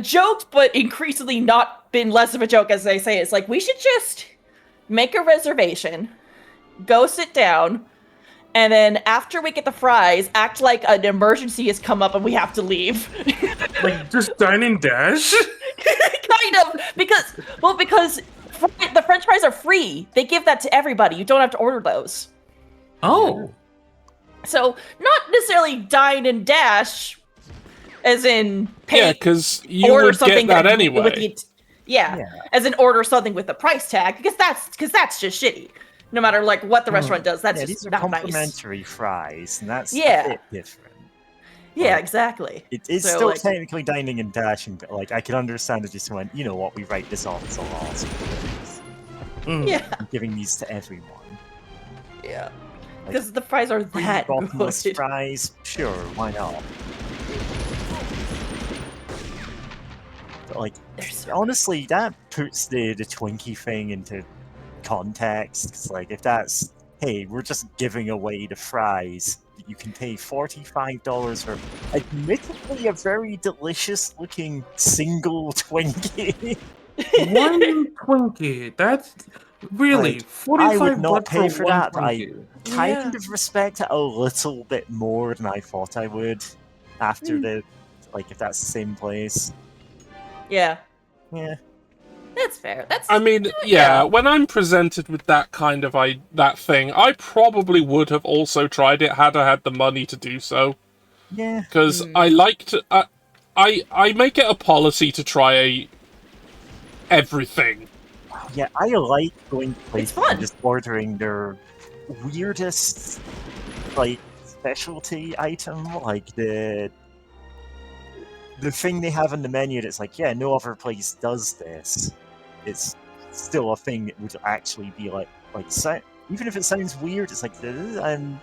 joked, but increasingly not been less of a joke as I say. It's like, we should just make a reservation, go sit down, and then after we get the fries, act like an emergency has come up and we have to leave. Like, just dine and dash? Kind of, because the French fries are free. They give that to everybody. You don't have to order those. Oh. So, not necessarily dine and dash, as in pay. Yeah, because you would get that anyway. As in order something with the price tag, because that's just shitty. No matter like what the restaurant does, that's just these are not complimentary nice. fries, and that's a bit different. Yeah, exactly. It's So, still like, technically dining and dashing, but like I can understand if you just went, you know what, we write this off as a loss. Yeah. I'm giving these to everyone. Yeah. Because the fries are Free that bottomless good. fries, sure, why not? But like, They're so honestly, that puts the Twinkie thing into context. 'Cause, like, if that's, hey, we're just giving away the fries, you can pay $45 for admittedly a very delicious looking single Twinkie. One Twinkie. That's really Like, I would $45 not pay for one that, but I Twinkie. kind of respect it a little bit more than I thought I would after the, like, if that's the same place. Yeah. Yeah. That's fair. That's I mean, yeah, when I'm presented with that kind of that thing, I probably would have also tried it had I had the money to do so. Yeah. Because I like to, I make it a policy to try everything. Yeah, I like going to places and just ordering their weirdest, like, specialty item, like the thing they have on the menu that's like, yeah, no other place does this. It's still a thing that would actually be like even if it sounds weird, it's like, I'm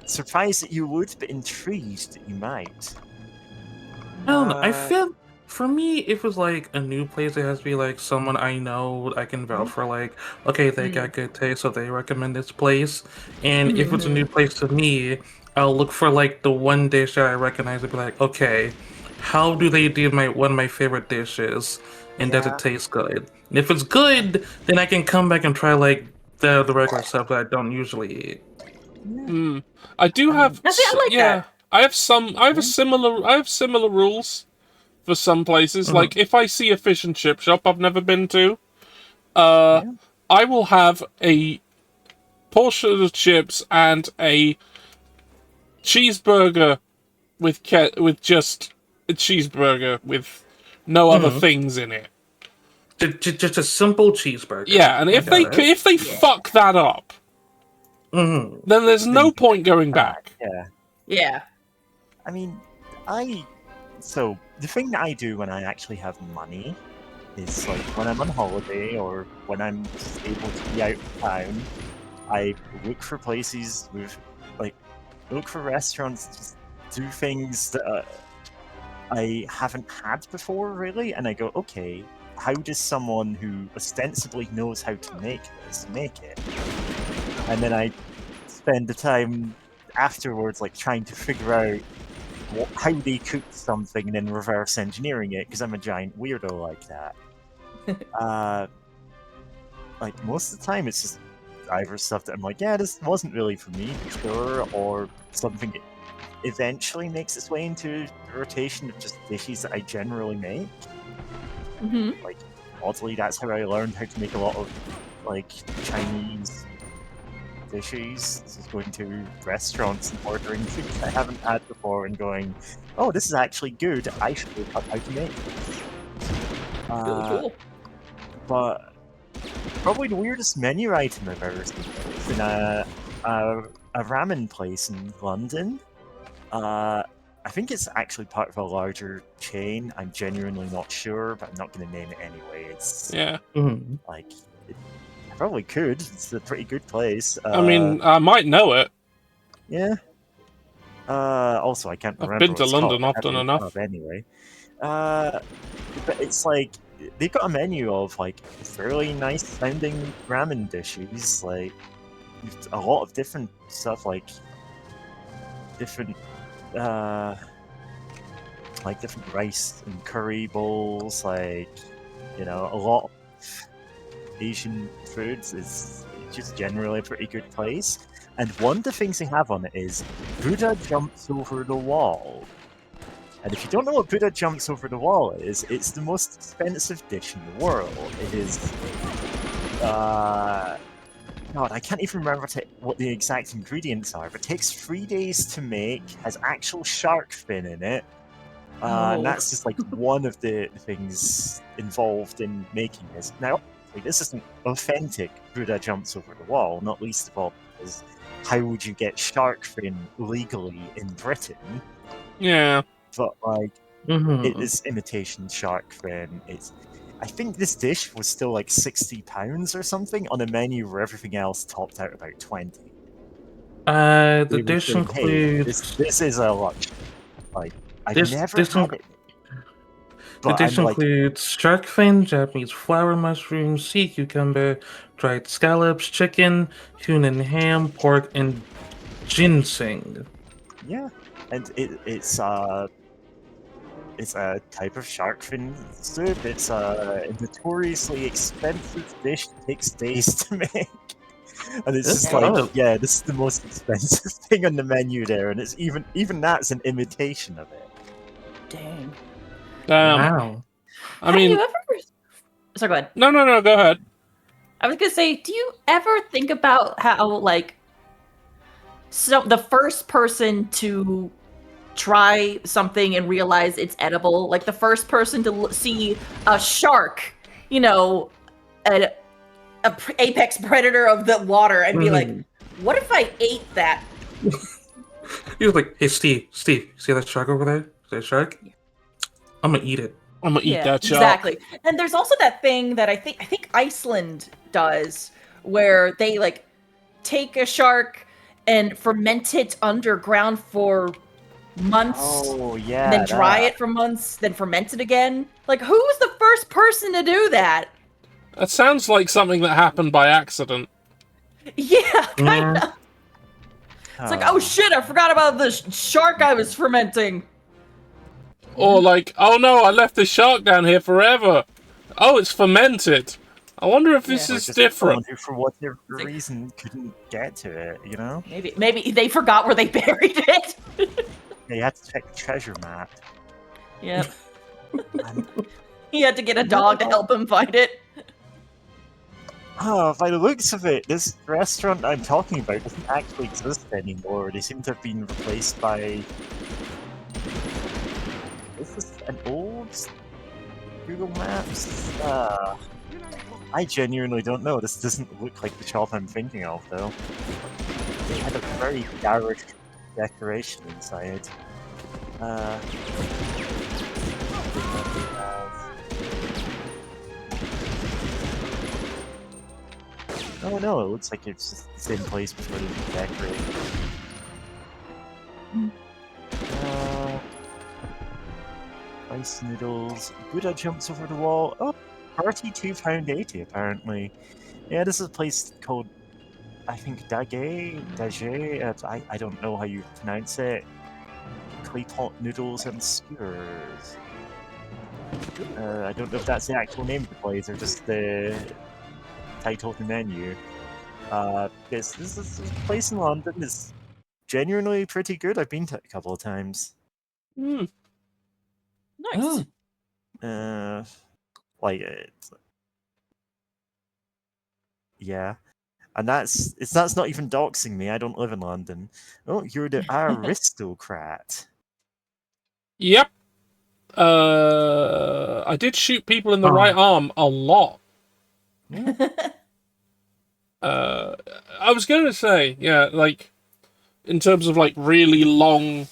surprised that you would, but intrigued that you might. I don't know. I feel for me, if it's like a new place, it has to be like someone I know I can vouch for. Like, okay, they got good taste, so they recommend this place. And if it's a new place to me, I'll look for like the one dish that I recognize and be like, okay, how do they do one of my favorite dishes? And does Yeah. it taste good? And if it's good, then I can come back and try like the regular stuff that I don't usually eat. I do have, Now, see, I like that. I have similar rules for some places. Like, if I see a fish and chip shop I've never been to, I will have a portion of chips and a cheeseburger with just a cheeseburger with no other things in it. Just a simple cheeseburger. Yeah, and if they fuck that up, then there's no point going back. Yeah. Yeah. I mean, so the thing that I do when I actually have money is, like, when I'm on holiday or when I'm just able to be out of town, I look for places with, like, look for restaurants that just do things that I haven't had before, really, and I go, okay, how does someone who ostensibly knows how to make this make it? And then I spend the time afterwards, like, trying to figure out how they cooked something and then reverse engineering it, because I'm a giant weirdo like that. Like, most of the time it's just either stuff that I'm like, yeah, this wasn't really for me, sure, or something that eventually makes its way into the rotation of just dishes that I generally make. Like, oddly, that's how I learned how to make a lot of, like, Chinese dishes. This is going to restaurants and ordering things I haven't had before and going, oh, this is actually good, I should look up how to make this. Cool. But probably the weirdest menu item I've ever seen is in a ramen place in London. I think it's actually part of a larger chain. I'm genuinely not sure, but I'm not going to name it anyway. It's like, I probably could. It's a pretty good place. I mean, I might know it. Yeah. Also, I can't remember. I've been to what it's London called. often enough. Anyway, but it's like they've got a menu of like fairly nice sounding ramen dishes, like a lot of different stuff, like different rice and curry bowls, like, you know, a lot of Asian foods. Is just generally a pretty good place. And one of the things they have on it is Buddha jumps over the wall. And if you don't know what Buddha jumps over the wall is, it's the most expensive dish in the world. It is, God, I can't even remember what the exact ingredients are, but it takes 3 days to make, has actual shark fin in it, and that's just like one of the things involved in making this. Now, this isn't authentic Buddha jumps over the wall, not least of all because how would you get shark fin legally in Britain? Yeah. But, like, it is imitation shark fin. I think this dish was still like £60 or something on a menu where everything else topped out about 20. The They were dish saying, hey, includes this is a lunch. Like, I've this never this had it, the but dish I'm like, includes shark fin, Japanese flower mushrooms, sea cucumber, dried scallops, chicken, Hunan ham, pork, and ginseng. yeah. And it's a type of shark fin soup. It's a notoriously expensive dish. It takes days to make. And it's This just like, up. yeah, this is the most expensive thing on the menu there, and it's even that's an imitation of it. Dang. Wow. I Have mean, you ever? Sorry, go ahead. no, go ahead. I was gonna say, do you ever think about how like the first person to try something and realize it's edible, like the first person to see a shark, you know, a apex predator of the water, and be like, what if I ate that? He was like, "Hey, Steve, see that shark over there? Is that a shark? I'm gonna eat it. I'm gonna eat that shark." Exactly. And there's also that thing that I think Iceland does, where they like take a shark and ferment it underground for months. Oh yeah. And then dry it for months, then ferment it again. Like, who was the first person to do that? That sounds like something that happened by accident. Yeah, kind of. It's like, oh shit, I forgot about the shark I was fermenting. Or like, oh no, I left the shark down here forever. Oh, it's fermented. I wonder if this is different. Who, for whatever reason, couldn't get to it, you know? Maybe they forgot where they buried it. Yeah, you had to check the treasure map. Yep. He had to get a dog to help him find it. Oh, by the looks of it, this restaurant I'm talking about doesn't actually exist anymore. They seem to have been replaced by... Is this an old Google Maps? I genuinely don't know. This doesn't look like the shop I'm thinking of, though. It had a very garish decoration inside. Oh no, it looks like it's just the same place before they decorate. Ice noodles. Buddha jumps over the wall. Oh, £32.80 apparently. Yeah, this is a place called, I think, Dage. I don't know how you pronounce it. Clay pot noodles and skewers. I don't know if that's the actual name of the place or just the title of the menu. This place in London is genuinely pretty good. I've been to it a couple of times. Nice. Yeah. And that's not even doxing me. I don't live in London. Oh, you're the aristocrat. Yep. I did shoot people in the right arm a lot. I was going to say, yeah, like, in terms of, like, really long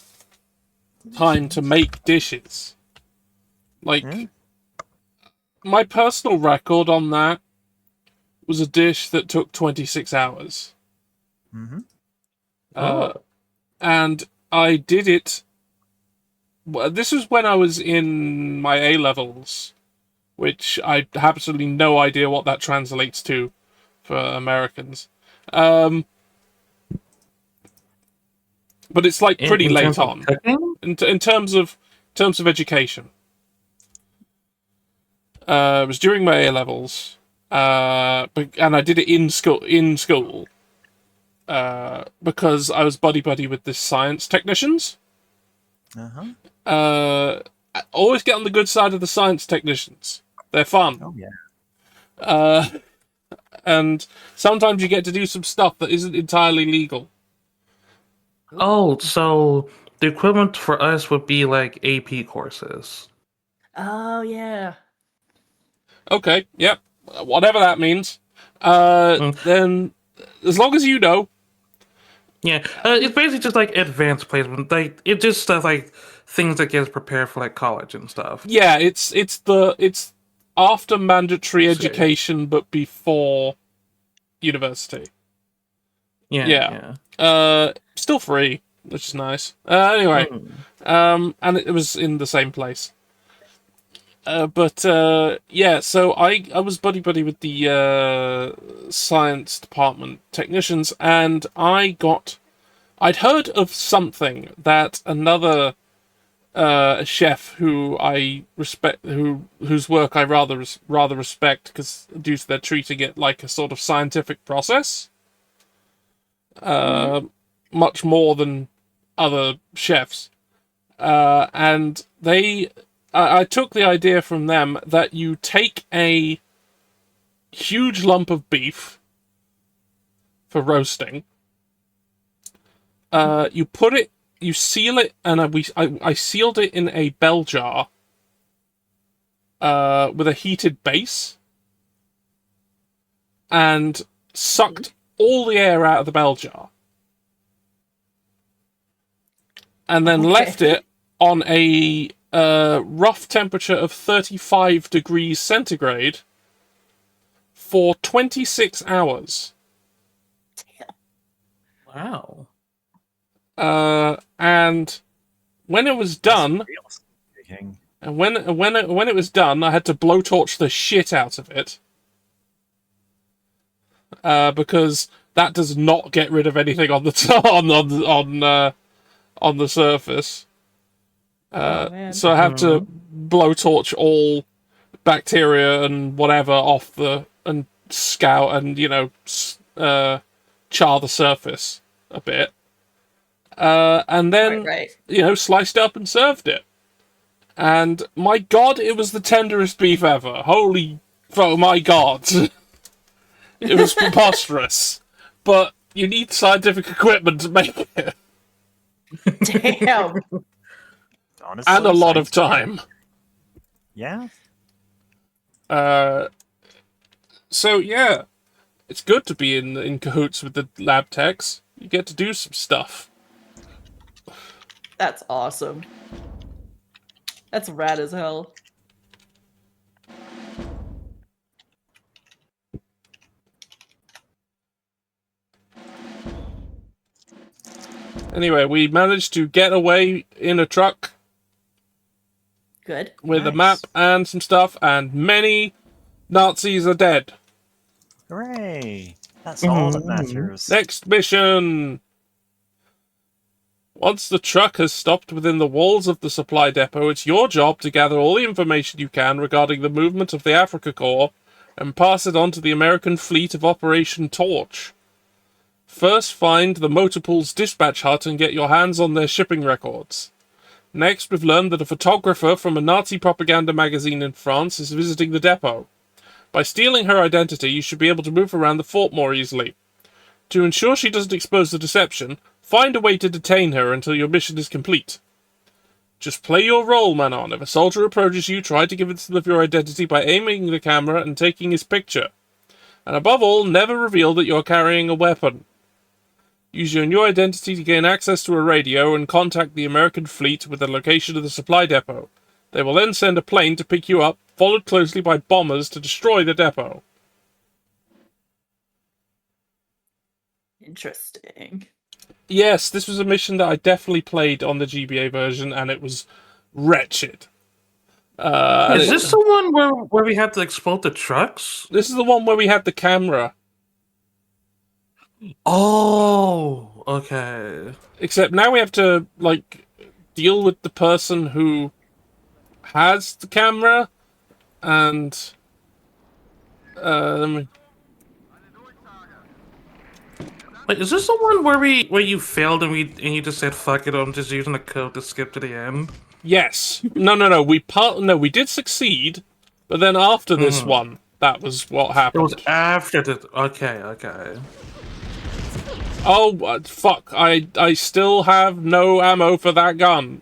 time to make dishes. Like, my personal record on that was a dish that took 26 hours. And I did it... This was when I was in my A-levels, which I have absolutely no idea what that translates to for Americans. But it's like pretty late on in terms of education. It was during my A-levels, and I did it in school because I was buddy with the science technicians. Always get on the good side of the science technicians. They're fun. Oh yeah. And sometimes you get to do some stuff that isn't entirely legal. Oh, so the equivalent for us would be like AP courses. Oh yeah. Okay, yep. Whatever that means. Then, as long as you know. Yeah, it's basically just like advanced placement. Like it just stuff like things that gets prepared for like college and stuff. Yeah, it's after mandatory education, but before university. Yeah. Still free, which is nice. Anyway, and it was in the same place. Yeah, so I was buddy with the science department technicians, and I'd heard of something that another chef who I respect, whose work I rather respect, because due to their treating it like a sort of scientific process, much more than other chefs, and I took the idea from them that you take a huge lump of beef for roasting, you seal it, and I sealed it in a bell jar with a heated base, and sucked all the air out of the bell jar, and then left it on a rough temperature of 35 degrees centigrade for 26 hours. Wow. And when it was done, and when it was done, I had to blowtorch the shit out of it, because that does not get rid of anything on the on the surface. So I have to blowtorch all bacteria and whatever off and scout and char the surface a bit, and then sliced up and served it. And my God, it was the tenderest beef ever. Oh my God, it was preposterous. But you need scientific equipment to make it. Damn. Honestly, and a lot of time. Yeah. So yeah, it's good to be in cahoots with the lab techs. You get to do some stuff. That's awesome. That's rad as hell. Anyway, we managed to get away in a truck. Good. With a map and some stuff, and many Nazis are dead. Hooray! That's all that matters. Next mission! Once the truck has stopped within the walls of the supply depot, it's your job to gather all the information you can regarding the movement of the Africa Corps and pass it on to the American fleet of Operation Torch. First, find the Motorpool's dispatch hut and get your hands on their shipping records. Next, we've learned that a photographer from a Nazi propaganda magazine in France is visiting the depot. By stealing her identity, you should be able to move around the fort more easily. To ensure she doesn't expose the deception, find a way to detain her until your mission is complete. Just play your role, Manon. If a soldier approaches you, try to convince him of your identity by aiming the camera and taking his picture. And above all, never reveal that you're carrying a weapon. Use your new identity to gain access to a radio and contact the American fleet with the location of the supply depot. They will then send a plane to pick you up, followed closely by bombers to destroy the depot. Interesting. Yes, this was a mission that I definitely played on the GBA version, and it was wretched. Is this the one where we had to explode the trucks? This is the one where we had the camera. Oh, okay. Except now we have to, deal with the person who has the camera, and... Wait, is this the one where you failed and you just said fuck it, I'm just using the code to skip to the end? Yes. No. We did succeed, but then after this one, that was what happened. It was after the... Okay. Oh, fuck. I still have no ammo for that gun.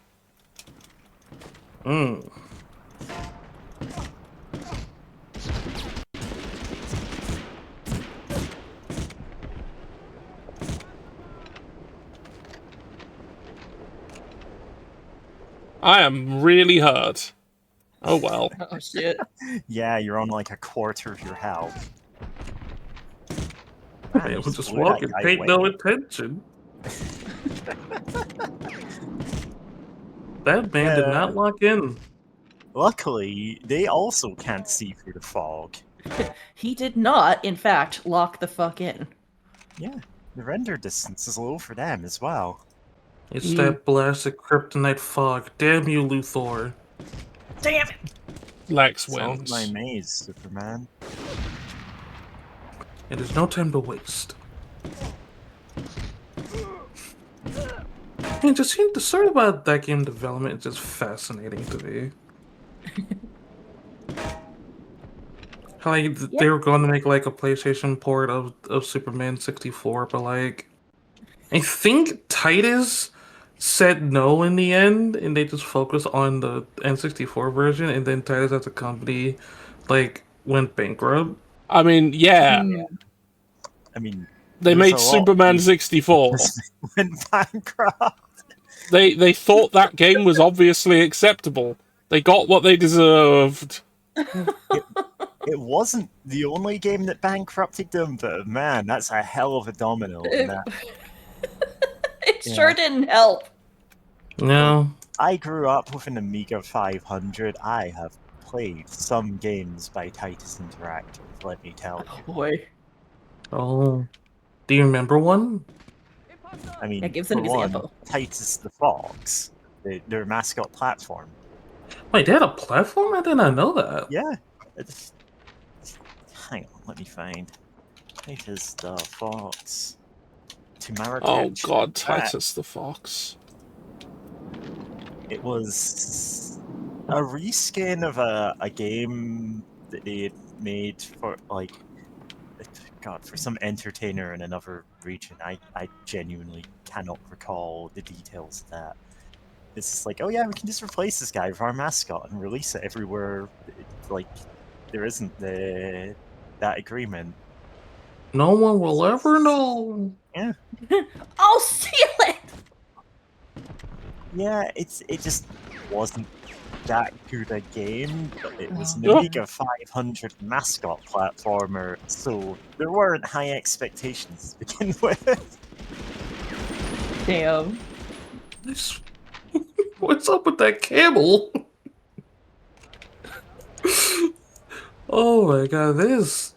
I am really hurt. Oh well. Oh shit. Yeah, you're on like a quarter of your health. Man, we'll just walk and pay no attention. That man did not lock in. Luckily, they also can't see through the fog. He did not, in fact, lock the fuck in. Yeah, the render distance is low for them as well. It's that blasted kryptonite fog. Damn you, Luthor. Damn it! Lex Solve wins. my maze, Superman. It is no time to waste. And just seeing the story about that game development is just fascinating to me. How like they were going to make like a PlayStation port of Superman 64, but like I think Titus said no in the end, and they just focused on the N64 version, and then Titus as a company like went bankrupt. I mean, yeah. I mean, they made Superman 64. Went bankrupt. They thought that game was obviously acceptable. They got what they deserved. It wasn't the only game that bankrupted them, but man, that's a hell of a domino. It sure didn't help. No. I grew up with an Amiga 500. I have played some games by Titus Interactive, let me tell you. Oh boy. Oh. Do you remember one? I mean, That gives an example. Titus the Fox, their mascot platform. Wait, they had a platform? I did not know that. Yeah. Hang on, let me find. Titus the Fox. Oh god, Titus the Fox. It was a reskin of a game that they had made for, like, God, for some entertainer in another region. I genuinely cannot recall the details of that. It's just like, oh yeah, we can just replace this guy with our mascot and release it everywhere. Like, there isn't that agreement. No one will ever know. Yeah. I'll steal it! Yeah, it just wasn't that good a game, but it was an Amiga 500 mascot platformer, so there weren't high expectations to begin with. Damn. What's up with that camel? Oh my god, this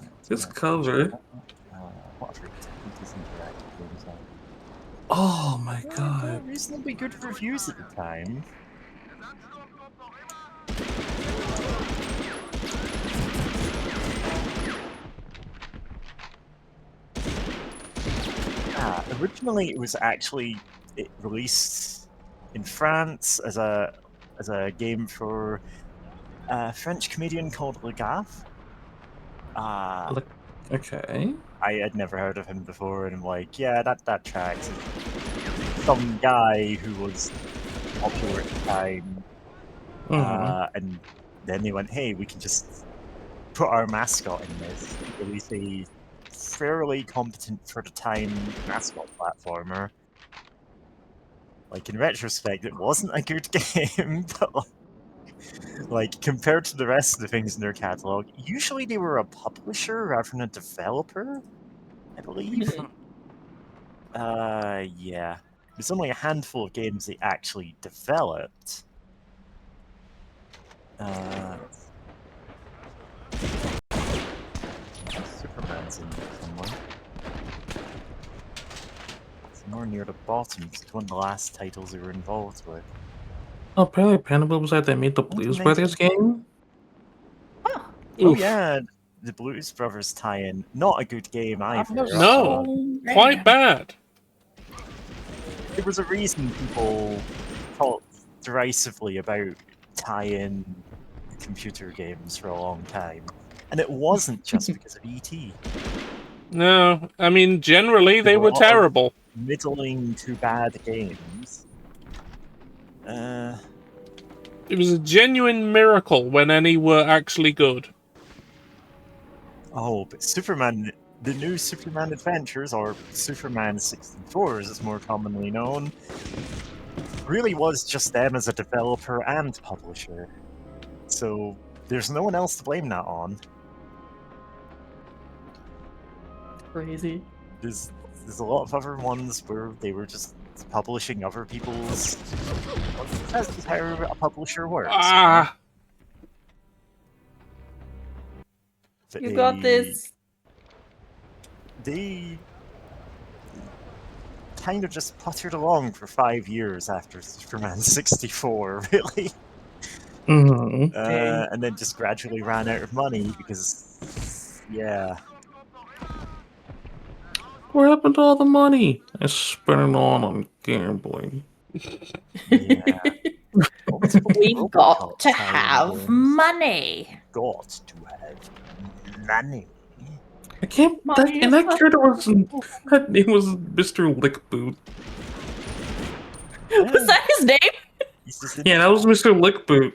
cover. Oh my god. Reasonably good reviews at the time. Originally, it was actually released in France as a game for a French comedian called Le Gaff. Okay. I had never heard of him before, and I'm like, yeah, that tracks. Some guy who was popular at the time, and then they went, hey, we can just put our mascot in this. Release a fairly competent for the time mascot platformer. Like, in retrospect, it wasn't a good game, but like, compared to the rest of the things in their catalog, usually they were a publisher rather than a developer, I believe. Yeah. There's only a handful of games they actually developed. Superman's in there somewhere. It's more near the bottom, because it's one of the last titles they were involved with. Oh, apparently Panda was that they made the Blues Brothers game? Oh yeah, the Blues Brothers tie-in. Not a good game either. No, quite bad. There was a reason people talked derisively about tie-in computer games for a long time. And it wasn't just because of E.T. No, I mean, generally they were terrible. Middling to bad games. It was a genuine miracle when any were actually good. Oh, but Superman, the new Superman Adventures, or Superman 64 as it's more commonly known, really was just them as a developer and publisher. So there's no one else to blame that on. Crazy. there's a lot of other ones where they were just publishing other people's. That's just how a publisher works. Ah, But You got this. They kind of just puttered along for 5 years after Superman 64, really. Mm-hmm. And then just gradually ran out of money because, yeah. What happened to all the money? I spent it all on gambling. Yeah. We've got to have money. Got to have money. I can't. And that character wasn't. That name was Mr. Lickboot. Was that his name? Yeah, that was Mr. Lickboot.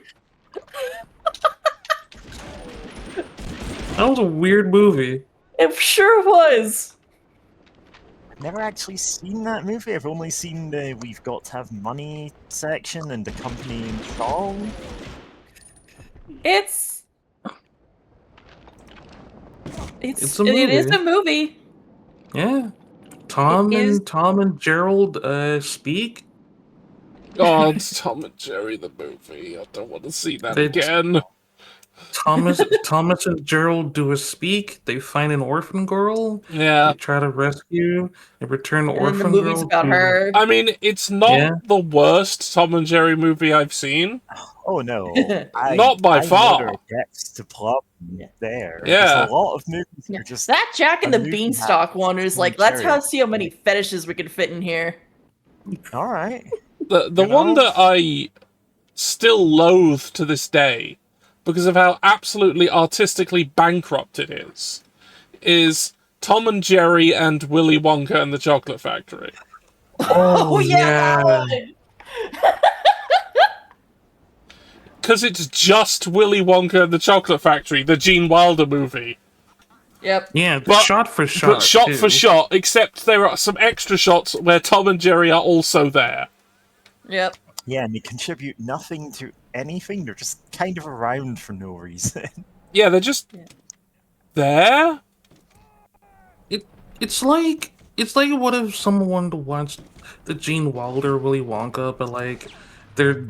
That was a weird movie. It sure was. I've never actually seen that movie. I've only seen the "We've Got to Have Money" section and the accompanying song. It's It's a movie. It is a movie. Yeah. Tom and Gerald speak. oh, it's Tom and Jerry the movie. I don't want to see that They- again. Thomas and Gerald do a speak. They find an orphan girl. Yeah. They try to rescue and return the And then orphan the movie's girl. about to- her. I mean, it's not the worst Tom and Jerry movie I've seen. Oh no, Not by far. know there are depths to plot there. Yeah. There's a lot of movies that are just That Jack and a the movie Beanstalk hat, one is Tom like, and let's Jerry. see how many fetishes we can fit in here. All right. The You one know? that I still loathe to this day, because of how absolutely artistically bankrupt it is Tom and Jerry and Willy Wonka and the Chocolate Factory. Oh yeah, that one! Because it's just Willy Wonka and the Chocolate Factory, the Gene Wilder movie. Yep. Yeah, But- shot for shot. But shot too. for shot, except there are some extra shots where Tom and Jerry are also there. Yep. Yeah, and they contribute nothing to anything. They're just kind of around for no reason. Yeah, they're just there. It's like what if someone wanted to watch the Gene Wilder Willy Wonka, but like they're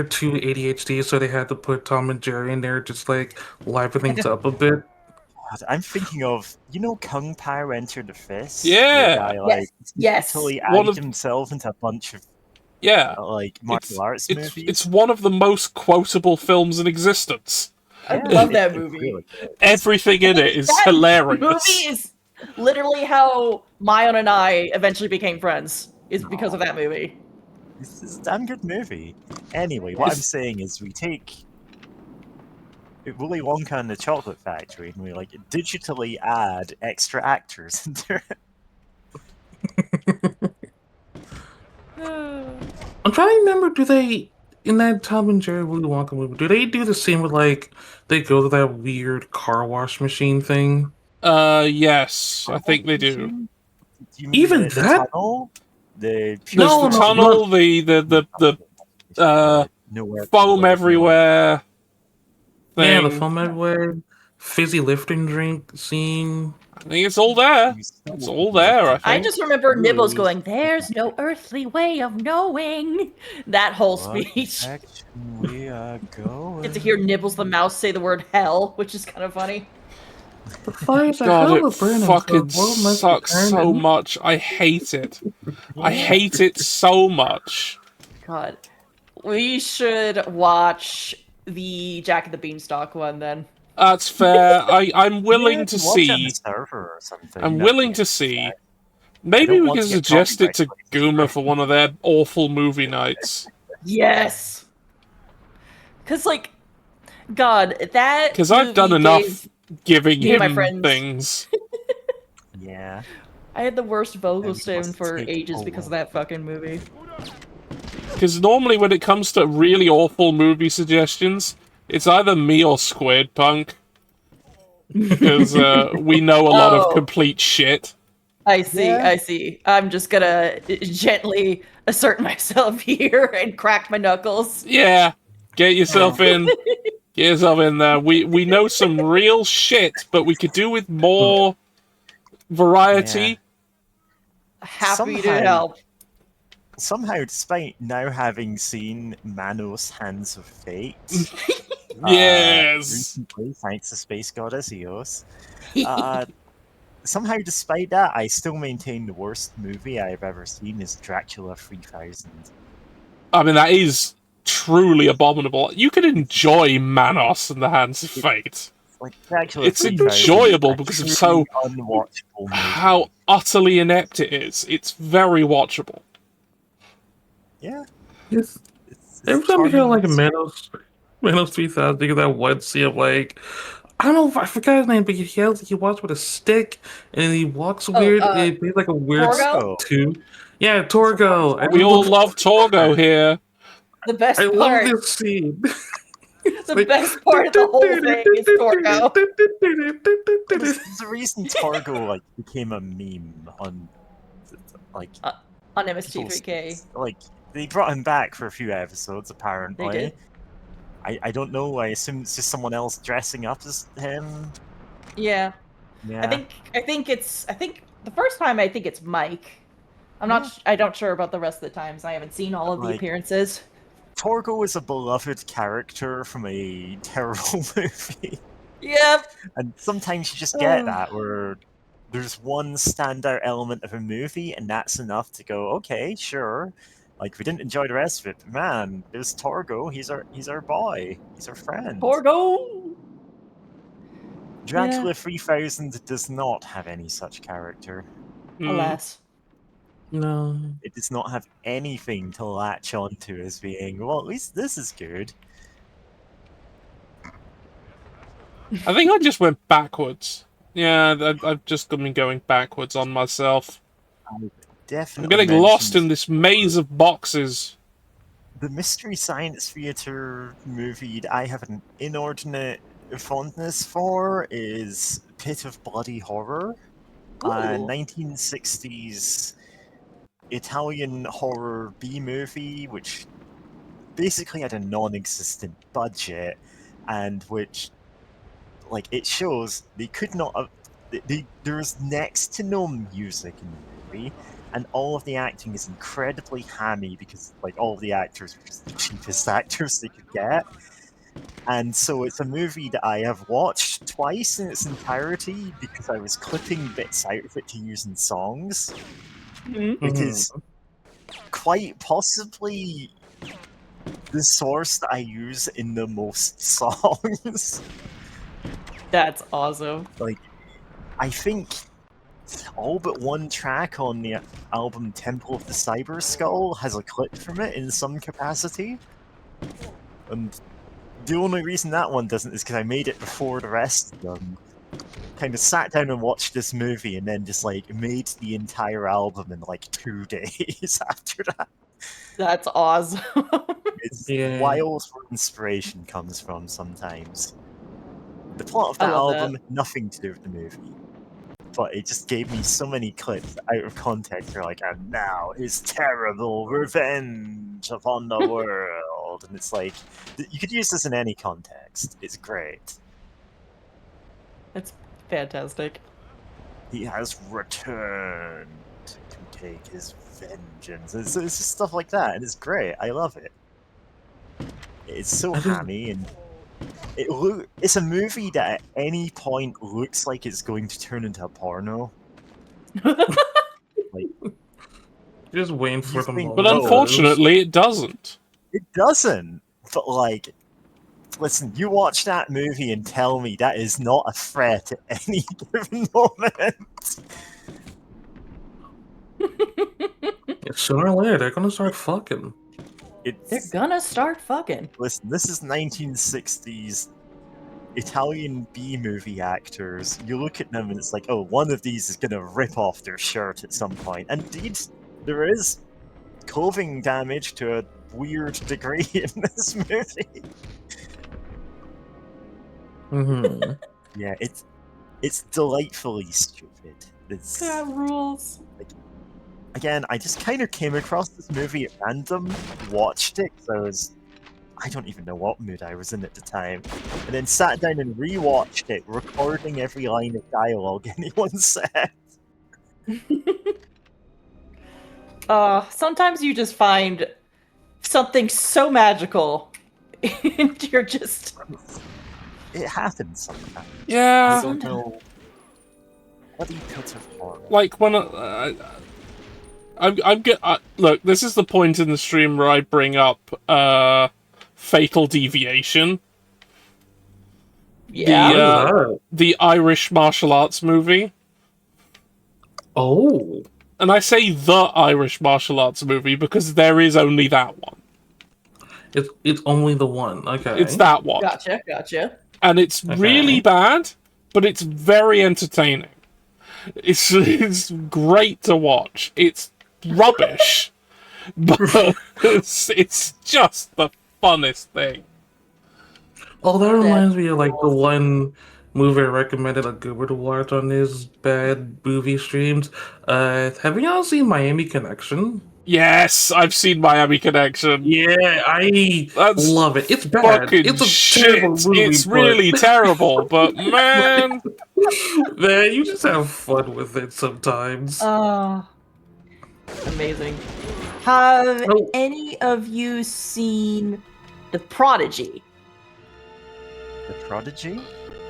too ADHD, so they had to put Tom and Jerry in there, just like liven things up a bit. God, I'm thinking of, Kung Pao Enter the Fist? Yeah. The guy, like, Yes. totally One added of- himself into a bunch of, Yeah. martial arts movies. It's one of the most quotable films in existence. I Yeah, love that it's movie. really good. Everything in it is That hilarious. movie is literally how Mayon and I eventually became friends. Is because of that movie. This is a damn good movie. Anyway, what I'm saying is we take Willy Wonka and the Chocolate Factory and we digitally add extra actors into it. I'm trying to remember, do they, in that Tom and Jerry Willy Wonka movie, do they do the same with, like, they go to that weird car wash machine thing? Yes, I think they do. Do you mean Even the that? tunnel? The There's the tunnel, the nowhere foam everywhere Yeah, thing. the foam everywhere, fizzy lifting drink scene. I think it's all there. It's all there, I think. I just remember Nibbles going, "There's no earthly way of knowing." That whole speech. we are going. Get to hear Nibbles the mouse say the word hell, which is kind of funny. The fires are God, hell it are burning. fucking the world must be sucks so turning. much. I hate it. I hate it so much. God, we should watch the Jack and the Beanstalk one then. That's fair. I'm willing to watch it on see. the server or something. I'm That'd willing be to see. interesting. Maybe don't we want can to get suggest it to copyright Goomer for one of their awful movie nights. Yes, because God, that Because I've done movie enough gave- giving gave my him friends- things. Yeah. I had the worst vocal And stem must for take ages a because of while. that fucking movie. Because normally when it comes to really awful movie suggestions, it's either me or Squid Punk. Because we know a lot of Oh. complete shit. I see, Yeah. I see. I'm just gonna gently assert myself here and crack my knuckles. Yeah, get yourself in. Get yourself in there. We know some real shit, but we could do with more variety. Happy to help. Somehow, despite now having seen Manos Hands of Fate, Yes. recently, thanks to Space Goddess Eos, somehow, despite that, I still maintain the worst movie I've ever seen is Dracula 3000. I mean, that is truly abominable. You can enjoy Manos in the Hands of Fate. Like Dracula It's 3000, enjoyable because of truly unwatchable movie. how utterly inept it is. It's very watchable. Yeah. Every time you hear like Manos 3000, you get that one scene of like, I don't know if I forgot his name, but he walks with a stick and he walks weird. It made like a weird too. Yeah, Torgo. We all love Torgo here. The best I part. love this scene. The best part of the whole thing is Torgo. There's a reason Torgo like became a meme on like on MST3K. Like they brought him back for a few episodes apparently. They did. I don't know. I assume it's just someone else dressing up as him. Yeah. Yeah. I think the first time I think it's Mike. I'm not sure about the rest of the times. I haven't seen all of the appearances. Torgo is a beloved character from a terrible movie. Yep. And sometimes you just get that where there's one standout element of a movie and that's enough to go, okay, sure. Like we didn't enjoy the rest of it, but man, there's Torgo, he's our boy. He's our friend. Torgo. Dracula 3000 does not have any such character. Alas. No. It does not have anything to latch onto as being, well, at least this is good. I think I just went backwards. Yeah, I've just been going backwards on myself. I'm getting lost in this maze of boxes. The Mystery Science Theater movie that I have an inordinate fondness for is Pit of Bloody Horror. 1960s Italian horror B-movie, which basically had a non-existent budget, and which, like, it shows they could not have... There was next to no music in the movie, and all of the acting is incredibly hammy because, like, all of the actors were just the cheapest actors they could get. And so it's a movie that I have watched twice in its entirety because I was clipping bits out of it to use in songs. It is quite possibly the source that I use in the most songs. That's awesome. Like, I think all but one track on the album Temple of the Cyber Skull has a clip from it in some capacity. And the only reason that one doesn't is because I made it before the rest of them. Kind of sat down and watched this movie and then just like made the entire album in like 2 days after that. That's awesome. It's wild where inspiration comes from sometimes. The plot of that album, nothing to do with the movie. But it just gave me so many clips out of context. They're like, and now his terrible revenge upon the world. And it's like, you could use this in any context. It's great. It's fantastic. He has returned to take his vengeance. It's just stuff like that, and it's great. I love it. It's so hammy, and it's a movie that at any point looks like it's going to turn into a porno. Like, just waiting for the moment. But unfortunately, it doesn't. It doesn't. But like, listen, you watch that movie and tell me that is not a threat at any given moment. Sooner or later, they're gonna start fucking. They're gonna start fucking. Listen, this is 1960s Italian B-movie actors. You look at them and it's like, oh, one of these is gonna rip off their shirt at some point. And indeed, there is clothing damage to a weird degree in this movie. Yeah, it's delightfully stupid. That rules. Like, again, I just kind of came across this movie at random, watched it, because I don't even know what mood I was in at the time, and then sat down and rewatched it, recording every line of dialogue anyone said. Sometimes you just find something so magical, and you're just... It happens sometimes. Yeah. I don't know. What pits of horror? Like when look, this is the point in the stream where I bring up Fatal Deviation. Yeah. The Irish martial arts movie. Oh. And I say the Irish martial arts movie because there is only that one. It's only the one. Okay. It's that one. Gotcha. And it's really bad, but it's very entertaining. It's great to watch. It's rubbish, but it's just the funnest thing. Oh, that reminds me of like the one movie I recommended a goober to watch on his bad movie streams. Have y'all seen Miami Connection? Yes, I've seen Miami Connection. Yeah, I love it. It's bad. It's a terrible movie. It's really terrible, but man, man, you just have fun with it sometimes. Amazing. Have any of you seen The Prodigy? The Prodigy?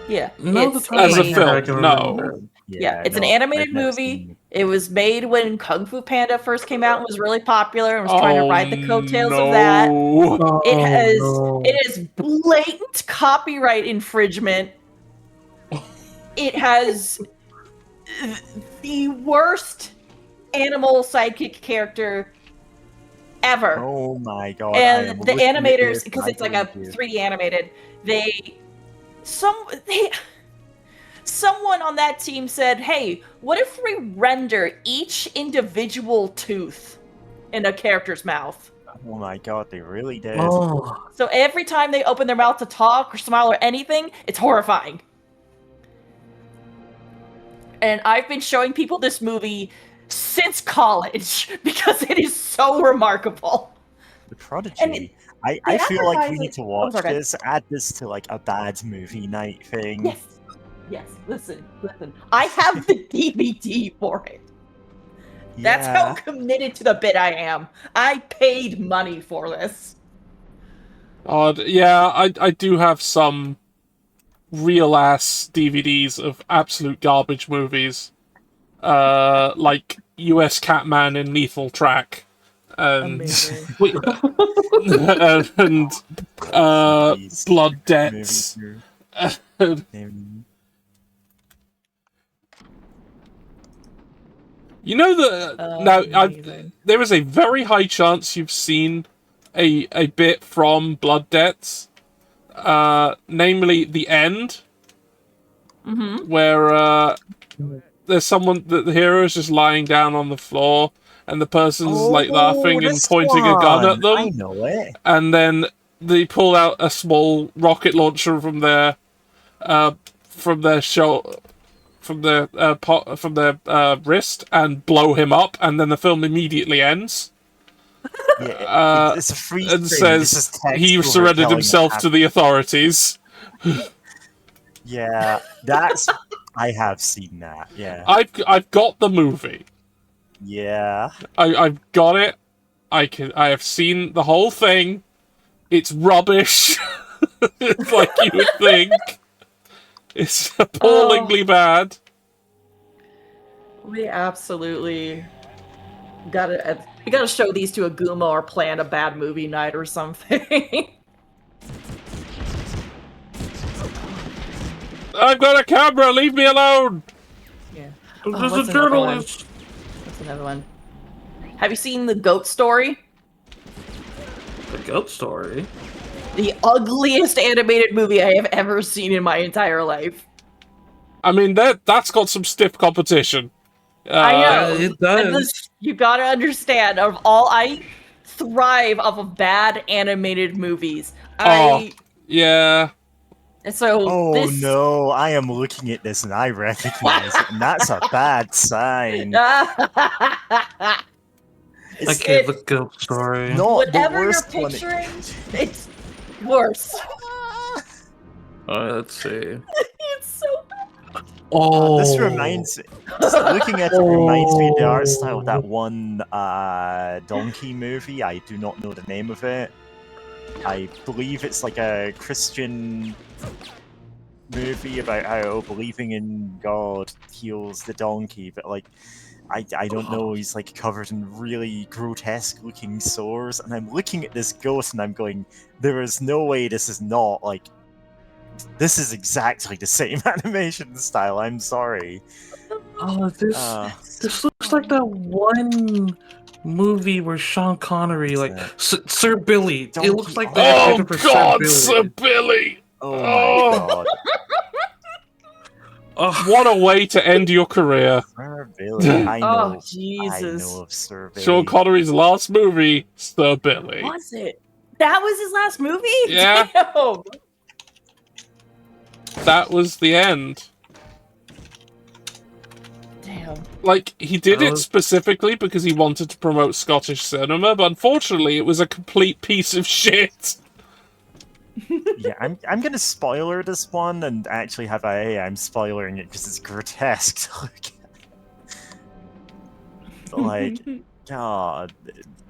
Yeah. No, as a film, no. Yeah, it's an animated movie. It was made when Kung Fu Panda first came out and was really popular and was trying to ride the coattails of that. It has blatant copyright infringement. It has the worst animal sidekick character ever. Oh my god. And the animators, because it's like a 3D animated, someone on that team said, hey, what if we render each individual tooth in a character's mouth? Oh my god, they really did. Oh. So every time they open their mouth to talk or smile or anything, it's horrifying. And I've been showing people this movie since college because it is so remarkable. The Prodigy. I feel like we need to watch sorry. this, add this to like a bad movie night thing. Yes, listen. I have the DVD for it. That's how committed to the bit I am. I paid money for this. Yeah, I do have some real-ass DVDs of absolute garbage movies. Like US Catman in Lethal Track. And, and Blood Debts. You know that there is a very high chance you've seen a bit from Blood Debts, namely the end, where there's someone, the hero is just lying down on the floor, and the person's like laughing and pointing a gun at them. I know it. And then they pull out a small rocket launcher from their wrist and blow him up, and then the film immediately ends. Yeah, it's a free and says he surrendered himself to the authorities. Yeah, that's. I have seen that. Yeah, I've got the movie. Yeah, I've got it. I have seen the whole thing. It's rubbish. It's like you would think. It's appallingly bad. We absolutely gotta show these to Aguma or plan a bad movie night or something. I've got a camera. Leave me alone. Yeah. There's a journalist. What's another one? Have you seen The Goat Story? The Goat Story? The ugliest animated movie I have ever seen in my entire life. I mean, that's got some stiff competition. I know. It does. You gotta understand, I thrive off of bad animated movies. Yeah. And so no, I am looking at this and I recognize it, and that's a bad sign. Okay, The Goat Story. Whatever you're picturing, it's worse. Let's see. It's so bad. Oh, This reminds me, just looking at it reminds me of the art style of that one donkey movie. I do not know the name of it. I believe it's like a Christian movie about how believing in God heals the donkey, but like I don't know, he's like covered in really grotesque looking sores, and I'm looking at this goat and I'm going, there is no way this is not like, this is exactly the same animation style, I'm sorry. Oh, this looks like that one movie where Sean Connery, like Sir Billy. Donkey It looks like Oh that picture for God, Sir Sir Billy! Oh my god. What a way to end your career. Sir Billy, I know. Oh, Jesus. I know of Sir Billy. Sean Connery's last movie, Sir Billy. Was it? That was his last movie? Yeah. Damn. That was the end. Damn. Like, he did it specifically because he wanted to promote Scottish cinema, but unfortunately it was a complete piece of shit. Yeah, I'm gonna spoiler this one and actually have I'm spoilering it because it's grotesque to look at. Like, God,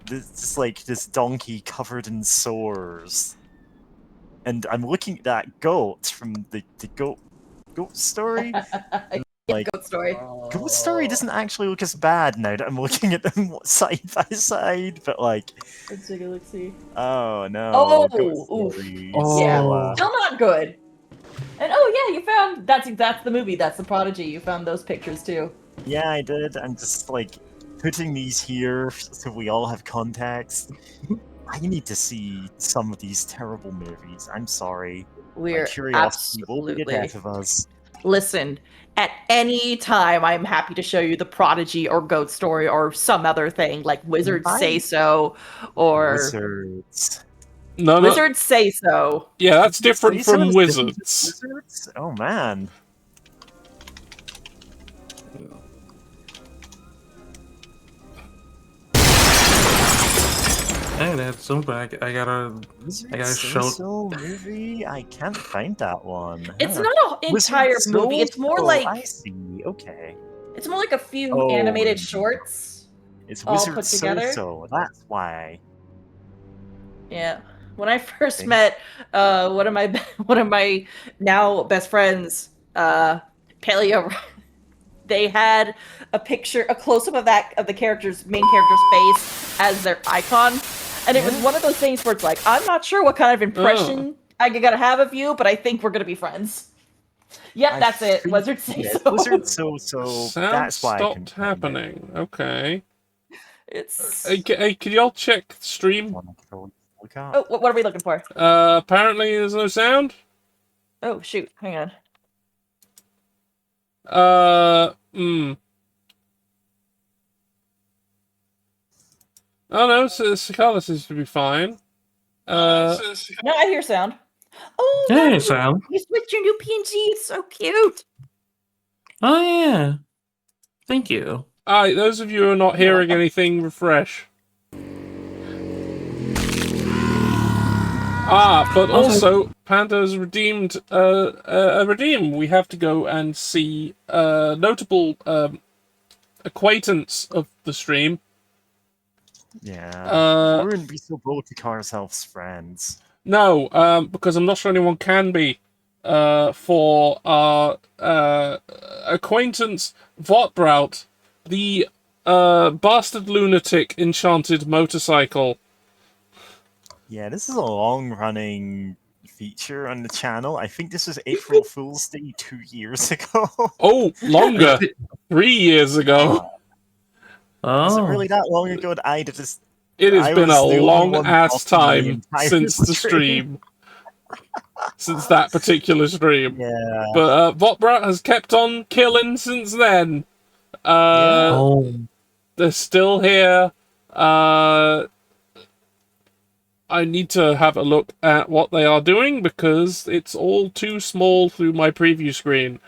this like this donkey covered in sores, and I'm looking at that goat from the goat story. Like, Goat Story. Goat Story doesn't actually look as bad now that I'm looking at them side by side, but like, Let's take a look. See. oh no. Oh, Goat Story. yeah, still not good. And oh yeah, you found that's the movie. That's The Prodigy. You found those pictures too. Yeah, I did. I'm just like putting these here so we all have context. I need to see some of these terrible movies. I'm sorry. We're My curiosity will be the absolutely death of us. Listen, at any time, I'm happy to show you The Prodigy or Goat Story or some other thing like Wizards Say So or Wizards. No, Wizards Say So. Yeah, that's different Say So from is Wizards. different than Wizards? Oh man. Hey, that's something I gotta show. So movie? I can't find that one. It's Huh. not an entire Wizards movie. It's more So? like I see. Okay. it's more like a few Oh. animated shorts. It's all Wizards put together. So. That's why. Yeah. When I first met one of my now best friends, Paleo, they had a close-up of the character's main character's face as their icon. And it was one of those things where it's like, I'm not sure what kind of impression I gotta have of you, but I think we're gonna be friends. Yep, that's it. Wizards Say So. Wizards So. Sound That's why I can stopped happening. Okay. It's. Hey, can y'all check the stream? Oh, what are we looking for? Apparently there's no sound. Oh shoot! Hang on. Oh no, Cicala seems to be fine. No, I hear sound. Oh, Hey, wow, sound. you switched your new PNG. It's so cute. Oh yeah. Thank you. Alright, those of you who are not hearing anything, refresh. But also, Panda's redeemed a redeem. We have to go and see a notable acquaintance of the stream. Yeah. We wouldn't be so bold to call ourselves friends. No, because I'm not sure anyone can be. For our acquaintance Votbraut, the bastard lunatic enchanted motorcycle. Yeah, this is a long-running feature on the channel. I think this was April Fool's Day 2 years ago. Oh, longer. 3 years ago. Was it really that long ago that I did this? It has been a long ass watching the time entire since the stream. Since that particular stream. Yeah. But Votbrat has kept on killing since then. They're still here. I need to have a look at what they are doing because it's all too small through my preview screen.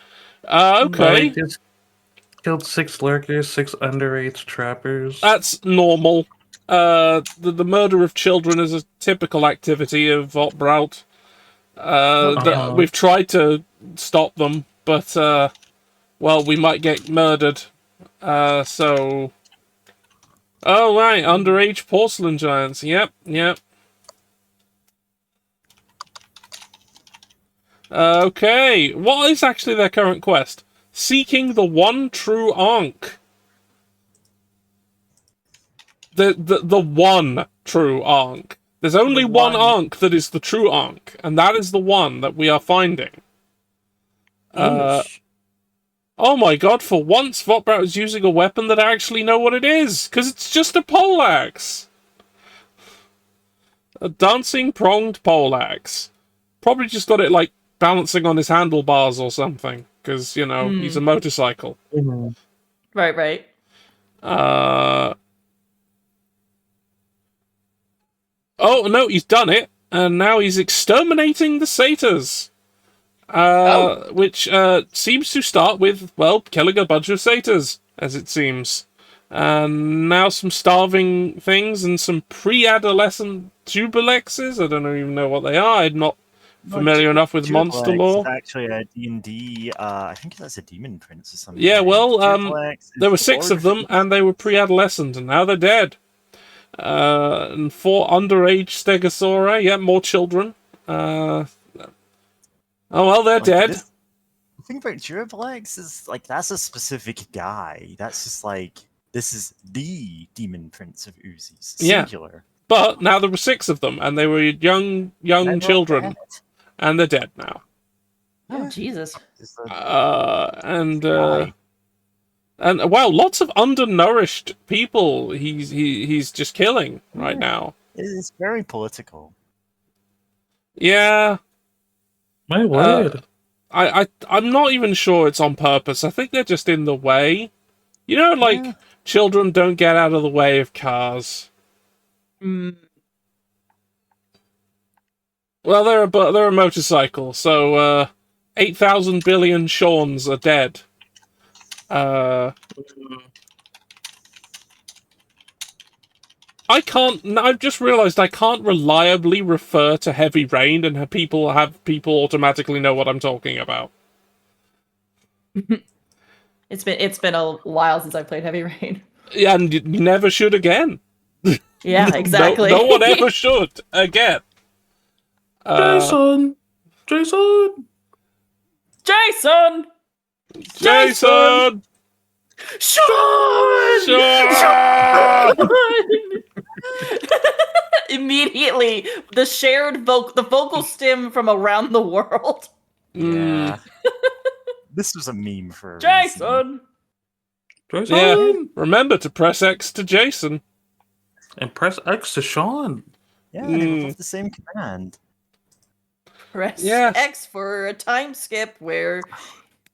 Okay. Just killed 6 lurkers, 6 underage trappers. That's normal. The murder of children is a typical activity of Votbraut. We've tried to stop them, but well, we might get murdered. So... Oh, right, underage porcelain giants. Yep. Okay, what is actually their current quest? Seeking the one true Ankh. The one true Ankh. There's only one Ankh that is the true Ankh, and that is the one that we are finding. Oh my god, for once Votbrat is using a weapon that I actually know what it is, because it's just a poleaxe. A dancing pronged poleaxe. Probably just got it, like, balancing on his handlebars or something, because, you know, he's a motorcycle. Right. Oh, no, he's done it, and now he's exterminating the satyrs. Which seems to start with, well, killing a bunch of satyrs, as it seems. And now some starving things and some pre-adolescent jubilexes. I don't even know what they are. I'm not familiar enough with monster lore. It's actually a D&D, I think that's a demon prince or something. Yeah, well, there were 6 of them, and they were pre-adolescent, and now they're dead. And 4 underage stegosauri. Yeah, more children. Oh, well, they're dead. The thing about Durablex is, like, that's a specific guy. That's just like, this is the demon prince of Uzis. Singular. Yeah. But now there were 6 of them, and they were young children. And they're dead now. Oh, Jesus. And well, lots of undernourished people he's just killing right now. It's very political. Yeah. My word. I'm not even sure it's on purpose. I think they're just in the way. You know, like, children don't get out of the way of cars. Well, they're a motorcycle, so 8,000 billion Shawns are dead. I've just realised I can't reliably refer to Heavy Rain and have people automatically know what I'm talking about. It's been a while since I played Heavy Rain. Yeah, and you never should again. Yeah, exactly. No one ever should again. Jason! Sean! Immediately, the vocal stem from around the world. Yeah. This was a meme for Jason! Yeah. Remember to press X to Jason. And press X to Sean. Yeah, they both the same command. Press X for a time skip where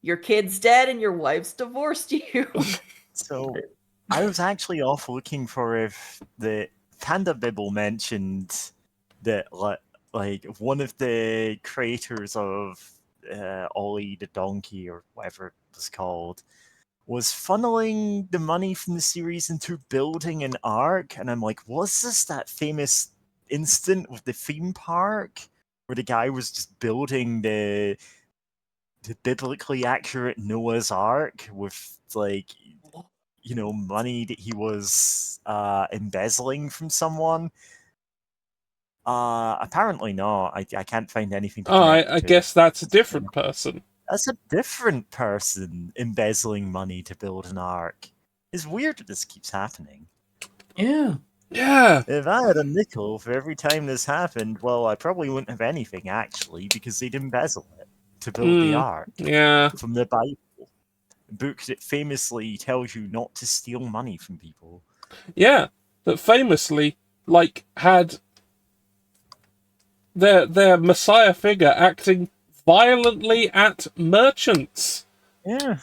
your kid's dead and your wife's divorced you. So, I was actually off looking for if the Panda Bibble mentioned that, like, one of the creators of Ollie the Donkey, or whatever it was called, was funneling the money from the series into building an ark. And I'm like, was this that famous instant with the theme park where the guy was just building the biblically accurate Noah's Ark with, like, you know, money that he was embezzling from someone? Apparently not. I can't find anything to I guess that's a different person. That's a different person embezzling money to build an ark. It's weird that this keeps happening. Yeah. Yeah. If I had a nickel for every time this happened, well, I probably wouldn't have anything, actually, because they'd embezzle it to build the ark. Yeah. From the Bible. A book that famously tells you not to steal money from people. Yeah. That famously, like, had their messiah figure acting violently at merchants. Yeah.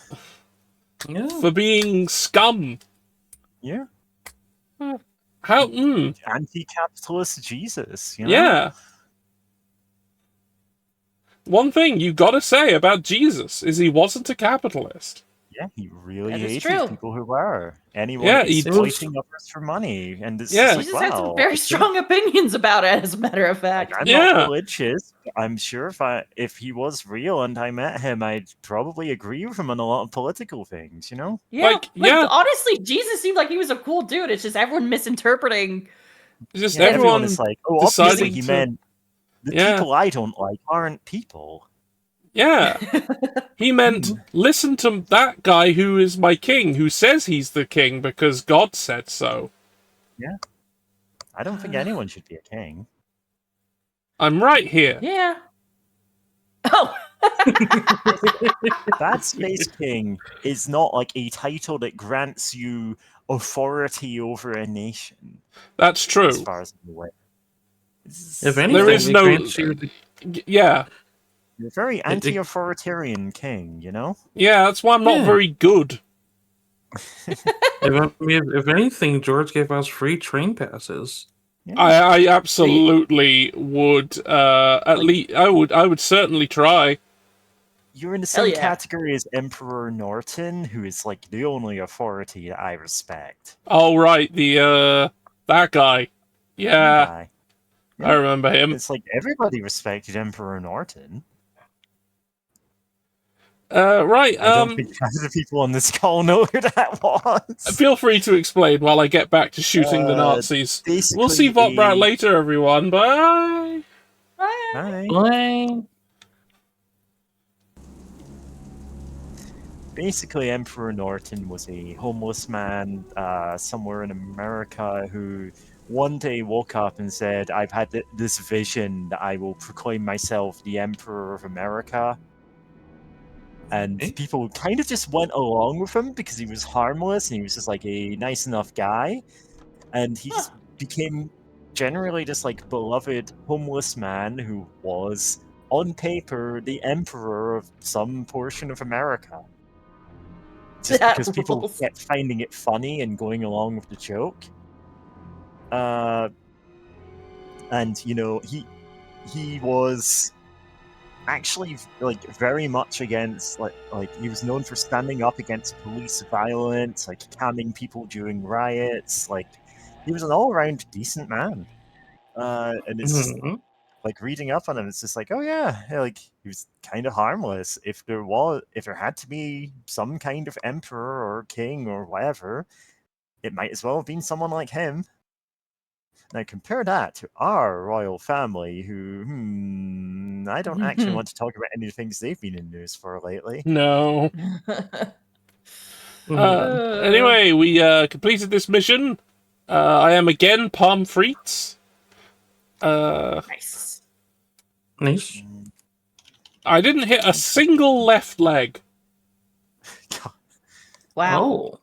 For being scum. Yeah. How? Anti-capitalist Jesus, you know? Yeah. One thing you gotta say about Jesus is he wasn't a capitalist. Yeah, he really That is hated true. people who were. Anyone Yeah, he exploiting others for money. And it's Yeah. just He like, just had some wow. very strong opinions about it, as a matter of fact. I'm Yeah. not religious. I'm sure if he was real and I met him, I'd probably agree with him on a lot of political things, you know? Yeah, honestly, Jesus seemed like he was a cool dude. It's just everyone misinterpreting. Just Yeah, everyone everyone is like, oh, obviously deciding he to. meant the people I don't like aren't people. Yeah. He meant, listen to that guy who is my king, who says he's the king because God said so. Yeah. I don't think anyone should be a king. I'm right here. Yeah. Oh. BadSpaceKing is not like a title that grants you authority over a nation. That's true. As far as I'm aware. If anything, there is it no. grants you Yeah. You're a very anti-authoritarian king, you know? Yeah, that's why I'm not very good. If anything, George gave us free train passes. Yeah. I absolutely would. At least I would certainly try. You're in the same category as Emperor Norton, who is like the only authority that I respect. Oh right, that guy. Yeah. I remember him. It's like everybody respected Emperor Norton. Right. I don't think the people on this call know who that was. Feel free to explain while I get back to shooting the Nazis. We'll see Votbrat later, everyone. Bye. Bye. Bye. Basically, Emperor Norton was a homeless man somewhere in America who one day woke up and said, I've had this vision that I will proclaim myself the Emperor of America. And people kind of just went along with him because he was harmless and he was just like a nice enough guy. And he just became generally just like beloved homeless man who was, on paper, the emperor of some portion of America. Just because people kept finding it funny and going along with the joke. And, you know, he was actually like very much against like he was known for standing up against police violence, like calming people during riots. Like he was an all-around decent man. And it's just, like reading up on him, it's just like, oh yeah, like he was kind of harmless. If there had to be some kind of emperor or king or whatever, it might as well have been someone like him. Now compare that to our royal family, who, I don't actually want to talk about any of the things they've been in news for lately. No. Anyway, we completed this mission. I am again Palm Frites. Nice. Nice. I didn't hit a single left leg. Wow. Oh.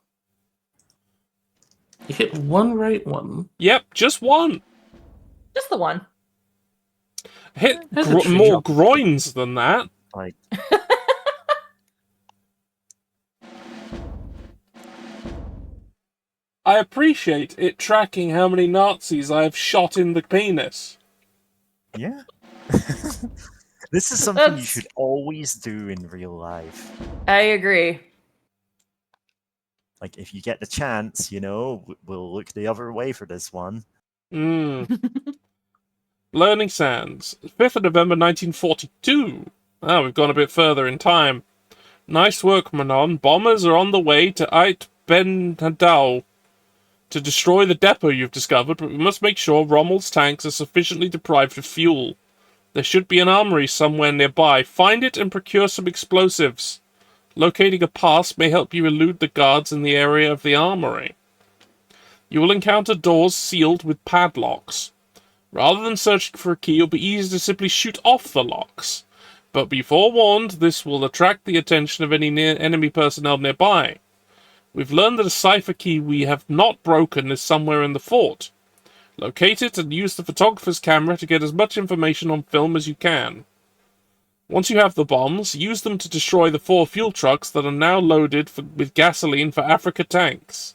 You hit one right one. Yep, just one. Just the one. Hit more groins than that. Like. I appreciate it tracking how many Nazis I have shot in the penis. Yeah. This is something you should always do in real life. I agree. Like, if you get the chance, you know, we'll look the other way for this one. Learning Sands. 5th of November 1942. Ah, we've gone a bit further in time. Nice work, Manon. Bombers are on the way to Ait Ben Hadal to destroy the depot you've discovered, but we must make sure Rommel's tanks are sufficiently deprived of fuel. There should be an armory somewhere nearby. Find it and procure some explosives. Locating a pass may help you elude the guards in the area of the armory. You will encounter doors sealed with padlocks. Rather than searching for a key, it'll be easy to simply shoot off the locks. But be forewarned, this will attract the attention of any enemy personnel nearby. We've learned that a cipher key we have not broken is somewhere in the fort. Locate it and use the photographer's camera to get as much information on film as you can. Once you have the bombs, use them to destroy the 4 fuel trucks that are now loaded with gasoline for Africa tanks.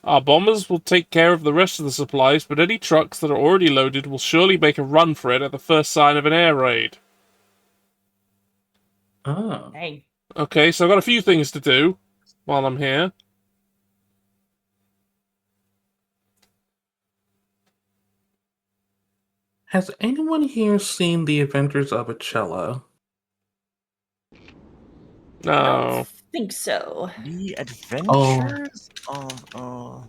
Our bombers will take care of the rest of the supplies, but any trucks that are already loaded will surely make a run for it at the first sign of an air raid. Oh. Hey. Okay, so I've got a few things to do. while I'm here. Has anyone here seen The Adventures of Achella? I No. don't think so. The Adventures of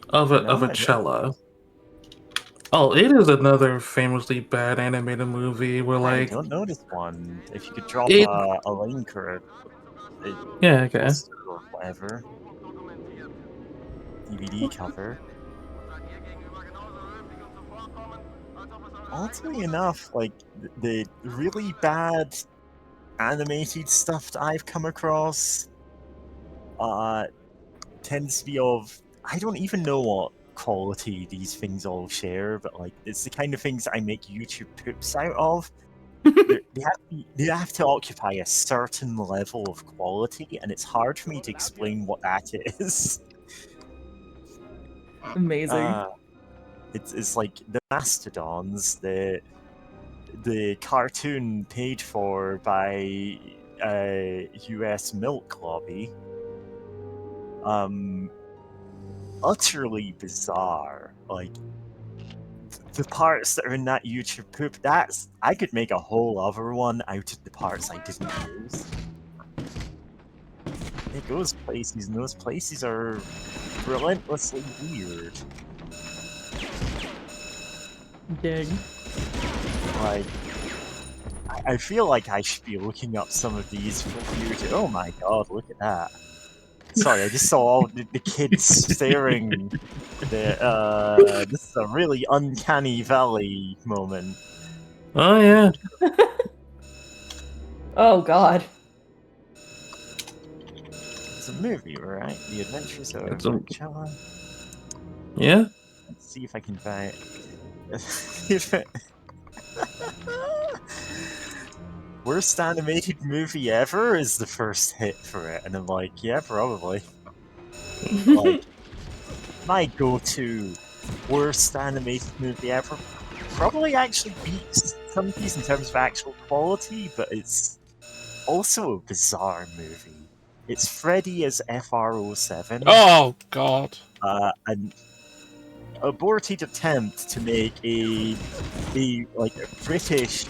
Of Achella. Oh, it is another famously bad animated movie where, I like... don't know this one. If you could drop It- a link or Yeah, okay. or whatever. DVD cover. Oddly enough, like, the really bad animated stuff that I've come across tends to be of... I don't even know what quality these things all share, but like it's the kind of things that I make YouTube poops out of. They have to occupy a certain level of quality, and it's hard for me to explain what that is. Amazing. It's like the Mastodons, the cartoon paid for by US milk lobby. Utterly bizarre. Like, the parts that are in that YouTube poop, I could make a whole other one out of the parts I didn't use. It goes places, and those places are relentlessly weird. Dig. Like, I feel like I should be looking up some of these for you to... Oh my god, look at that. Sorry, I just saw all the kids staring. This is a really uncanny valley moment. Oh, yeah. Oh, God. It's a movie, right? The Adventures of It's a- Achella. Yeah? Let's see if I can buy it. If it... Worst animated movie ever is the first hit for it, and I'm like, yeah, probably. Like, my go-to worst animated movie ever probably actually beats some of these in terms of actual quality, but it's also a bizarre movie. It's Freddy as FR07. Oh, God. An aborted attempt to make a British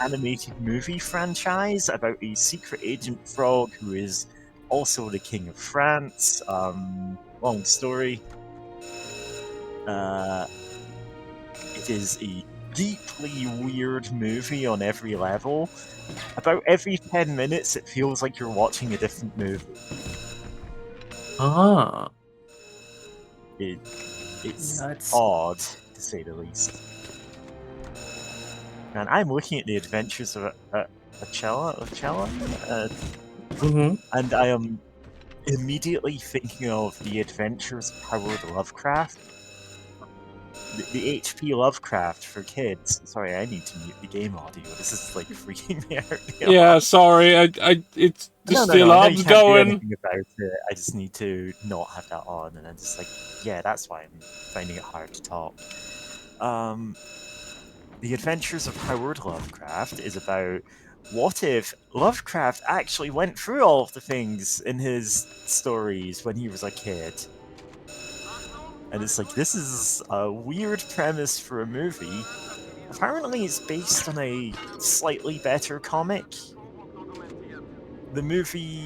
animated movie franchise about a secret agent frog who is also the King of France. Long story. It is a deeply weird movie on every level. About every 10 minutes, it feels like you're watching a different movie. Ah. It's Nuts. odd, to say the least. And I'm looking at the Adventures of Achella, and I am immediately thinking of the Adventures of Howard Lovecraft. The H.P. Lovecraft for kids. Sorry, I need to mute the game audio. This is like freaking me out. Yeah, sorry. It's just the alarm's you can't do going. anything about it. I just need to not have that on, and I'm just like, yeah, that's why I'm finding it hard to talk. The Adventures of Howard Lovecraft is about what if Lovecraft actually went through all of the things in his stories when he was a kid. And it's like, this is a weird premise for a movie. Apparently it's based on a slightly better comic. The movie,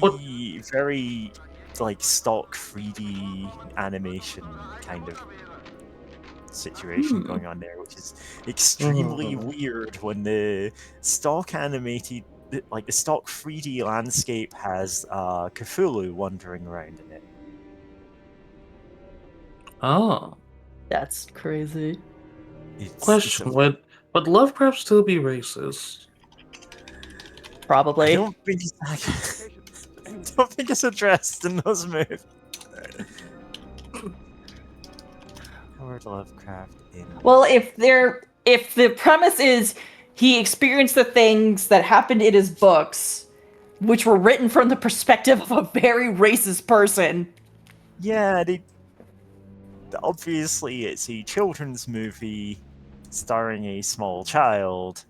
very, like, stock 3D animation kind of situation going on there, which is extremely weird when the stock animated, like, the stock 3D landscape has Cthulhu wandering around in it. Oh. That's crazy. Question, would Lovecraft still be racist? Probably. I don't think it's addressed in those movies. Howard Lovecraft in... Well, if the premise is he experienced the things that happened in his books, which were written from the perspective of a very racist person. Yeah, obviously it's a children's movie starring a small child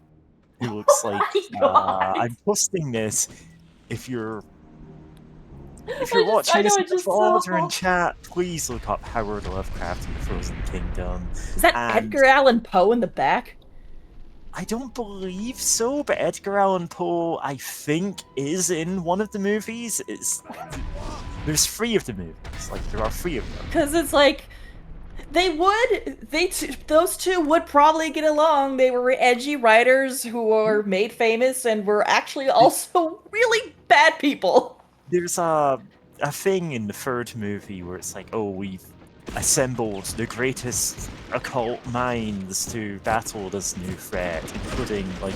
who looks like... I'm posting this if you're watching this in the forums or in chat, please look up Howard Lovecraft and the Frozen Kingdom. Is that Edgar Allan Poe in the back? I don't believe so, but Edgar Allan Poe, I think, is in one of the movies. There's 3 of the movies. Like, there are 3 of them. Because it's like, those two would probably get along. They were edgy writers who were made famous and were actually also really bad people. There's a thing in the 3rd movie where it's like, oh, we've assembled the greatest occult minds to battle this new threat, including, like,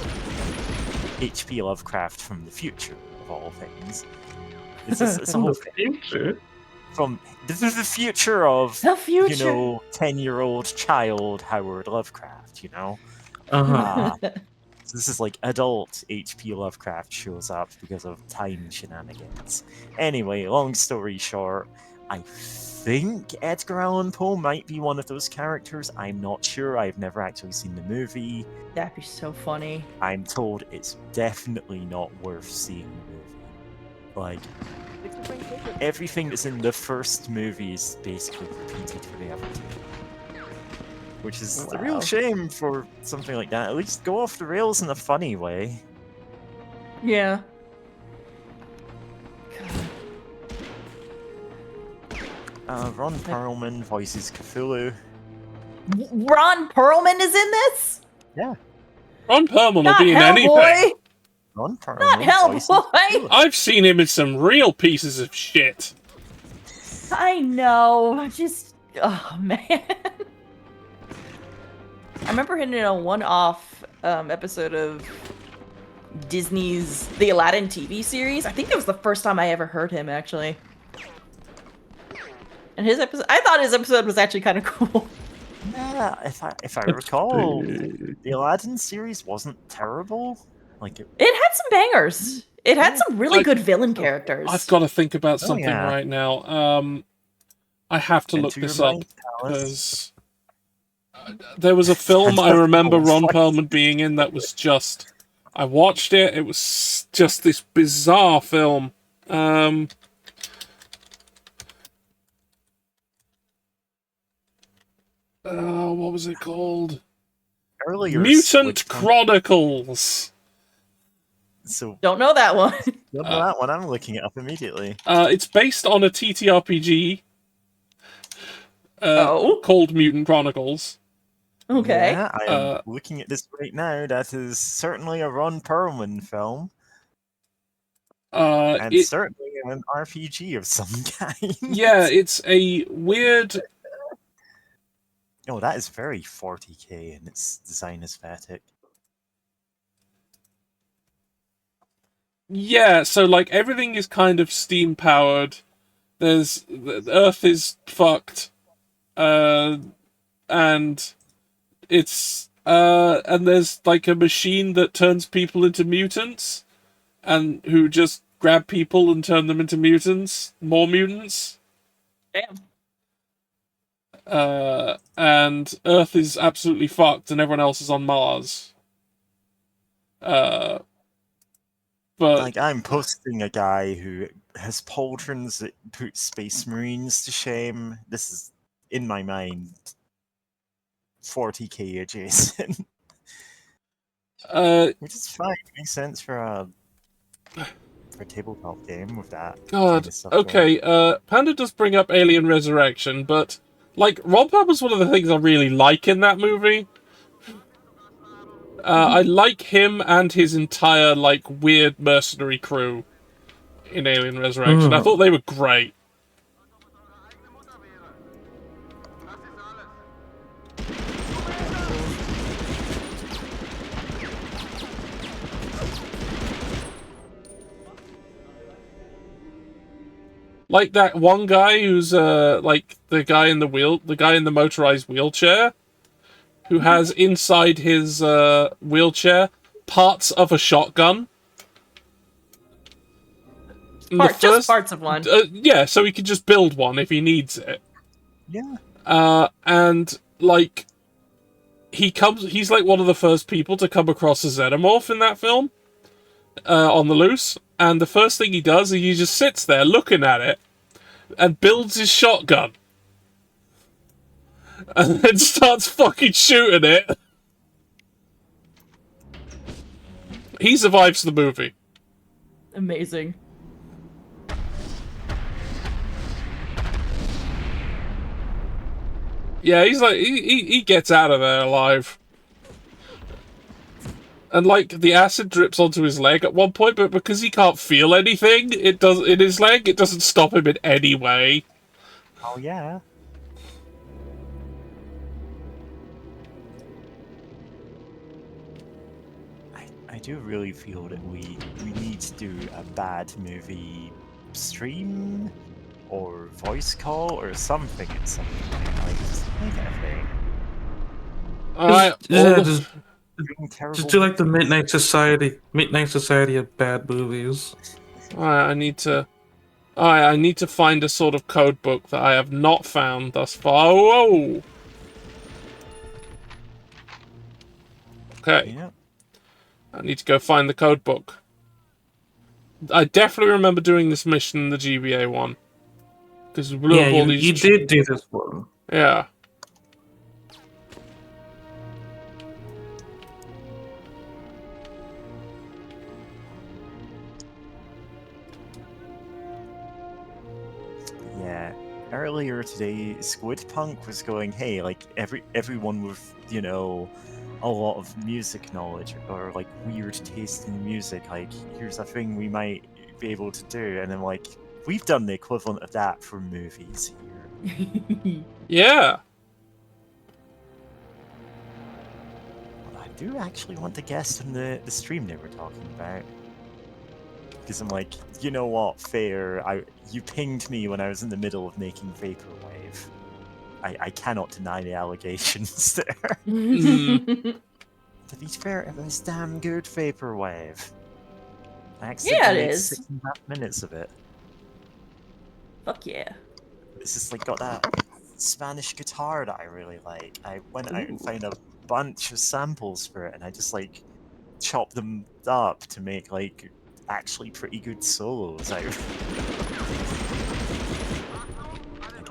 H.P. Lovecraft from the future, of all things. It's a whole future? From the future of, the future. You know, 10-year-old child Howard Lovecraft, you know? So this is like adult H.P. Lovecraft shows up because of time shenanigans. Anyway, long story short, I think Edgar Allan Poe might be one of those characters. I'm not sure. I've never actually seen the movie. That'd be so funny. I'm told it's definitely not worth seeing the movie. Like, everything that's in the first movie is basically repeated for the other 2. Which is a real shame for something like that. At least go off the rails in a funny way. Yeah. Ron Perlman voices Cthulhu. Ron Perlman is in this? Yeah. Ron Perlman Not will be in Hellboy. anything. Ron Perlman. Not Hellboy. I've seen him in some real pieces of shit. I know. Just, oh man. I remember him in a one-off episode of Disney's The Aladdin TV series. I think that was the first time I ever heard him, actually. And his episode, I thought his episode was actually kind of cool. Yeah, if I recall, the Aladdin series wasn't terrible. Like it had some bangers. It had some really good villain characters. I've got to think about something right now. I have to look this up because there was a film I remember Ron Perlman being in that was just. I watched it. It was just this bizarre film. What was it called? Earlier, Mutant Chronicles. So don't know that one. Don't know that one. I'm looking it up immediately. It's based on a TTRPG called Mutant Chronicles. Okay. Yeah, I am looking at this right now. That is certainly a Ron Perlman film. And certainly an RPG of some kind. Yeah, it's a weird... Oh, that is very 40k in its design aesthetic. Yeah, so like everything is kind of steam powered. The Earth is fucked, and it's and there's like a machine that turns people into mutants, and who just grab people and turn them into mutants, more mutants. Damn. And Earth is absolutely fucked, and everyone else is on Mars. But like, I'm posting a guy who has pauldrons that put Space Marines to shame. This is, in my mind, 40k adjacent. Which is fine. It makes sense for a tabletop game with that. God, kind of stuff okay. Panda does bring up Alien Resurrection, but like Rob was one of the things I really like in that movie. I like him and his entire, like, weird mercenary crew in Alien Resurrection. I thought they were great. Like that one guy who's, like, the guy in the motorized wheelchair, who has inside his wheelchair parts of a shotgun. Just parts of one. Yeah, so he can just build one if he needs it. Yeah. And like he's like one of the first people to come across a xenomorph in that film, on the loose, and the first thing he does is he just sits there looking at it and builds his shotgun. And then starts fucking shooting it. He survives the movie. Amazing. Yeah, he's like, he gets out of there alive. And like, the acid drips onto his leg at one point, but because he can't feel anything, it does in his leg, it doesn't stop him in any way. Oh yeah. I do really feel that we need to do a bad movie stream or voice call or something at some point. Like, just make it a thing. Just do like the Midnight Society of bad movies. I need to find a sort of code book that I have not found thus far. Whoa! Okay. Yeah. I need to go find the code book. I definitely remember doing this mission in the GBA one. Because we blew up all these... you did do this one. Yeah. Yeah. Earlier today, Squidpunk was going, hey, like, everyone with, you know, a lot of music knowledge or, like, weird taste in music, like, here's a thing we might be able to do. And I'm like, we've done the equivalent of that for movies here. Yeah. Well, I do actually want to guess in the stream they were talking about. Because I'm like, you know what, fair, you pinged me when I was in the middle of making Vaporwave. I cannot deny the allegations there. To be fair, it was damn good Vaporwave. I accidentally made 6.5 minutes of it. Fuck yeah. It's just like got that Spanish guitar that I really like. I went out and found a bunch of samples for it, and I just like chopped them up to make like actually pretty good solos out of it.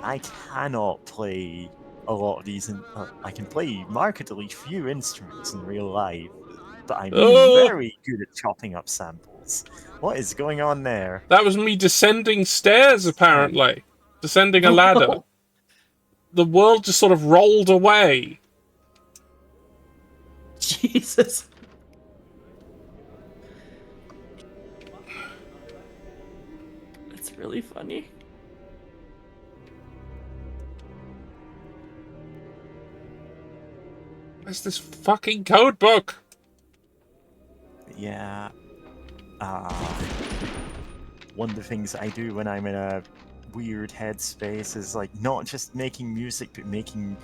I cannot play a lot of these. I can play markedly few instruments in real life, but I'm very good at chopping up samples. What is going on there? That was me descending stairs, apparently. Descending a ladder. The world just sort of rolled away. Jesus. That's really funny. Where's this fucking code book? Yeah. One of the things I do when I'm in a weird headspace is like not just making music, but making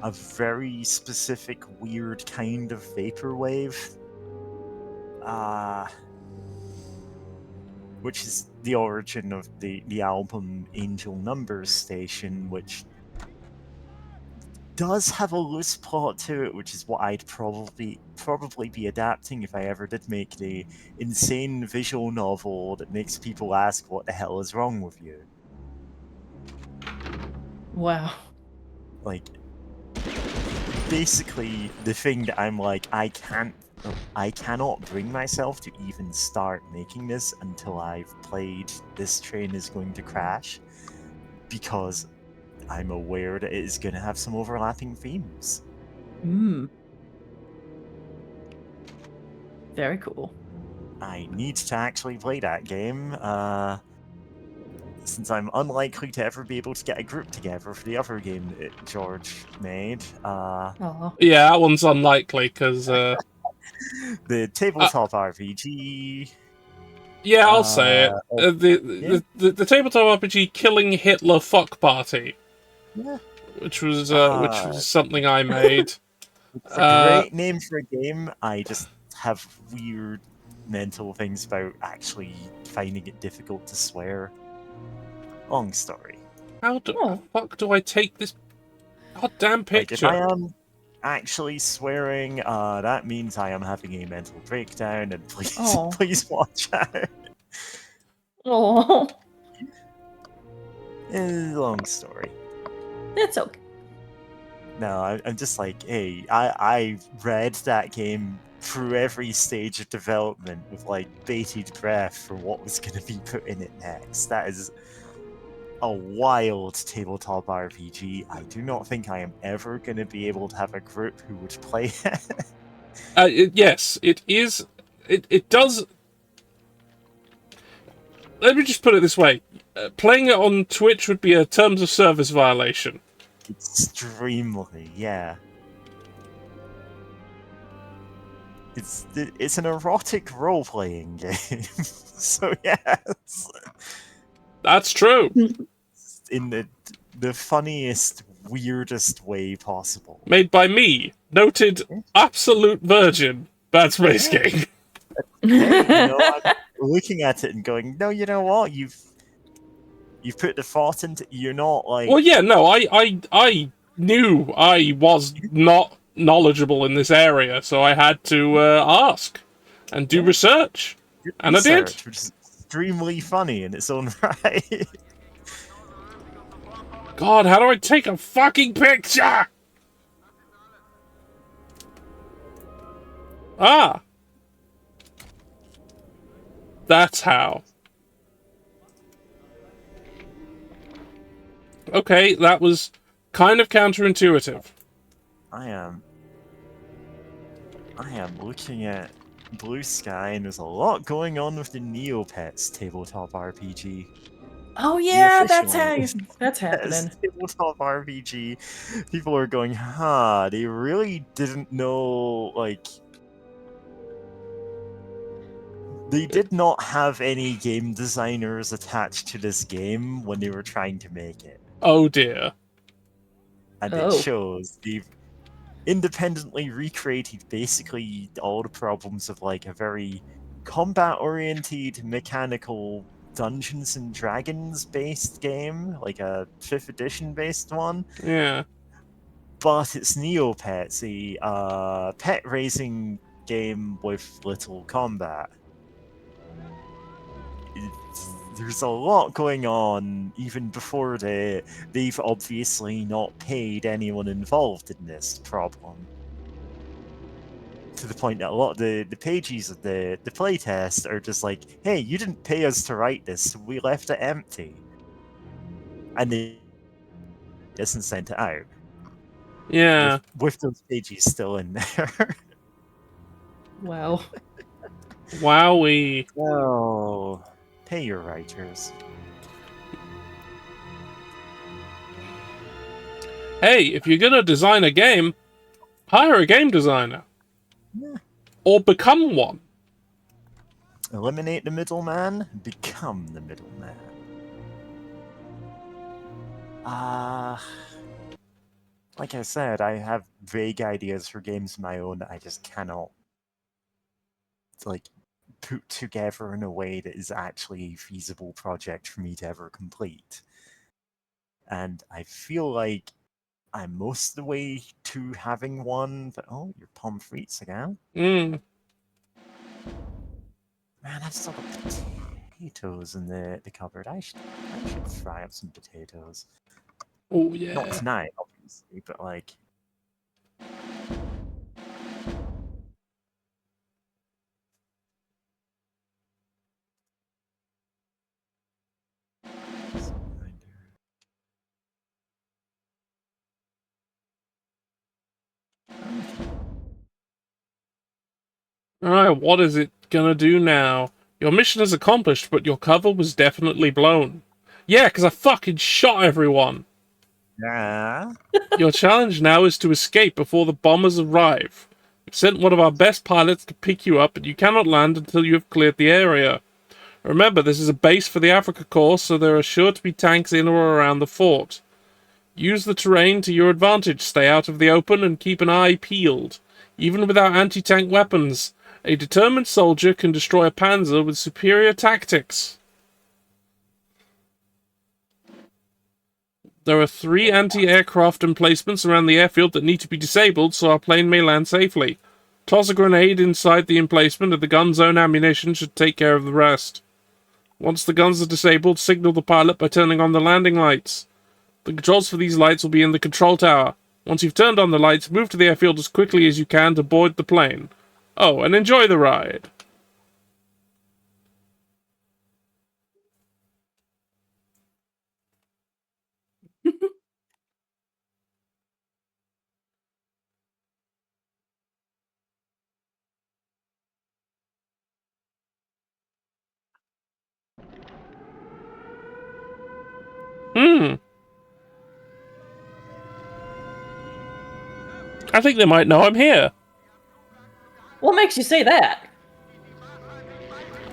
a very specific weird kind of vaporwave. Which is the origin of the album Angel Numbers Station, which does have a loose plot to it, which is what I'd probably be adapting if I ever did make the insane visual novel that makes people ask what the hell is wrong with you. Wow. Like, basically the thing that I'm like, I cannot bring myself to even start making this until I've played This Train Is Going to Crash, because I'm aware that it is going to have some overlapping themes. Very cool. I need to actually play that game, since I'm unlikely to ever be able to get a group together for the other game that George made. Yeah, that one's unlikely, because... the tabletop RPG... Yeah, I'll say it. The tabletop RPG Killing Hitler Fuck Party. Yeah. Which was something I made. It's a great name for a game. I just have weird mental things about actually finding it difficult to swear. Long story. How the fuck do I take this goddamn picture? Like, if I am actually swearing, that means I am having a mental breakdown, and please watch out. Oh, Long story. that's okay. No, I'm just like, hey, I read that game through every stage of development with like bated breath for what was going to be put in it next. That is a wild tabletop RPG. I do not think I am ever going to be able to have a group who would play it. Yes, it is. It does. Let me just put it this way: playing it on Twitch would be a terms of service violation. Extremely, yeah. It's an erotic role-playing game, so yes. That's true. In the funniest, weirdest way possible. Made by me, noted absolute virgin, BadSpaceKing. I'm looking at it and going, no, you know what? You've put the thought into. You're not like. Well, yeah, no, I knew I was not knowledgeable in this area, so I had to ask and do research, and I did. Which is extremely funny in its own right. God, how do I take a fucking picture? Ah. That's how. Okay, that was kind of counterintuitive. I am looking at Blue Sky, and there's a lot going on with the Neopets tabletop RPG. Oh yeah, The that's official that's happening. Tabletop RPG. People are going, huh? They really didn't know, like. They did not have any game designers attached to this game when they were trying to make it. Oh dear. And it shows. They've independently recreated basically all the problems of like a very combat-oriented, mechanical Dungeons and Dragons based game, like a 5th edition based one. Yeah. But it's Neopets, a pet raising game with little combat. There's a lot going on even before they've obviously not paid anyone involved in this problem. To the point that a lot of the pages of the playtest are just like, hey, you didn't pay us to write this, so we left it empty. And they isn't sent it out. Yeah. With those pages still in there. Wow. Wowee. Oh. Pay your writers. Hey, if you're gonna design a game, hire a game designer. Yeah. Or become one. Eliminate the middleman, become the middleman. Like I said, I have vague ideas for games of my own that I just cannot, like, put together in a way that is actually a feasible project for me to ever complete. And I feel like I'm most of the way to having one, but oh, your pommes frites again? Mm. Man, I've still got potatoes in the cupboard. I should fry up some potatoes. Oh yeah. Not tonight, obviously, but like. Alright, what is it gonna do now? Your mission is accomplished, but your cover was definitely blown. Yeah, because I fucking shot everyone! Yeah. Your challenge now is to escape before the bombers arrive. We've sent one of our best pilots to pick you up, but you cannot land until you have cleared the area. Remember, this is a base for the Africa Corps, so there are sure to be tanks in or around the fort. Use the terrain to your advantage, stay out of the open, and keep an eye peeled. Even without anti-tank weapons, a determined soldier can destroy a panzer with superior tactics. There are 3 anti-aircraft emplacements around the airfield that need to be disabled so our plane may land safely. Toss a grenade inside the emplacement and the gun's own ammunition should take care of the rest. Once the guns are disabled, signal the pilot by turning on the landing lights. The controls for these lights will be in the control tower. Once you've turned on the lights, move to the airfield as quickly as you can to board the plane. Oh, and enjoy the ride. I think they might know I'm here. What makes you say that?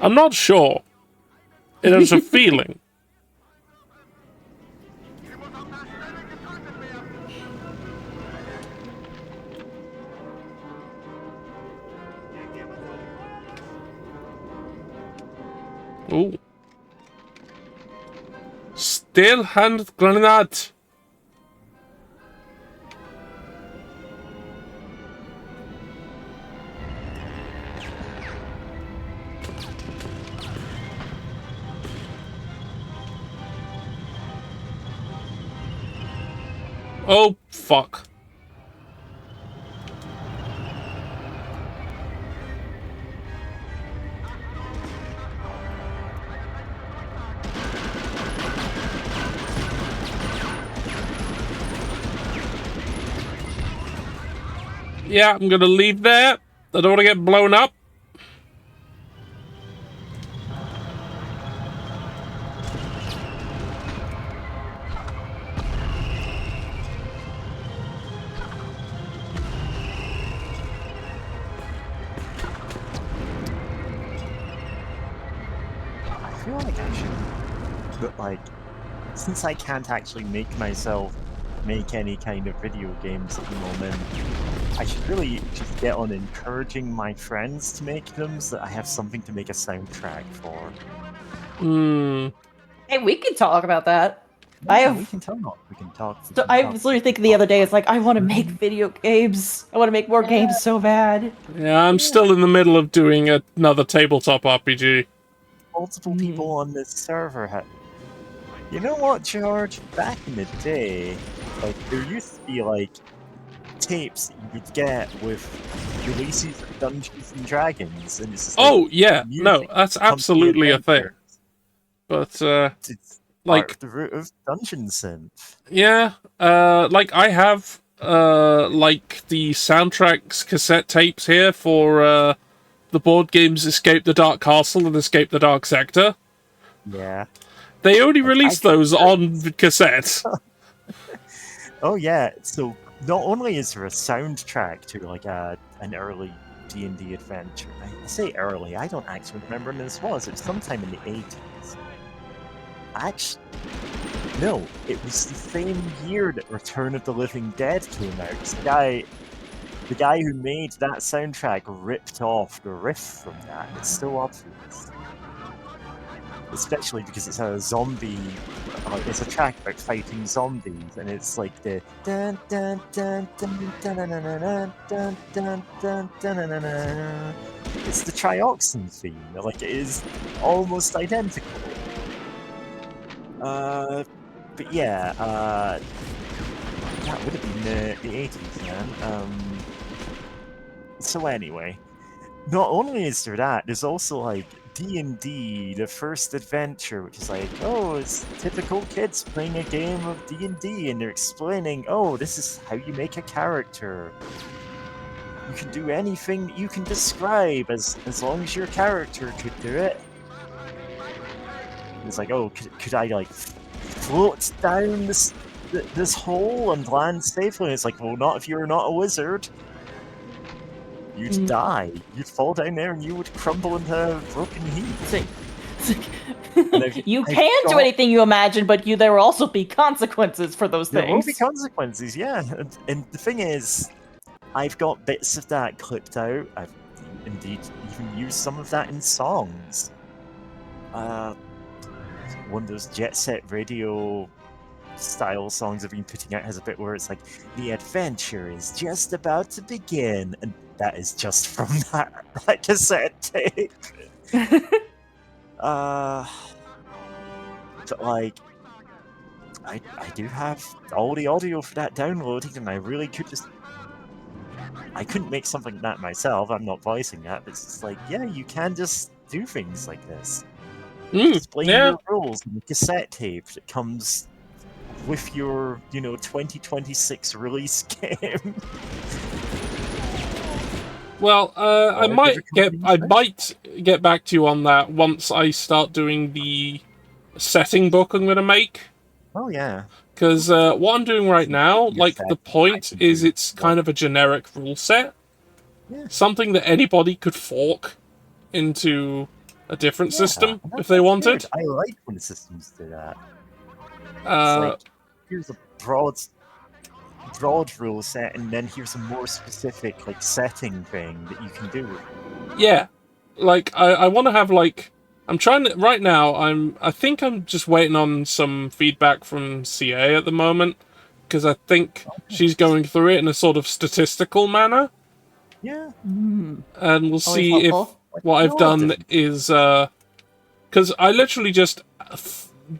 I'm not sure. It is a feeling. Ooh. Still hand grenade. Oh, fuck. Yeah, I'm gonna leave there. I don't want to get blown up. I feel like I should, but like, since I can't actually make myself make any kind of video games at the moment, I should really just get on encouraging my friends to make them so that I have something to make a soundtrack for. Hey, we can talk about that. Yeah, we can talk. So I was literally thinking the other day, it's like, I want to make video games. I want to make more games so bad. Yeah, I'm still in the middle of doing another tabletop RPG. Multiple people on this server have... You know what, George? Back in the day, like, there used to be, like, tapes that you could get with releases of Dungeons and Dragons, and it's just, like, Oh, yeah. No, that's absolutely a thing. But, it's like... part of the root of Dungeon Synth. Yeah, like, I have, like, the soundtracks cassette tapes here for, the board games Escape the Dark Castle and Escape the Dark Sector. Yeah. They only released those on cassette. Oh yeah, so not only is there a soundtrack to like an early D&D adventure, I say early, I don't actually remember when this was, it was sometime in the 80s. Actually, no, it was the same year that Return of the Living Dead came out. The guy who made that soundtrack ripped off the riff from that, and it's still obvious. Especially because it's a zombie, like it's a track about fighting zombies, and it's like the dun dun dun dun dun dun dun dun dun dun dun dun. It's the Trioxin theme, like it is almost identical. But yeah, that would have been the 80s, man. So anyway, not only is there that, there's also like D&D, the first adventure, which is like, oh, it's typical kids playing a game of D&D, and they're explaining, oh, this is how you make a character. You can do anything that you can describe as long as your character could do it. It's like, oh, could I like float down this hole and land safely? And it's like, well, not if you're not a wizard. You'd die. You'd fall down there and you would crumble into broken heap. You can do anything you imagine, but there will also be consequences for those things. There will be consequences, yeah. And the thing is, I've got bits of that clipped out. I've indeed even used some of that in songs. One of those Jet Set Radio style songs I've been putting out has a bit where it's like, the adventure is just about to begin, and that is just from that cassette tape. But like, I do have all the audio for that downloaded, and I really could just. I couldn't make something like that myself. I'm not voicing that. But it's just like, yeah, you can just do things like this. Display yeah. your rules in a cassette tape that comes with your, 2026 release game. Well, I Or might different get back to you on that once I start doing the setting book I'm gonna make. Oh yeah. Because what I'm doing right now, Your like, set, the point I can is do it's kind of a generic rule set. Yeah. Something that anybody could fork into a different system if they wanted. I like when systems do that. It's Uh, like, here's a broad rule set, and then here's a more specific, like, setting thing that you can do. yeah. Like, I want to have, like... I'm trying to... Right now, I think I'm just waiting on some feedback from CA at the moment. Because I think she's going through it in a sort of statistical manner. Yeah. Mm. And we'll see helpful. if what I've done is... Because I literally just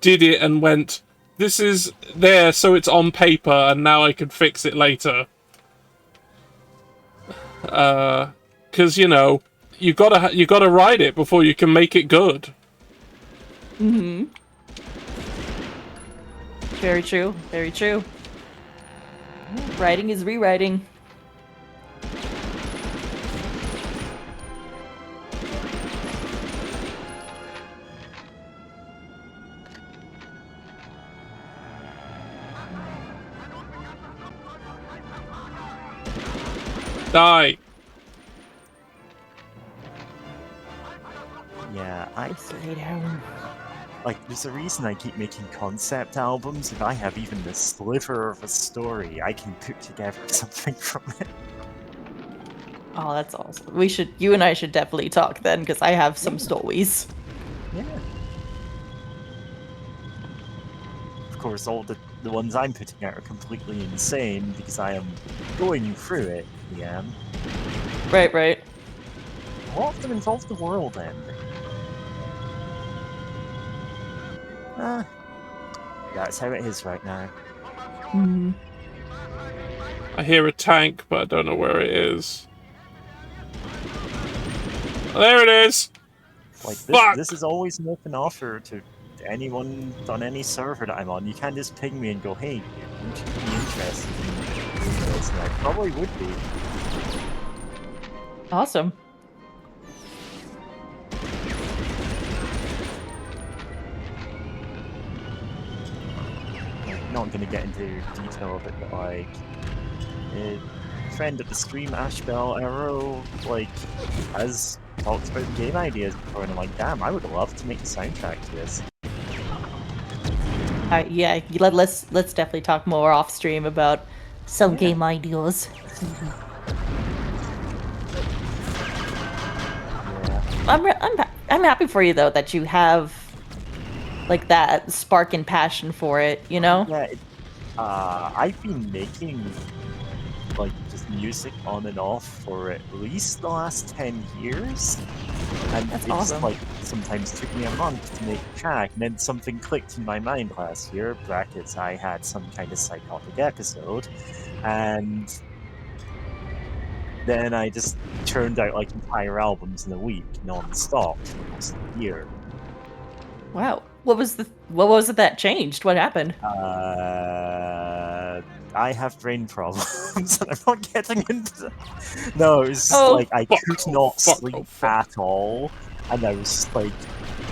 did it and went, this is there, so it's on paper, and now I can fix it later. Because, you gotta write it before you can make it good. Mm-hmm. Very true. Very true. Writing is rewriting. Die. Yeah, Lay down. like, there's a reason I keep making concept albums. If I have even the sliver of a story, I can put together something from it. Oh, that's awesome. You and I should definitely talk then, because I have some stories. Yeah. Of course, all the ones I'm putting out are completely insane because I am going through it. Yeah. Right. A lot of them involve the world ending. That's how it is right now. Mm-hmm. I hear a tank, but I don't know where it is. Oh, there it is! Like, Fuck! this is always an open offer to anyone on any server that I'm on. You can't just ping me and go, hey, would you be interested in this? And I probably would be. Awesome. Not going to get into detail of it, but like, a friend at the stream, Ashbel Arrow, like, has talked about game ideas before, and I'm like, damn, I would love to make a soundtrack to this. Yeah, let's definitely talk more off stream about some game ideas. Yeah. I'm happy for you though that you have like that spark and passion for it, you know? Yeah, I've been making like just music on and off for at least the last 10 years. And That's it's awesome. like sometimes took me a month to make a track, and then something clicked in my mind last year, brackets, I had some kind of psychotic episode, and then I just churned out like entire albums in a week, non-stop, for almost a year. Wow. What was it that changed? What happened? I have brain problems, and I'm not getting into that. No, it was like I could not sleep at all, and I was like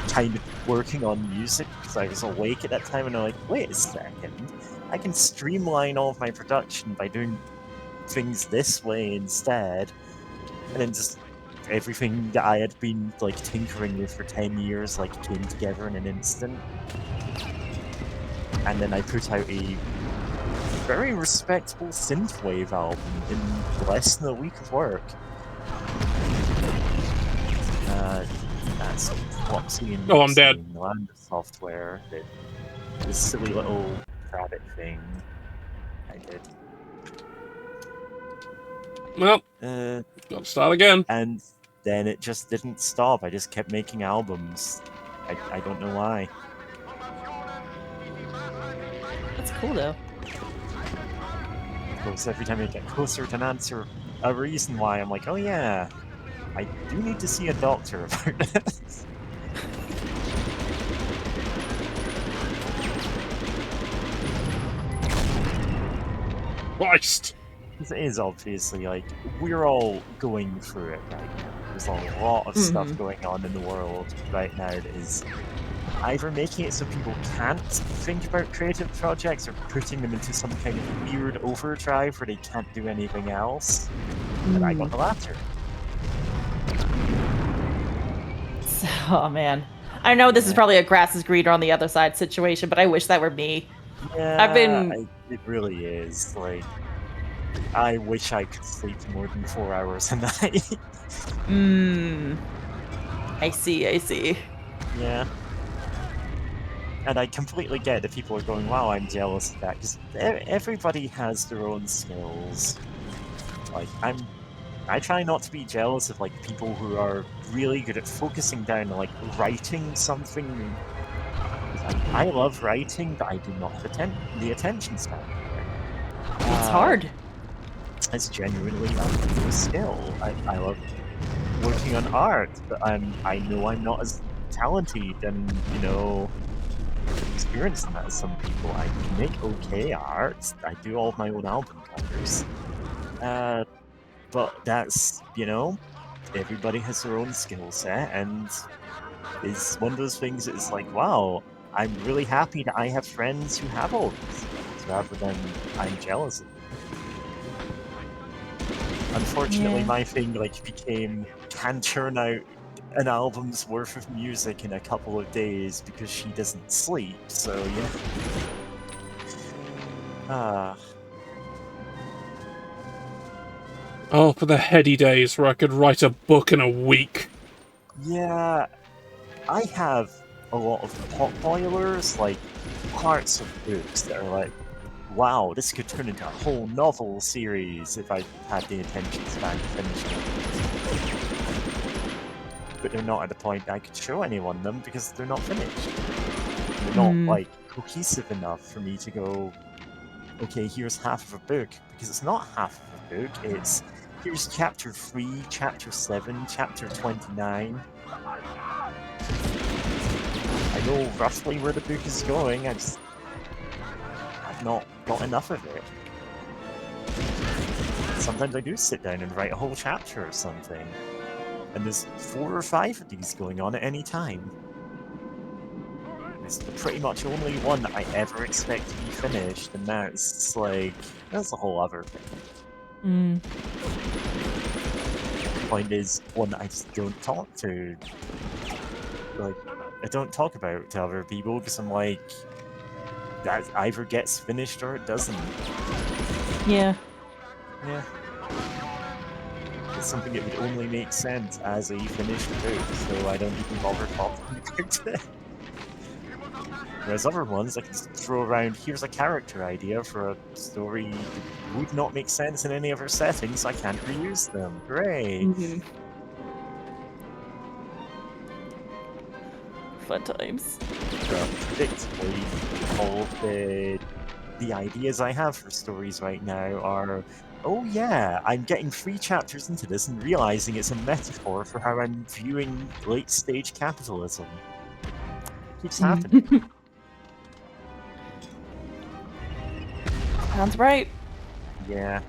kind of working on music because I was awake at that time, and I'm like, wait a second, I can streamline all of my production by doing things this way instead, and then just everything that I had been like tinkering with for 10 years like came together in an instant. And then I put out a very respectable synthwave album in less than a week of work. That's Flopsy and Oh, I'm dead. in the land of software. This silly little rabbit thing I did. Well, gotta start again. And then it just didn't stop. I just kept making albums. I don't know why. That's cool though. Of course, every time I get closer to an answer, a reason why, I'm like, oh yeah, I do need to see a doctor about this. Christ! It is obviously, like, we're all going through it right now. There's a lot of stuff going on in the world right now that is either making it so people can't think about creative projects or putting them into some kind of weird overdrive where they can't do anything else. And I got the latter. Oh man. I know this is probably a grass is greener on the other side situation, but I wish that were me. Yeah, it really is. Like, I wish I could sleep more than 4 hours a night. I see. Yeah. And I completely get that people are going, wow, I'm jealous of that, because everybody has their own skills. Like, I try not to be jealous of, like, people who are really good at focusing down and, like, writing something. I love writing, but I do not have the attention span for it. It's hard. It's genuinely a skill. I love working on art, but I know I'm not as talented and, you know, experienced in that as some people. I make okay art. I do all of my own album covers. But that's, you know, everybody has their own skill set, and it's one of those things that is like, wow, I'm really happy that I have friends who have all these things, rather than I'm jealous of them. Unfortunately, my thing, like, became, can churn out an album's worth of music in a couple of days because she doesn't sleep, so, yeah. Oh, for the heady days where I could write a book in a week. Yeah, I have a lot of pot boilers, like, parts of books that are like, wow, this could turn into a whole novel series if I had the attention span to finish it. But they're not at the point I could show anyone them because they're not finished. They're not, like, cohesive enough for me to go, okay, here's half of a book, because it's not half of a book, it's, here's chapter 3, chapter 7, chapter 29. I know roughly where the book is going, I've not got enough of it. Sometimes I do sit down and write a whole chapter or something, and there's 4 or 5 of these going on at any time. It's pretty much only one that I ever expect to be finished, and that's like, that's a whole other thing. The point is, one that I just don't talk to. Like, I don't talk about to other people because I'm like, that either gets finished or it doesn't. Yeah. Yeah. It's something that would only make sense as a finished book, so I don't even bother talking about it. Whereas other ones, I can just throw around, here's a character idea for a story that would not make sense in any other setting, so I can't reuse them. Hooray! Fun times. But predictably, all of the ideas I have for stories right now are, oh yeah, I'm getting 3 chapters into this and realizing it's a metaphor for how I'm viewing late-stage capitalism. It keeps happening. Sounds right. Yeah.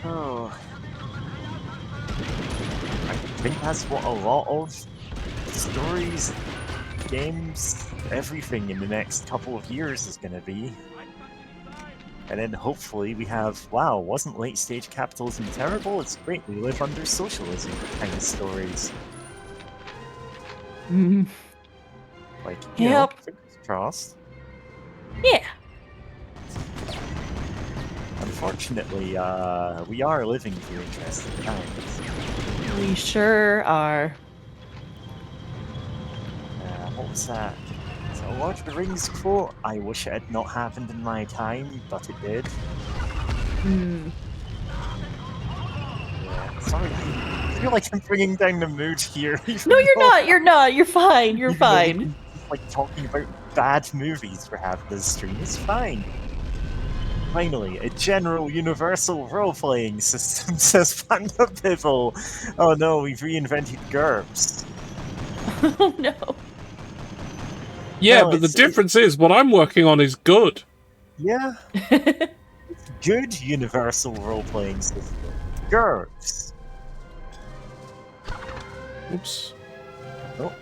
Oh. I think that's what a lot of stories, games, everything in the next couple of years is going to be. And then hopefully we have, wow, wasn't late-stage capitalism terrible? It's great, we live under socialism kind of stories. Like, you know, fingers crossed. Yeah. Unfortunately, we are living through interesting times. We sure are. What was that? So Lord of the Rings quote, I wish it had not happened in my time, but it did. Yeah, sorry. I feel like I'm bringing down the mood here. No, you're not. You're not. You're fine. You're Even though we've fine. been, like, talking about bad movies for half this stream. It's fine. Finally, a general universal role-playing system, says Panda Pibble. Oh no, we've reinvented GURPS. Oh no. Yeah, No, but the difference is what I'm working on is good. Yeah. It's good universal role-playing system. GURPS. Oops. Oh.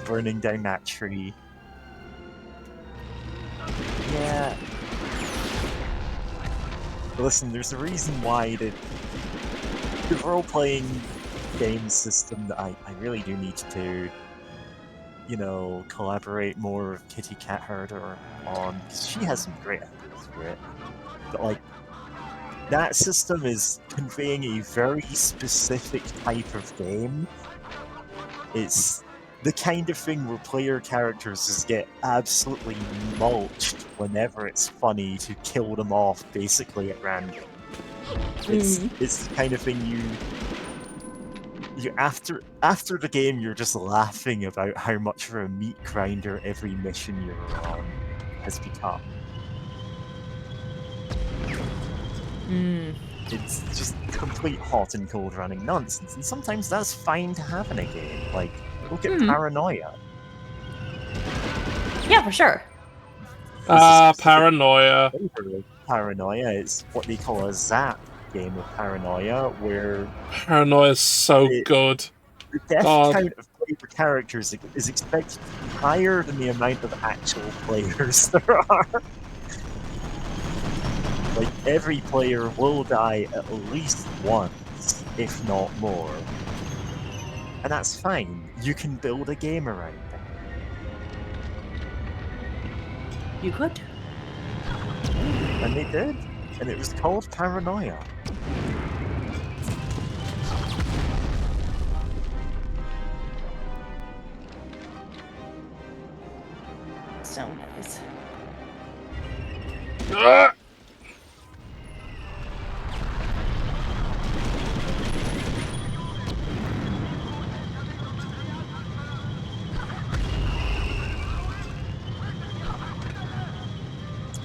Burning down that tree. Yeah. Listen, there's a reason why the role-playing game system that I really do need to, you know, collaborate more with Kitty Cat Herder on, because she has some great ideas for it. But, like, that system is conveying a very specific type of game. It's the kind of thing where player characters just get absolutely mulched whenever it's funny to kill them off basically at random. It's the kind of thing you after the game you're just laughing about how much of a meat grinder every mission you're on has become. It's just complete hot and cold running nonsense, and sometimes that's fine to have in a game. Like, look at Paranoia. Yeah, for sure. Paranoia. Paranoia, it's what they call a zap game of Paranoia, where Paranoia's so good. the death count of player characters is expected to be higher than the amount of actual players there are. Like, every player will die at least once, if not more. And that's fine. You can build a game around it. You could. And they did. And it was called Paranoia. So nice.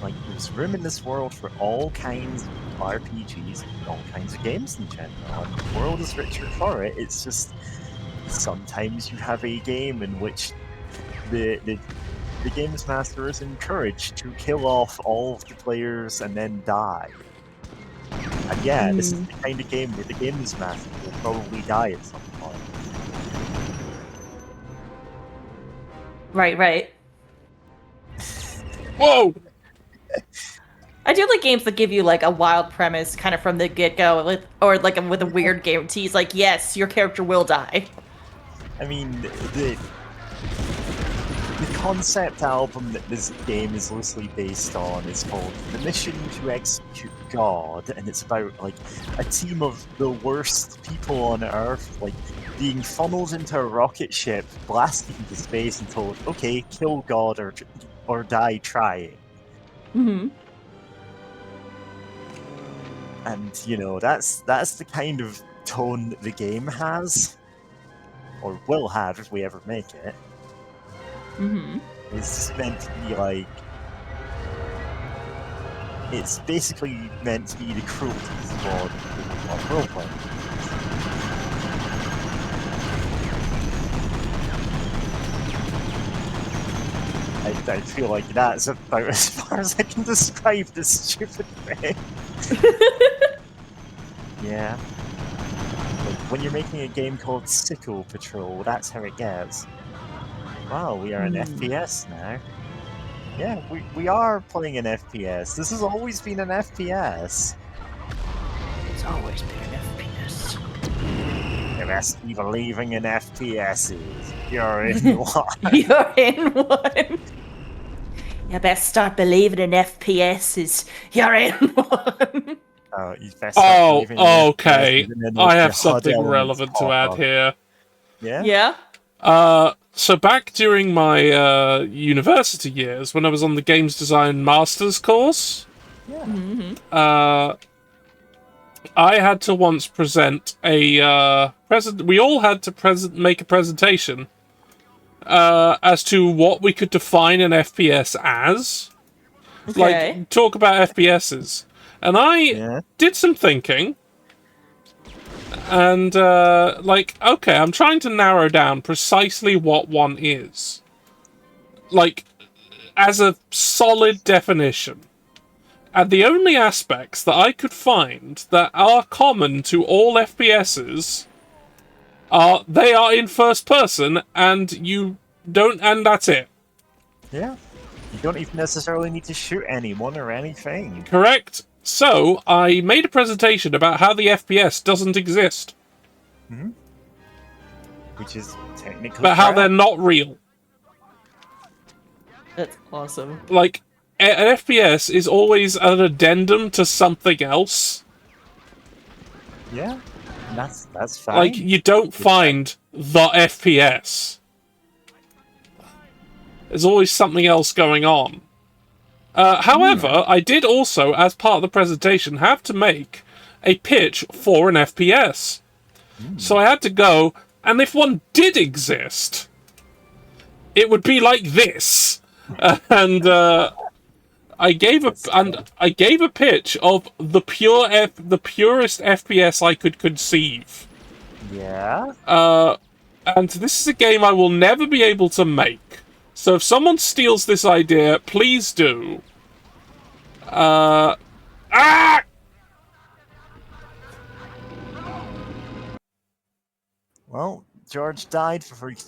Like, there's room in this world for all kinds of RPGs and all kinds of games in general, and the world is richer for it. It's just sometimes you have a game in which the games master is encouraged to kill off all of the players and then die. And yeah, this is the kind of game where the games master will probably die at some point. Right. Whoa! I do like games that give you like a wild premise kind of from the get-go, or like with a weird guarantees, like, yes, your character will die. I mean, the concept album that this game is loosely based on is called The Mission to Execute God, and it's about, like, a team of the worst people on Earth, like, being funneled into a rocket ship, blasted into space and told, okay, kill God or die trying. And, you know, that's the kind of tone that the game has, or will have if we ever make it. It's just meant to be like, it's basically meant to be the cruelty squad of roleplaying. I feel like that's about as far as I can describe this stupid thing. Yeah. Like, when you're making a game called Sickle Patrol, that's how it gets. Wow, we are an FPS now. Yeah, we are playing an FPS. This has always been an FPS. It's always been an FPS. You must be believing in FPSs. You're in one. You're in one. You best start believing in FPSs. You're in one. You best start believing in okay. FPSs, and then I the have HUD something elements relevant to pop add up. here. Yeah? So back during my university years, when I was on the Games Design Masters course, I had to once present a we all had to make a presentation as to what we could define an FPS as. Okay. Like, talk about FPSs. And I did some thinking. And, like, okay, I'm trying to narrow down precisely what one is. Like, as a solid definition. And the only aspects that I could find that are common to all FPSs are they are in first person, and you don't, and that's it. Yeah. You don't even necessarily need to shoot anyone or anything. Correct? So, I made a presentation about how the FPS doesn't exist. Mm-hmm. Which is technically But how they're not real. That's awesome. Like, an FPS is always an addendum to something else. Yeah, that's fine. Like, you don't find the FPS. There's always something else going on. However, I did also, as part of the presentation, have to make a pitch for an FPS. So I had to go, and if one did exist, it would be like this. And I gave a pitch of the purest FPS I could conceive. Yeah. And this is a game I will never be able to make. So if someone steals this idea, please do. Well, George died before he could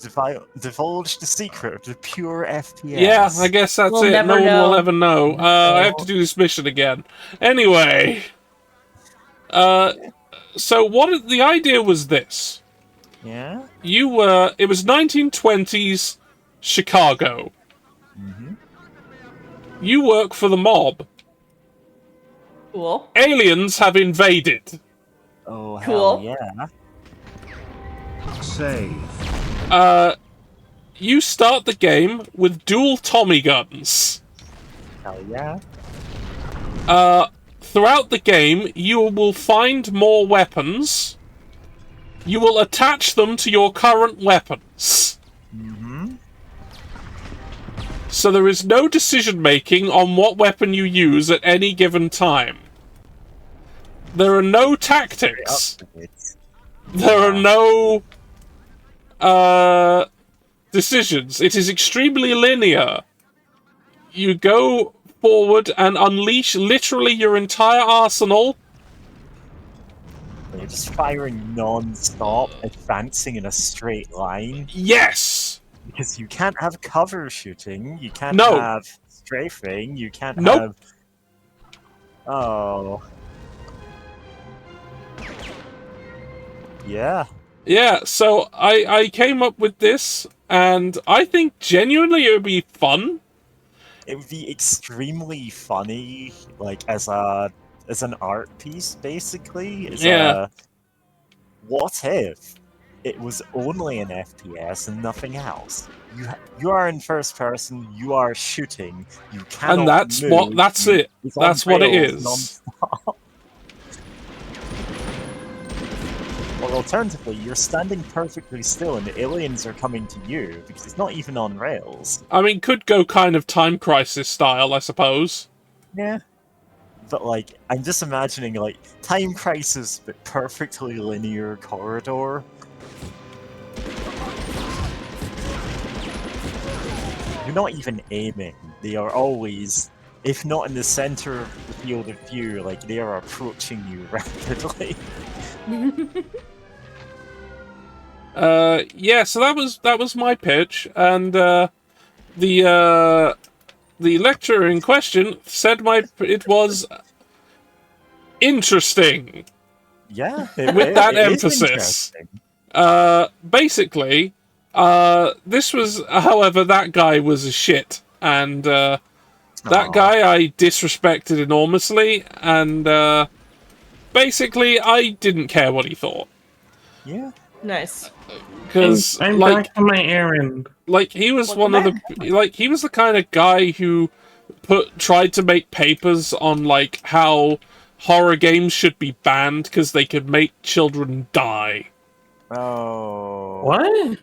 divulge the secret of the pure FPS. Yeah, I guess that's We'll it. never No one know. will ever know. I have to do this mission again. Anyway. So what the idea was this. Yeah? It was 1920s Chicago. Mm-hmm. You work for the mob. Cool. Aliens have invaded. Oh, Cool. hell yeah. Save. You start the game with dual Tommy guns. Hell yeah. Throughout the game, you will find more weapons. You will attach them to your current weapons. Mm-hmm. So there is no decision-making on what weapon you use at any given time. There are no tactics. There are no decisions. It is extremely linear. You go forward and unleash literally your entire arsenal. You're just firing non-stop, advancing in a straight line. Yes! Because you can't have cover shooting, you can't No. have strafing, you can't Nope. have... Oh. Yeah. Yeah, so I came up with this, and I think genuinely it would be fun. It would be extremely funny, like, as an art piece, basically. What if it was only an FPS and nothing else? You are in first person, you are shooting, you cannot And that's move, what that's it. it's on That's what it rails is. non-stop. Or alternatively, you're standing perfectly still and the aliens are coming to you, because it's not even on rails. I mean, could go kind of Time Crisis style, I suppose. Yeah. But, like, I'm just imagining, like, Time Crisis, but perfectly linear corridor. You're not even aiming. They are always, if not in the center of the field of view, like, they are approaching you rapidly. Yeah, so that was my pitch, and the lecturer in question said it was interesting. Yeah, with that it is emphasis. interesting. Basically, this was, however, that guy was a shit, and that guy I disrespected enormously, and basically I didn't care what he thought. Yeah. Nice. Because I'm back on my errand. Like he was Welcome one of the he was the kind of guy who tried to make papers on like how horror games should be banned because they could make children die. Oh. What?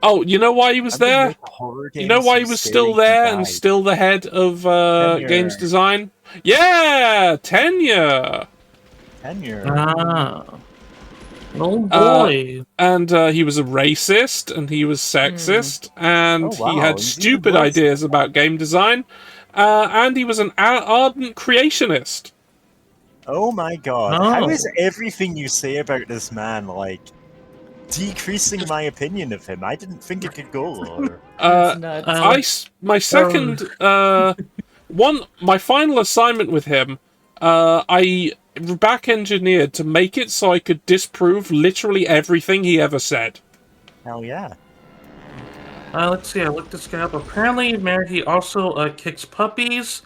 Oh, you know why he was there? You know why he was still there and still the head of games design? Yeah, tenure. Ah. Oh boy. And he was a racist, and he was sexist, and he had stupid ideas about game design, and he was an ardent creationist. Oh my god. How is everything you say about this man, like, decreasing my opinion of him? I didn't think it could go lower. My second, my final assignment with him, I back engineered to make it so I could disprove literally everything he ever said. Hell yeah. Let's see, I looked this guy up. Apparently, he also kicks puppies,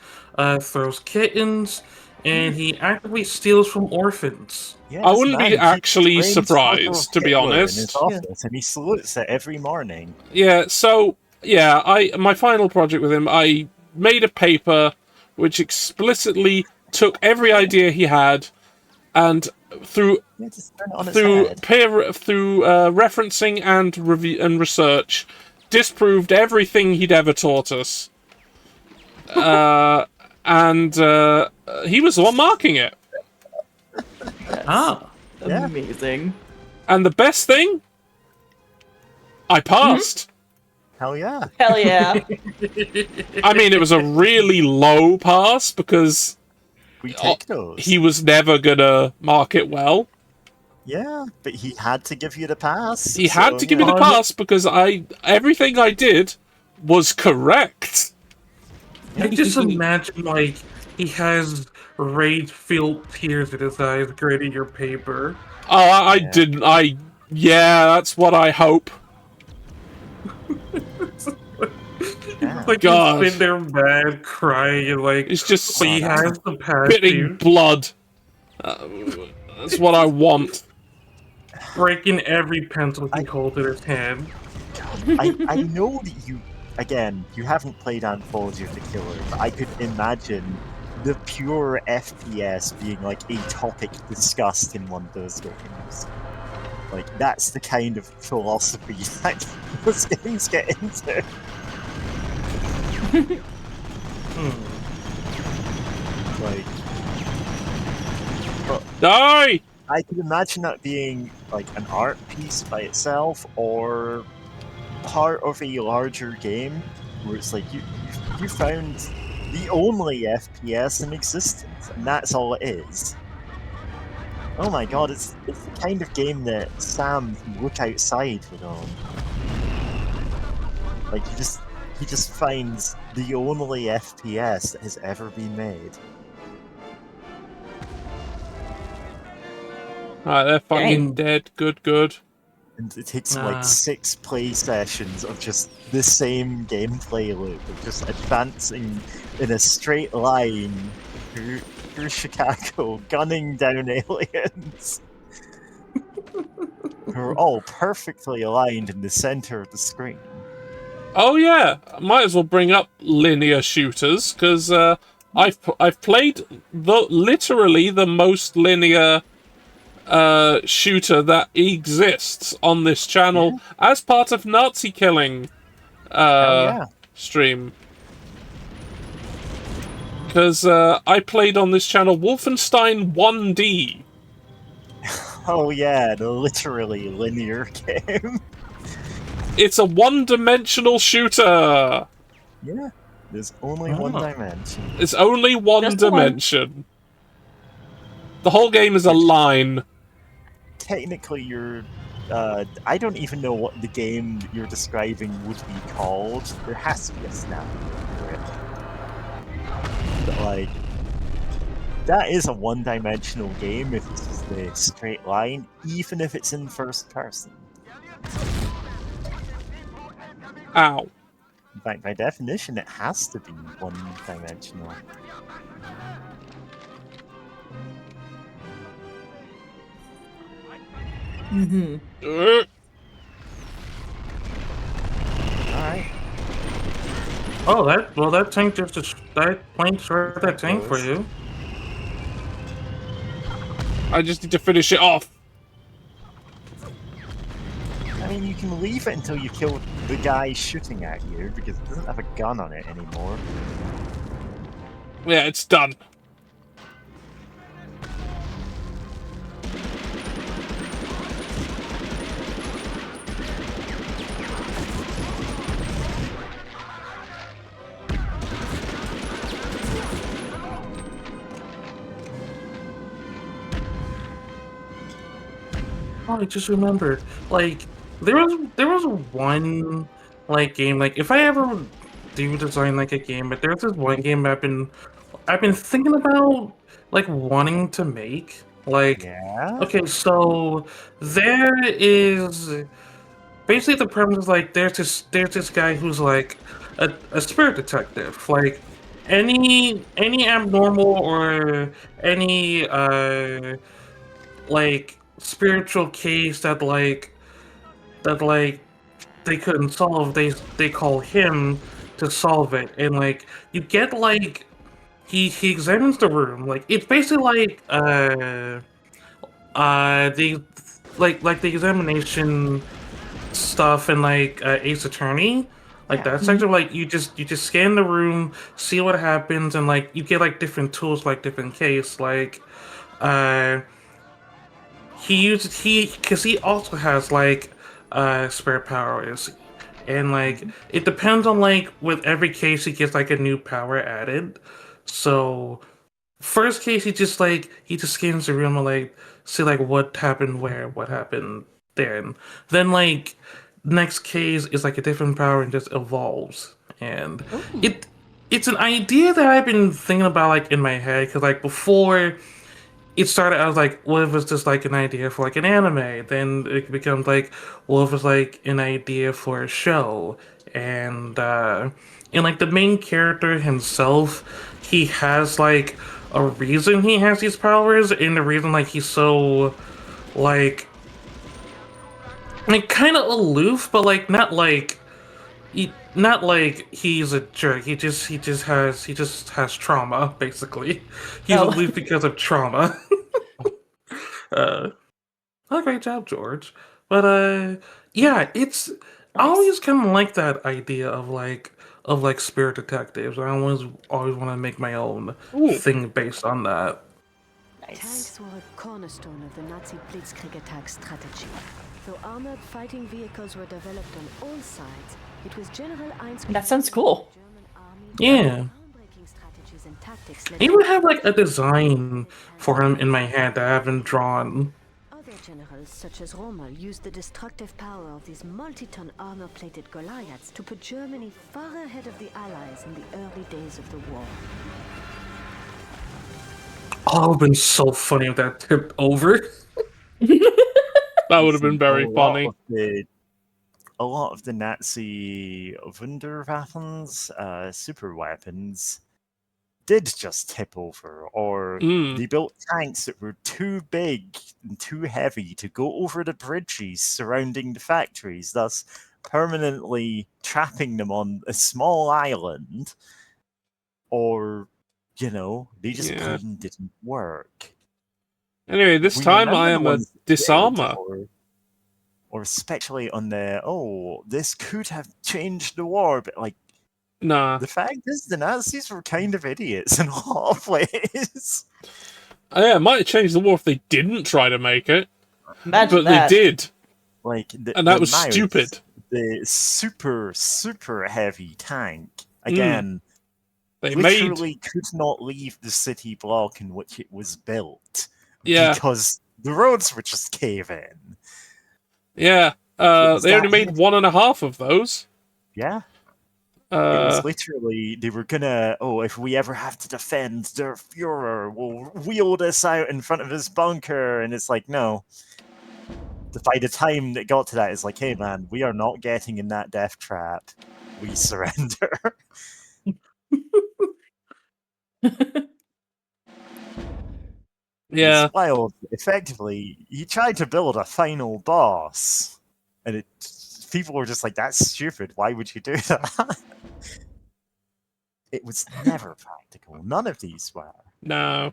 throws kittens, and he actively steals from orphans. Yeah, I wouldn't be actually surprised, to be honest. In his office, and he salutes it every morning. Yeah, so, yeah, my final project with him, I made a paper which explicitly took every idea he had and through referencing and review and research disproved everything he'd ever taught us. And he was the one marking it. Amazing. And the best thing, I passed. Hell yeah. Hell yeah. I mean, it was a really low pass because we take those. He was never gonna mark it well. Yeah, but he had to give you the pass. He had to give me the pass because everything I did was correct. I just imagine, like, he has rage-filled tears in his eyes grading your paper. Oh, I didn't. Yeah, that's what I hope. Like, God. he's been there mad, crying, and like, it's just he has the pass. Spitting blood. That's what I want. Breaking every pencil he holds in his hand. I know that you haven't played Anthology of the Killer, but I could imagine the pure FPS being like a topic discussed in one of those games. Like, that's the kind of philosophy that those games get into. Like, but die! I could imagine that being like an art piece by itself, or part of a larger game where it's like you found the only FPS in existence, and that's all it is. Oh my god, it's the kind of game that Sam from Look Outside would own. Like, he just finds the only FPS that has ever been made. Alright, they're fucking dead. Good. And it takes like 6 play sessions of just the same gameplay loop, of just advancing in a straight line through Chicago, gunning down aliens. Who are all perfectly aligned in the center of the screen. Oh yeah, might as well bring up linear shooters because I've played literally the most linear shooter that exists on this channel as part of Nazi Killing stream. Because I played on this channel Wolfenstein 1D. Oh yeah, the literally linear game. It's a one-dimensional shooter! Yeah, there's only one dimension. It's only one dimension. The whole game is a line. Technically, you're... I don't even know what the game you're describing would be called. There has to be a snap for it. But, like, that is a one-dimensional game if it's just a straight line, even if it's in first person. Ow. In fact, by definition, it has to be one-dimensional. Mm-hmm. Alright. Oh, that tank that plane short that tank for goes. you. I just need to finish it off. I mean, you can leave it until you kill the guy shooting at you, because it doesn't have a gun on it anymore. Yeah, it's done. Oh, I just remembered. Like, there was one like game. Like, if I ever do design like a game, but there's this one game I've been thinking about like wanting to make. Like, Yeah? okay, so there is basically the premise is like there's this guy who's like a spirit detective. Like any abnormal or any like spiritual case that they couldn't solve, they call him to solve it. And like you get like he examines the room. Like it's basically like the like the examination stuff in like Ace Attorney. Like Yeah. that's actually like you just scan the room, see what happens, and like you get like different tools, like different case. Like uh because he also has like spirit powers, and like it depends on like with every case he gets like a new power added. So first case he just scans the room and like see like what happened where, what happened there, and then like next case is like a different power and just evolves. And it's an idea that I've been thinking about like in my head, because like before it started, I was like, what if it's just like an idea for like an anime? Then it becomes like, what if it's like an idea for a show? And like the main character himself, he has like a reason he has these powers, and the reason like he's so like kind of aloof, but like not like he's a jerk. He just has trauma, basically. He's Oh. aloof because of trauma. uh Oh, great job, George. But yeah, I always kind of like that idea of like spirit detectives. I always want to make my own Ooh. thing based on that. Nice. Tanks were a cornerstone of the Nazi Blitzkrieg attack strategy. Though armored fighting vehicles were developed on all sides, it was General Einstein. That sounds cool. Yeah. I even have like a design for him in my head that I haven't drawn. Other generals, such as Rommel, used the destructive power of these multi-ton armor-plated Goliaths to put Germany far ahead of the Allies in the early days of the war. Oh, it would have been so funny if that tipped over. That would have been very funny. A lot of the Nazi Wunderwaffens, super weapons, did just tip over, or they built tanks that were too big and too heavy to go over the bridges surrounding the factories, thus permanently trapping them on a small island, or, they just plain didn't work. Anyway, this time I am a disarmer. Or speculate on this could have changed the war, but like, nah. The fact is, the Nazis were kind of idiots in a lot of ways. Yeah, it might have changed the war if they didn't try to make it. Imagine but they did. Like, and that was stupid. The super, super heavy tank, again, they literally could not leave the city block in which it was built. Yeah. Because the roads would just cave in. Yeah. They only made 1.5 of those. Yeah. It was literally, they were gonna, if we ever have to defend der Fuhrer, we'll wheel this out in front of his bunker. And it's like, no. By the time it got to that, it's like, hey man, we are not getting in that death trap. We surrender. Yeah. It's wild if effectively, he tried to build a final boss, and people were just like, "That's stupid. Why would you do that?" It was never practical. None of these were. No.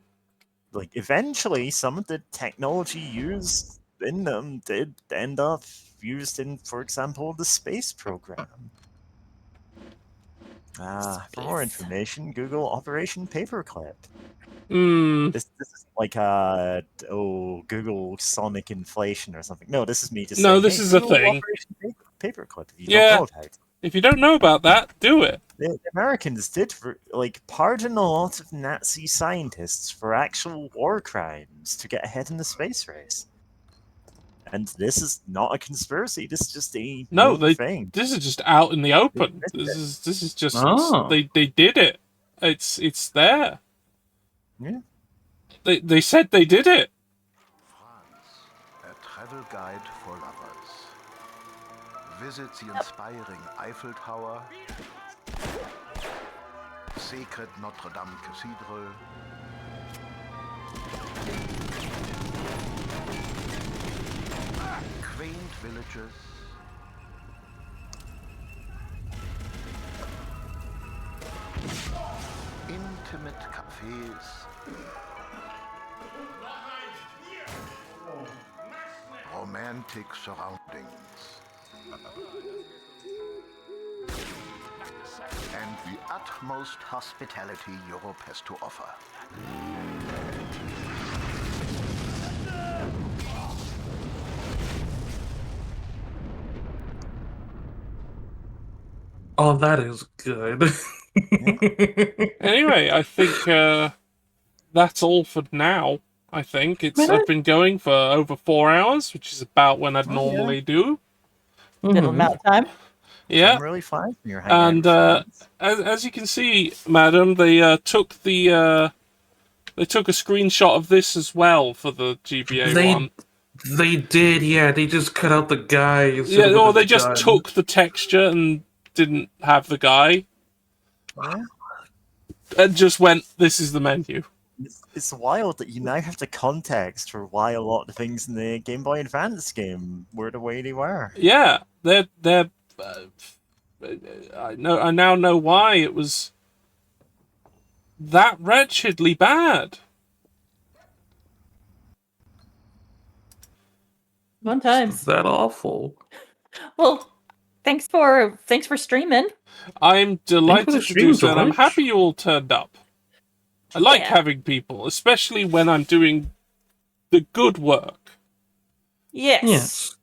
Like, eventually, some of the technology used in them did end up used in, for example, the space program. For more information, Google Operation Paperclip. This is like Google Sonic inflation or something. No, this is me just saying. No, this is a thing. Operation Paperclip. If you don't know about it. If you don't know about that, do it. The Americans did pardon a lot of Nazi scientists for actual war crimes to get ahead in the space race. And this is not a conspiracy. This is just a thing. This is just out in the open. This is just they did it. It's there. Yeah. They said they did it. France, a travel guide for lovers. Visit the inspiring Eiffel Tower, sacred Notre Dame Cathedral, quaint villages, intimate cafes, romantic surroundings, and the utmost hospitality Europe has to offer. Oh, that is good. Anyway, I think that's all for now. I think I've been going for over 4 hours, which is about when I'd normally do. Little amount of time. Yeah, I'm really fine. You're hanging and as you can see, madam, they took a screenshot of this as well for the GBA one. They did, yeah. They just cut out the guy. Yeah, or they just took the texture and didn't have the guy. Yeah. And just went, this is the menu. It's wild that you now have the context for why a lot of things in the Game Boy Advance game were the way they were. Yeah, they're I now know why it was that wretchedly bad. Fun times. That awful. Well, thanks for streaming. I'm delighted to do so, and I'm happy you all turned up. I like having people, especially when I'm doing the good work. Yes.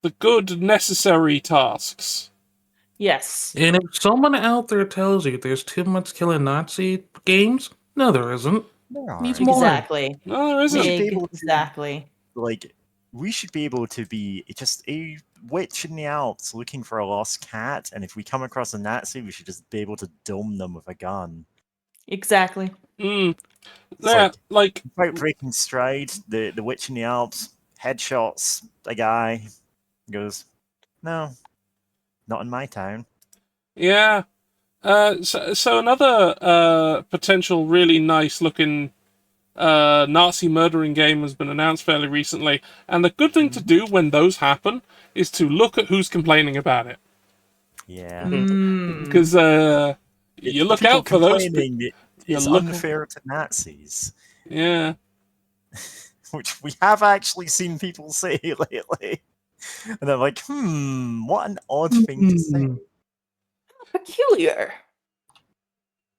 The good, necessary tasks. Yes. And if someone out there tells you there's too much killing Nazi games, no, there isn't. Needs more. Exactly. No, there isn't. Exactly. We should be able to be just a witch in the Alps looking for a lost cat, and if we come across a Nazi, we should just be able to dome them with a gun. Exactly. Yeah, without breaking stride, the witch in the Alps headshots a guy, goes, "No, not in my town." Yeah. So another potential really nice looking Nazi murdering game has been announced fairly recently, and the good thing to do when those happen is to look at who's complaining about it. Yeah. Because you look out for those. It's unfair to Nazis. Yeah. Which we have actually seen people say lately. And I'm like, what an odd thing to say. Peculiar.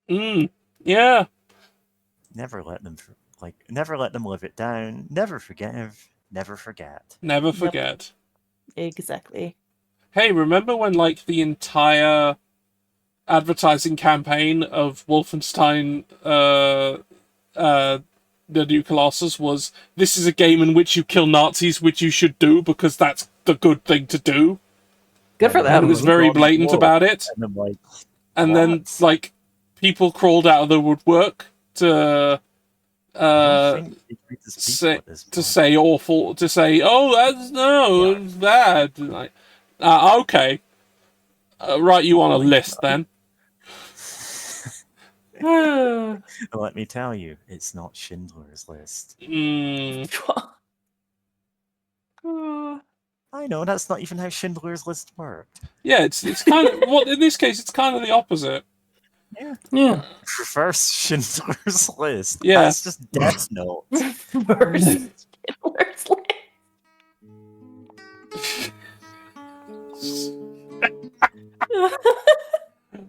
Yeah. Never let them live it down. Never forgive. Never forget. Never forget. Exactly. Hey, remember when the entire advertising campaign of Wolfenstein the New Colossus was, this is a game in which you kill Nazis, which you should do because that's the good thing to do. Good for them. And it was very blatant about it. And I'm like, and then people crawled out of the woodwork to say awful, to say, oh, it's bad. Okay. Write you on a list then. Let me tell you, it's not Schindler's List. I know, that's not even how Schindler's List worked. Yeah, it's kind of well in this case it's kind of the opposite. Yeah. Reverse Schindler's List. Yeah. That's just Death Note. Reverse Schindler's List.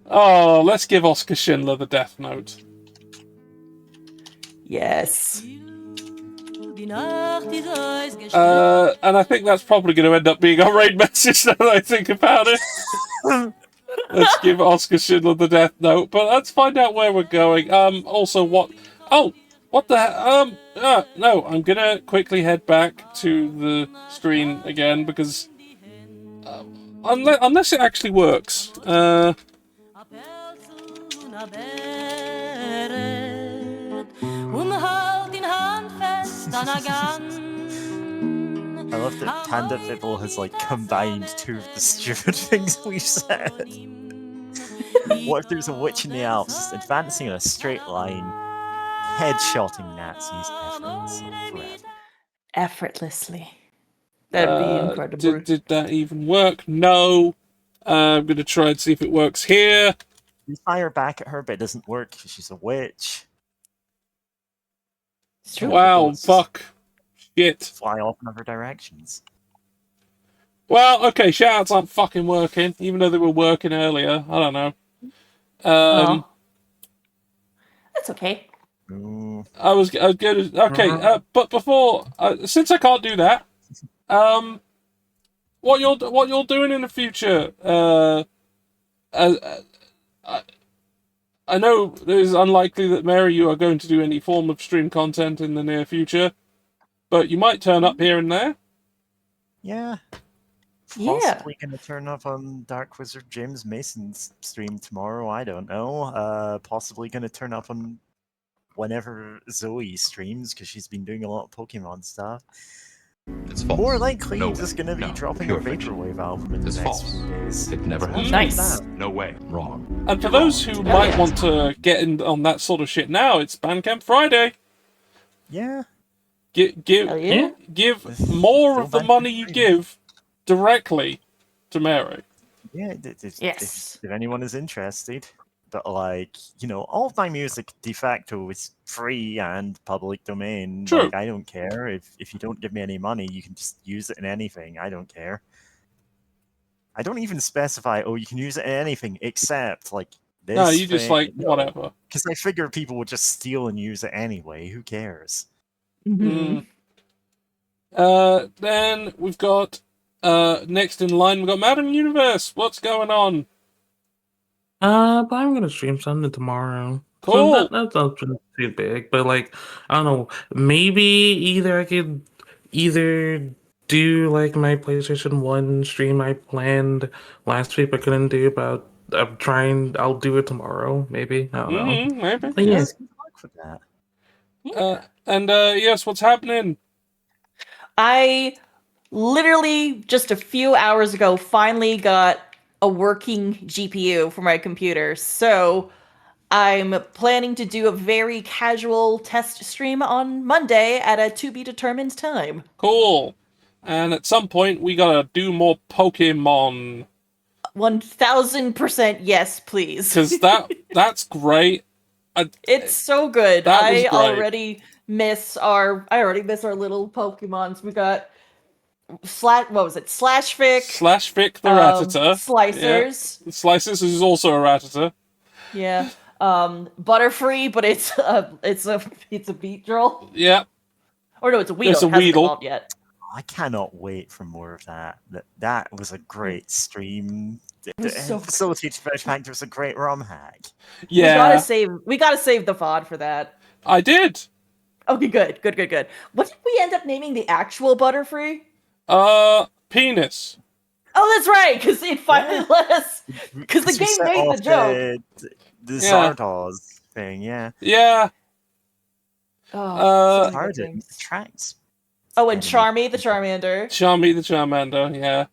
Oh, let's give Oscar Schindler the Death Note. Yes. And I think that's probably going to end up being our raid message now that I think about it. Let's give Oscar Schindler the Death Note, but let's find out where we're going. Also, what... Oh, what the... no, I'm going to quickly head back to the stream again, because... unless it actually works. I love that Panda Fibble has like combined two of the stupid things we've said. What if there's a witch in the Alps just advancing in a straight line, headshotting Nazis effortlessly? That'd be incredible. Did that even work? No. I'm going to try and see if it works here. You fire back at her, but it doesn't work because she's a witch. It's true. Wow, fuck. Shit. Fly off in other directions. Well, okay, shoutouts aren't fucking working, even though they were working earlier. I don't know. That's okay. I was going to... Okay, but before... since I can't do that, what you're doing in the future... I know it is unlikely that, Mary, you are going to do any form of stream content in the near future, but you might turn up here and there. Yeah. Possibly gonna turn up on Dark Wizard James Mason's stream tomorrow, I don't know. Possibly gonna turn up on whenever Zoe streams, because she's been doing a lot of Pokemon stuff. It's false. More likely, No just way. gonna be No. dropping Pure a Vaporwave album in the It's next false. few days. It never happened. Nice. No way. Wrong. And for those who might want to get in on that sort of shit now, it's Bandcamp Friday. Yeah. Give more of the money you give directly to Mary. Yeah, Yes. if anyone is interested. But, like, you know, all of my music de facto is free and public domain. True. Like, I don't care. If you don't give me any money, you can just use it in anything. I don't care. I don't even specify, oh, you can use it in anything except, like, this. No, you just, thing. like, whatever. Because I figure people would just steal and use it anyway. Who cares? Mm-hmm. Then we've got, next in line, we've got madameuniverse. What's going on? But I'm gonna stream something tomorrow. Cool. So that's not too big, but like I don't know. Maybe either I could do like my PlayStation 1 stream I planned last week but couldn't do, but I'm trying. I'll do it tomorrow. Maybe I don't know. Maybe. But yeah. Good luck with that. Yes, what's happening? I literally just a few hours ago finally got a working GPU for my computer. So I'm planning to do a very casual test stream on Monday at a to-be-determined time. Cool. And at some point, we gotta do more Pokemon. 1000% yes, please. Because that's great. It's so good. That was I great. already miss our little Pokemons. We got Slashfic. Slashfic the Rattata. Slicers. Yeah. Slicers is also a Rattata. Yeah. Butterfree, but it's a Beedrill. Yeah. Or no, it's a Weedle. It's a It hasn't Weedle. evolved yet. I cannot wait for more of that. That was a great stream. was so Facilitated by the fact it was a great ROM hack. Yeah. We gotta save the VOD for that. I did. Okay, good. What did we end up naming the actual Butterfree? Penis. Oh, that's right, because it finally let us. Because the we game set made off the joke. The Yeah. Zardoz thing, yeah. Yeah. Oh, so many Hard good it things. tracks. Oh, and Charmy the Charmander. Charmy the Charmander, yeah.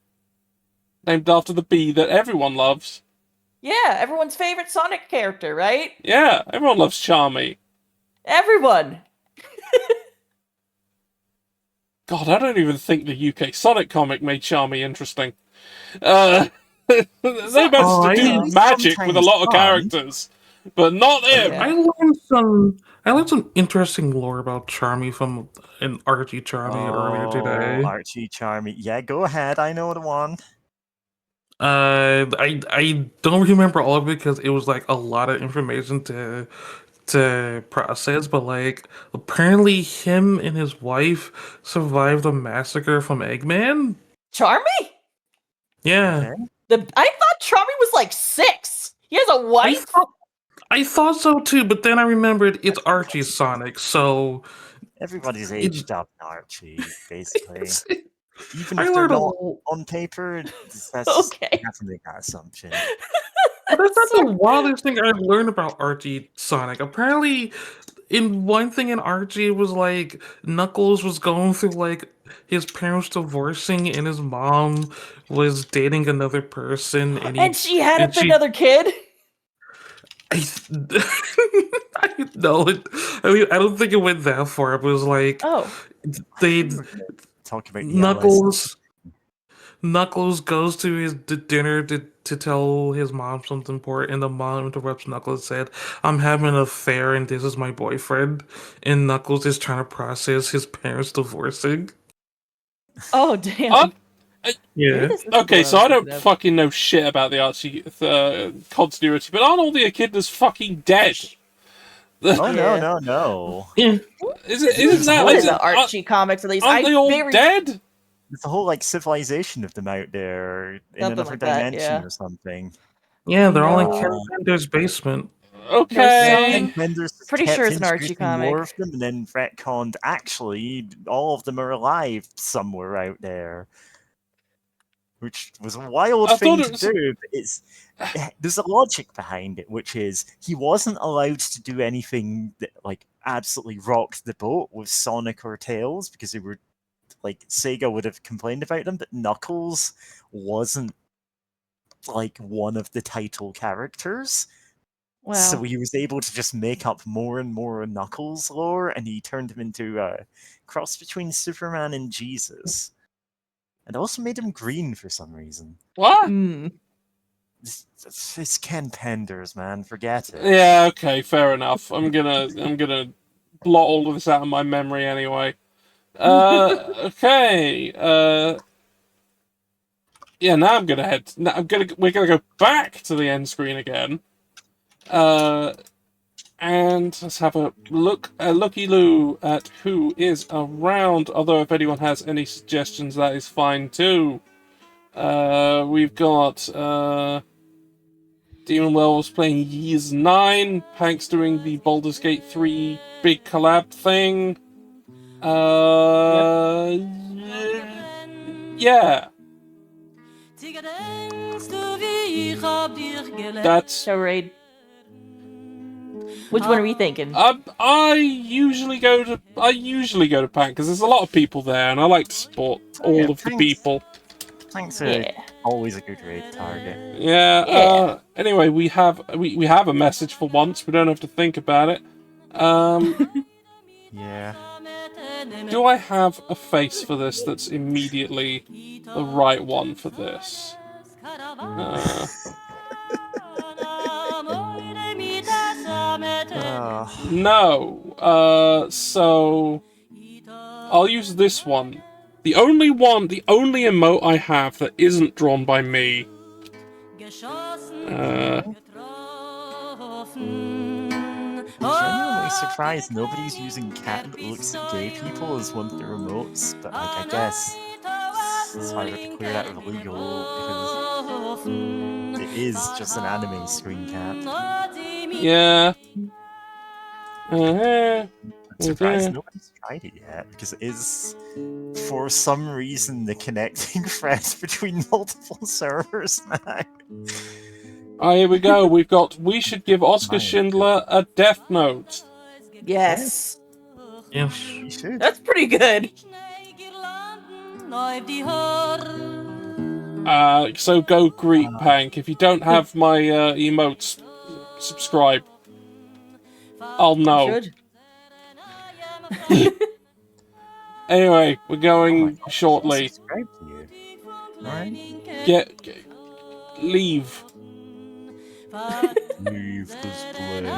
Named after the bee that everyone loves. Yeah, everyone's favorite Sonic character, right? Yeah, everyone loves Charmy. Everyone. God, I don't even think the UK Sonic comic made Charmy interesting. They managed to do magic with a lot of characters, but not him. I learned some interesting lore about Charmy from an Archie Charmy earlier today. Archie Charmy. Yeah, go ahead. I know the one. I don't remember all of it because it was like a lot of information to process, but like apparently him and his wife survived a massacre from Eggman. Charmy? Yeah. I thought Charmy was like 6. He has a wife? I thought so too, but then I remembered it's Archie Sonic, so everybody's aged up in Archie, basically. Even I if they're learned a not whole- on paper, that's just, you have to make that assumption. But that's not the wildest thing I learned about Archie Sonic. Apparently, in one thing in Archie it was like Knuckles was going through like his parents divorcing and his mom was dating another person And she had another kid? I no, I mean I don't think it went that far. It was like they talk about Knuckles goes to his dinner to tell his mom something important, and the mom interrupts Knuckles and said, "I'm having an affair, and this is my boyfriend." And Knuckles is trying to process his parents divorcing. Oh damn! Yeah. Okay, so I don't fucking know shit about the Archie continuity, but aren't all the echidnas fucking dead? Oh no! Isn't that in the Archie comics at least? Aren't they all dead? There's a whole like civilization of them out there in Something another like that, dimension yeah. or something. Yeah, they're all in Carpenter's basement. Okay. Pretty sure it's an Archie introducing comic. more of them, and then retconned. Actually, all of them are alive somewhere out there, which was a wild thing to do. But there's a logic behind it, which is he wasn't allowed to do anything that like absolutely rocked the boat with Sonic or Tails because they were like Sega would have complained about them, but Knuckles wasn't like one of the title characters. Wow. So he was able to just make up more and more Knuckles lore, and he turned him into a cross between Superman and Jesus. And also made him green for some reason. What? It's Ken Penders, man. Forget it. Yeah, okay, fair enough. I'm gonna blot all of this out of my memory anyway. Okay. Yeah, now I'm gonna head. We're gonna go back to the end screen again. And let's have a looky-loo at who is around. Although if anyone has any suggestions, that is fine too. We've got Demon Werewolves playing Yeez 9. Pank's doing the Baldur's Gate 3 big collab thing. Yeah. That's so raid. Which one are we thinking? I usually go to Pank because there's a lot of people there, and I like to support all of the people. Thanks. Always a good raid target. Yeah. Anyway, we have a message for once. We don't have to think about it. Yeah. Do I have a face for this that's immediately the right one for this? No. So I'll use this one. The only emote I have that isn't drawn by me. I'm genuinely surprised nobody's using cat that looks at gay people as one of their emotes, but like I guess it's harder to clear that with illegal because it is just an anime screen cap. Yeah. I'm surprised nobody's tried it yet, because it is, for some reason, the connecting thread between multiple servers now. Oh, here we go. We've got We Should Give Oscar Schindler a Death Note. Yes. Yes. You should. That's pretty good. So go greet Pank. If you don't have my emotes, subscribe. I'll know. Anyway, we're going shortly. Subscribe to you. Alright. Leave. Leave this place.